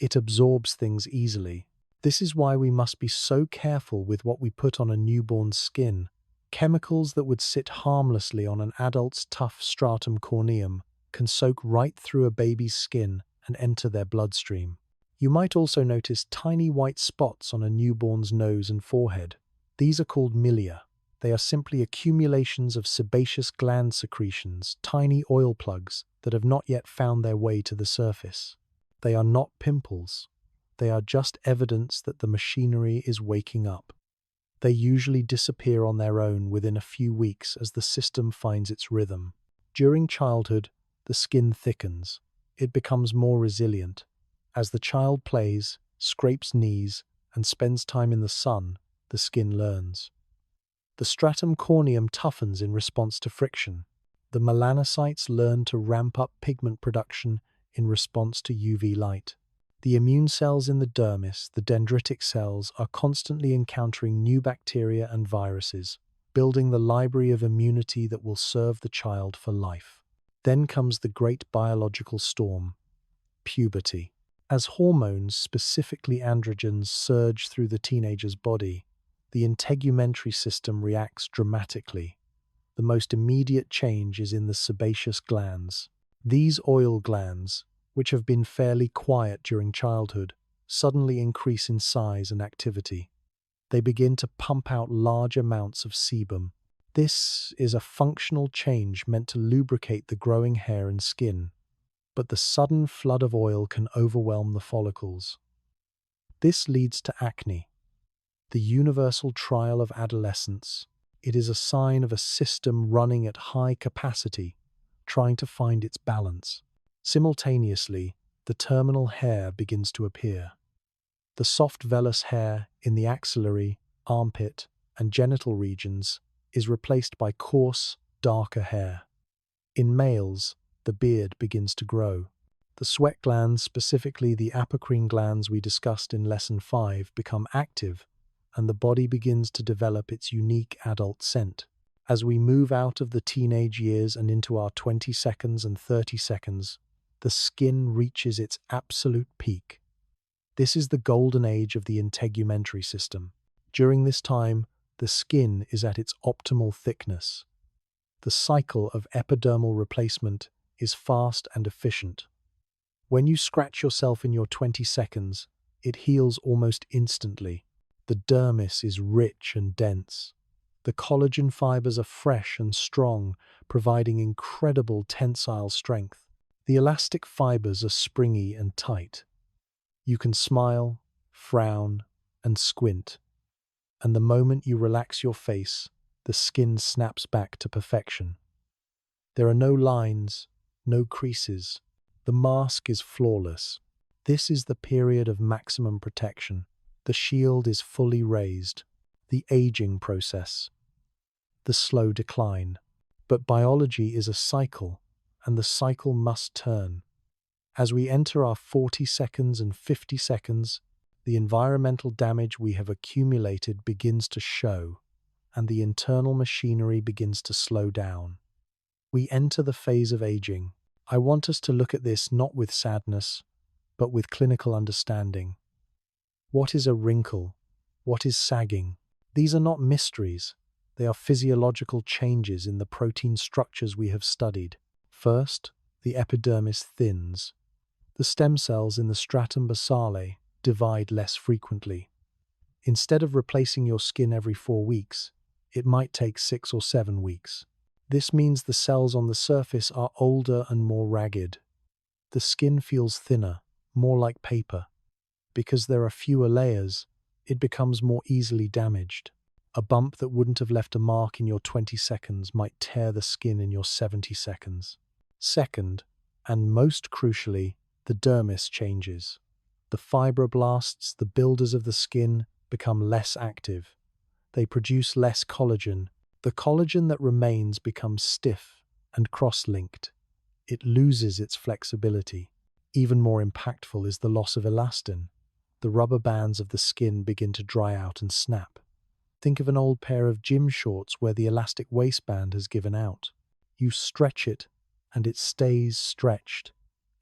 It absorbs things easily. This is why we must be so careful with what we put on a newborn's skin. Chemicals that would sit harmlessly on an adult's tough stratum corneum can soak right through a baby's skin and enter their bloodstream. You might also notice tiny white spots on a newborn's nose and forehead. These are called milia. They are simply accumulations of sebaceous gland secretions, tiny oil plugs that have not yet found their way to the surface. They are not pimples. They are just evidence that the machinery is waking up. They usually disappear on their own within a few weeks as the system finds its rhythm. During childhood, the skin thickens. It becomes more resilient. As the child plays, scrapes knees, and spends time in the sun, the skin learns. The stratum corneum toughens in response to friction. The melanocytes learn to ramp up pigment production in response to UV light. The immune cells in the dermis, the dendritic cells, are constantly encountering new bacteria and viruses, building the library of immunity that will serve the child for life. Then comes the great biological storm: puberty. As hormones, specifically androgens, surge through the teenager's body, the integumentary system reacts dramatically. The most immediate change is in the sebaceous glands. These oil glands, which have been fairly quiet during childhood, suddenly increase in size and activity. They begin to pump out large amounts of sebum. This is a functional change meant to lubricate the growing hair and skin, but the sudden flood of oil can overwhelm the follicles. This leads to acne, the universal trial of adolescence. It is a sign of a system running at high capacity, trying to find its balance. Simultaneously, the terminal hair begins to appear. The soft vellus hair in the axillary, armpit, and genital regions is replaced by coarse, darker hair. In males, the beard begins to grow. The sweat glands, specifically the apocrine glands we discussed in Lesson 5, become active, and the body begins to develop its unique adult scent. As we move out of the teenage years and into our 20 seconds and 30 seconds, the skin reaches its absolute peak. This is the golden age of the integumentary system. During this time, the skin is at its optimal thickness. The cycle of epidermal replacement is fast and efficient. When you scratch yourself in your 20 seconds, it heals almost instantly. The dermis is rich and dense. The collagen fibers are fresh and strong, providing incredible tensile strength. The elastic fibers are springy and tight. You can smile, frown, and squint. And the moment you relax your face, the skin snaps back to perfection. There are no lines, no creases. The mask is flawless. This is the period of maximum protection. The shield is fully raised. The aging process. The slow decline. But biology is a cycle, and the cycle must turn. As we enter our 40 seconds and 50 seconds, the environmental damage we have accumulated begins to show, and the internal machinery begins to slow down. We enter the phase of aging. I want us to look at this not with sadness, but with clinical understanding. What is a wrinkle? What is sagging? These are not mysteries. They are physiological changes in the protein structures we have studied. First, the epidermis thins. The stem cells in the stratum basale divide less frequently. Instead of replacing your skin every 4 weeks, it might take 6 or 7 weeks. This means the cells on the surface are older and more ragged. The skin feels thinner, more like paper. Because there are fewer layers, it becomes more easily damaged. A bump that wouldn't have left a mark in your 20 seconds might tear the skin in your 70 seconds. Second, and most crucially, the dermis changes. The fibroblasts, the builders of the skin, become less active. They produce less collagen. The collagen that remains becomes stiff and cross-linked. It loses its flexibility. Even more impactful is the loss of elastin. The rubber bands of the skin begin to dry out and snap. Think of an old pair of gym shorts where the elastic waistband has given out. You stretch it, and it stays stretched.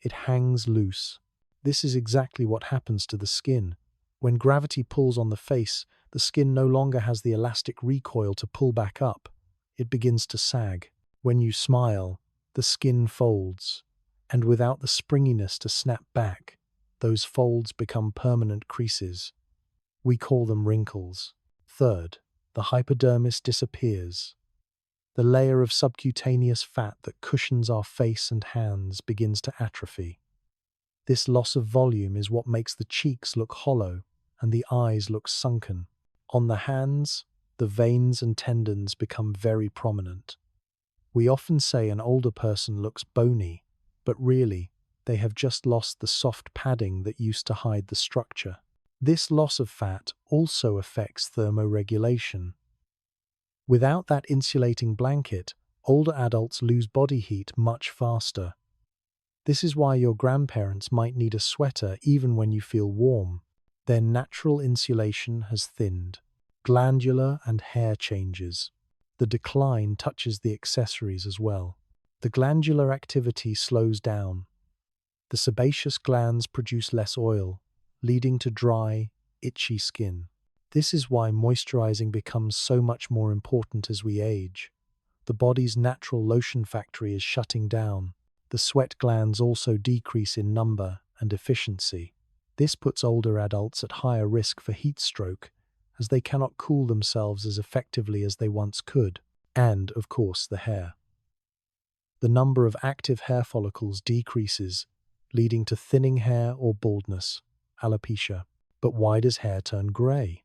It hangs loose. This is exactly what happens to the skin. When gravity pulls on the face, the skin no longer has the elastic recoil to pull back up. It begins to sag. When you smile, the skin folds, and without the springiness to snap back, those folds become permanent creases. We call them wrinkles. Third, the hypodermis disappears. The layer of subcutaneous fat that cushions our face and hands begins to atrophy. This loss of volume is what makes the cheeks look hollow and the eyes look sunken. On the hands, the veins and tendons become very prominent. We often say an older person looks bony, but really, they have just lost the soft padding that used to hide the structure. This loss of fat also affects thermoregulation. Without that insulating blanket, older adults lose body heat much faster. This is why your grandparents might need a sweater even when you feel warm. Their natural insulation has thinned. Glandular and hair changes. The decline touches the accessories as well. The glandular activity slows down. The sebaceous glands produce less oil, leading to dry, itchy skin. This is why moisturizing becomes so much more important as we age. The body's natural lotion factory is shutting down. The sweat glands also decrease in number and efficiency. This puts older adults at higher risk for heat stroke, as they cannot cool themselves as effectively as they once could. And, of course, the hair. The number of active hair follicles decreases, leading to thinning hair or baldness, alopecia. But why does hair turn grey?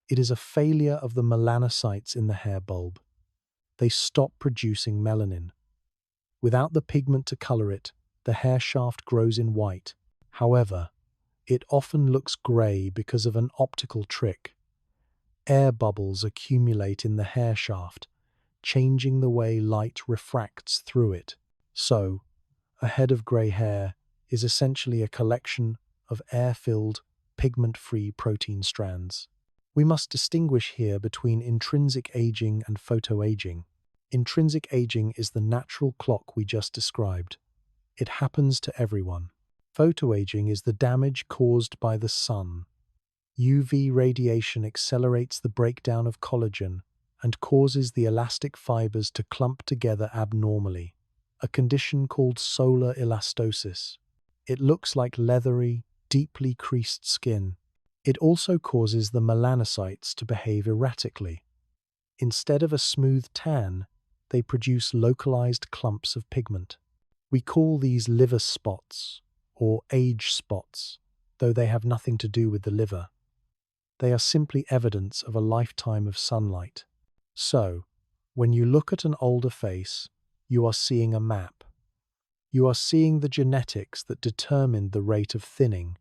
It is a failure of the melanocytes in the hair bulb. They stop producing melanin. Without the pigment to color it, the hair shaft grows in white. However, it often looks grey because of an optical trick. Air bubbles accumulate in the hair shaft, changing the way light refracts through it. So, a head of grey hair is essentially a collection of air-filled, pigment-free protein strands. We must distinguish here between intrinsic aging and photoaging. Intrinsic aging is the natural clock we just described. It happens to everyone. Photoaging is the damage caused by the sun. UV radiation accelerates the breakdown of collagen and causes the elastic fibers to clump together abnormally, a condition called solar elastosis. It looks like leathery, deeply creased skin. It also causes the melanocytes to behave erratically. Instead of a smooth tan, they produce localized clumps of pigment. We call these liver spots or age spots, though they have nothing to do with the liver. They are simply evidence of a lifetime of sunlight. So, when you look at an older face, you are seeing a map. You are seeing the genetics that determined the rate of thinning.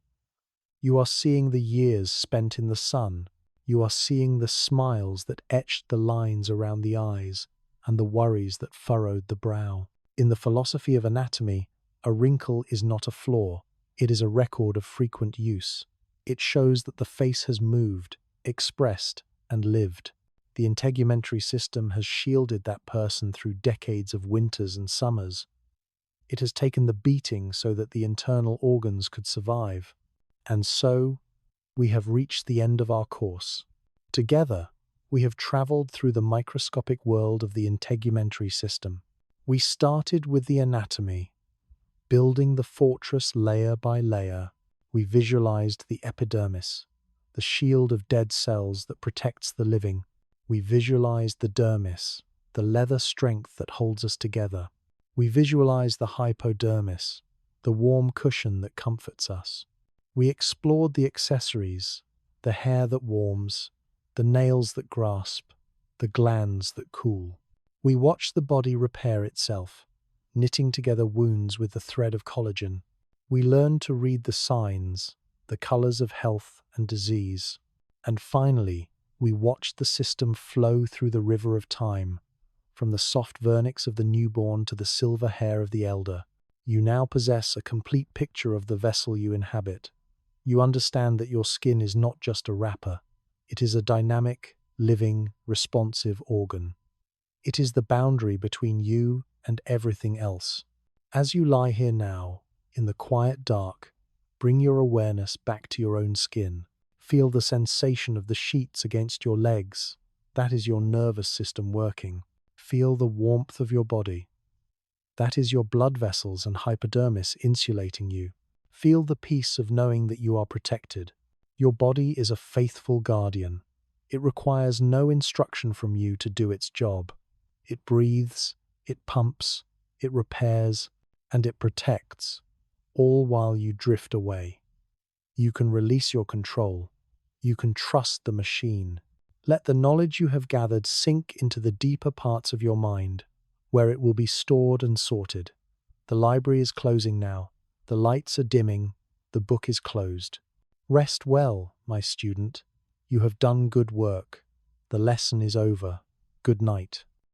You are seeing the years spent in the sun. You are seeing the smiles that etched the lines around the eyes and the worries that furrowed the brow. In the philosophy of anatomy, a wrinkle is not a flaw. It is a record of frequent use. It shows that the face has moved, expressed, and lived. The integumentary system has shielded that person through decades of winters and summers. It has taken the beating so that the internal organs could survive. And so, we have reached the end of our course. Together, we have traveled through the microscopic world of the integumentary system. We started with the anatomy, building the fortress layer by layer. We visualized the epidermis, the shield of dead cells that protects the living. We visualized the dermis, the leather strength that holds us together. We visualized the hypodermis, the warm cushion that comforts us. We explored the accessories, the hair that warms, the nails that grasp, the glands that cool. We watched the body repair itself, knitting together wounds with the thread of collagen. We learned to read the signs, the colors of health and disease. And finally, we watched the system flow through the river of time, from the soft vernix of the newborn to the silver hair of the elder. You now possess a complete picture of the vessel you inhabit. You understand that your skin is not just a wrapper. It is a dynamic, living, responsive organ. It is the boundary between you and everything else. As you lie here now, in the quiet dark, bring your awareness back to your own skin. Feel the sensation of the sheets against your legs. That is your nervous system working. Feel the warmth of your body. That is your blood vessels and hypodermis insulating you. Feel the peace of knowing that you are protected. Your body is a faithful guardian. It requires no instruction from you to do its job. It breathes, it pumps, it repairs, and it protects, all while you drift away. You can release your control. You can trust the machine. Let the knowledge you have gathered sink into the deeper parts of your mind, where it will be stored and sorted. The library is closing now. The lights are dimming. The book is closed. Rest well, my student. You have done good work. The lesson is over. Good night.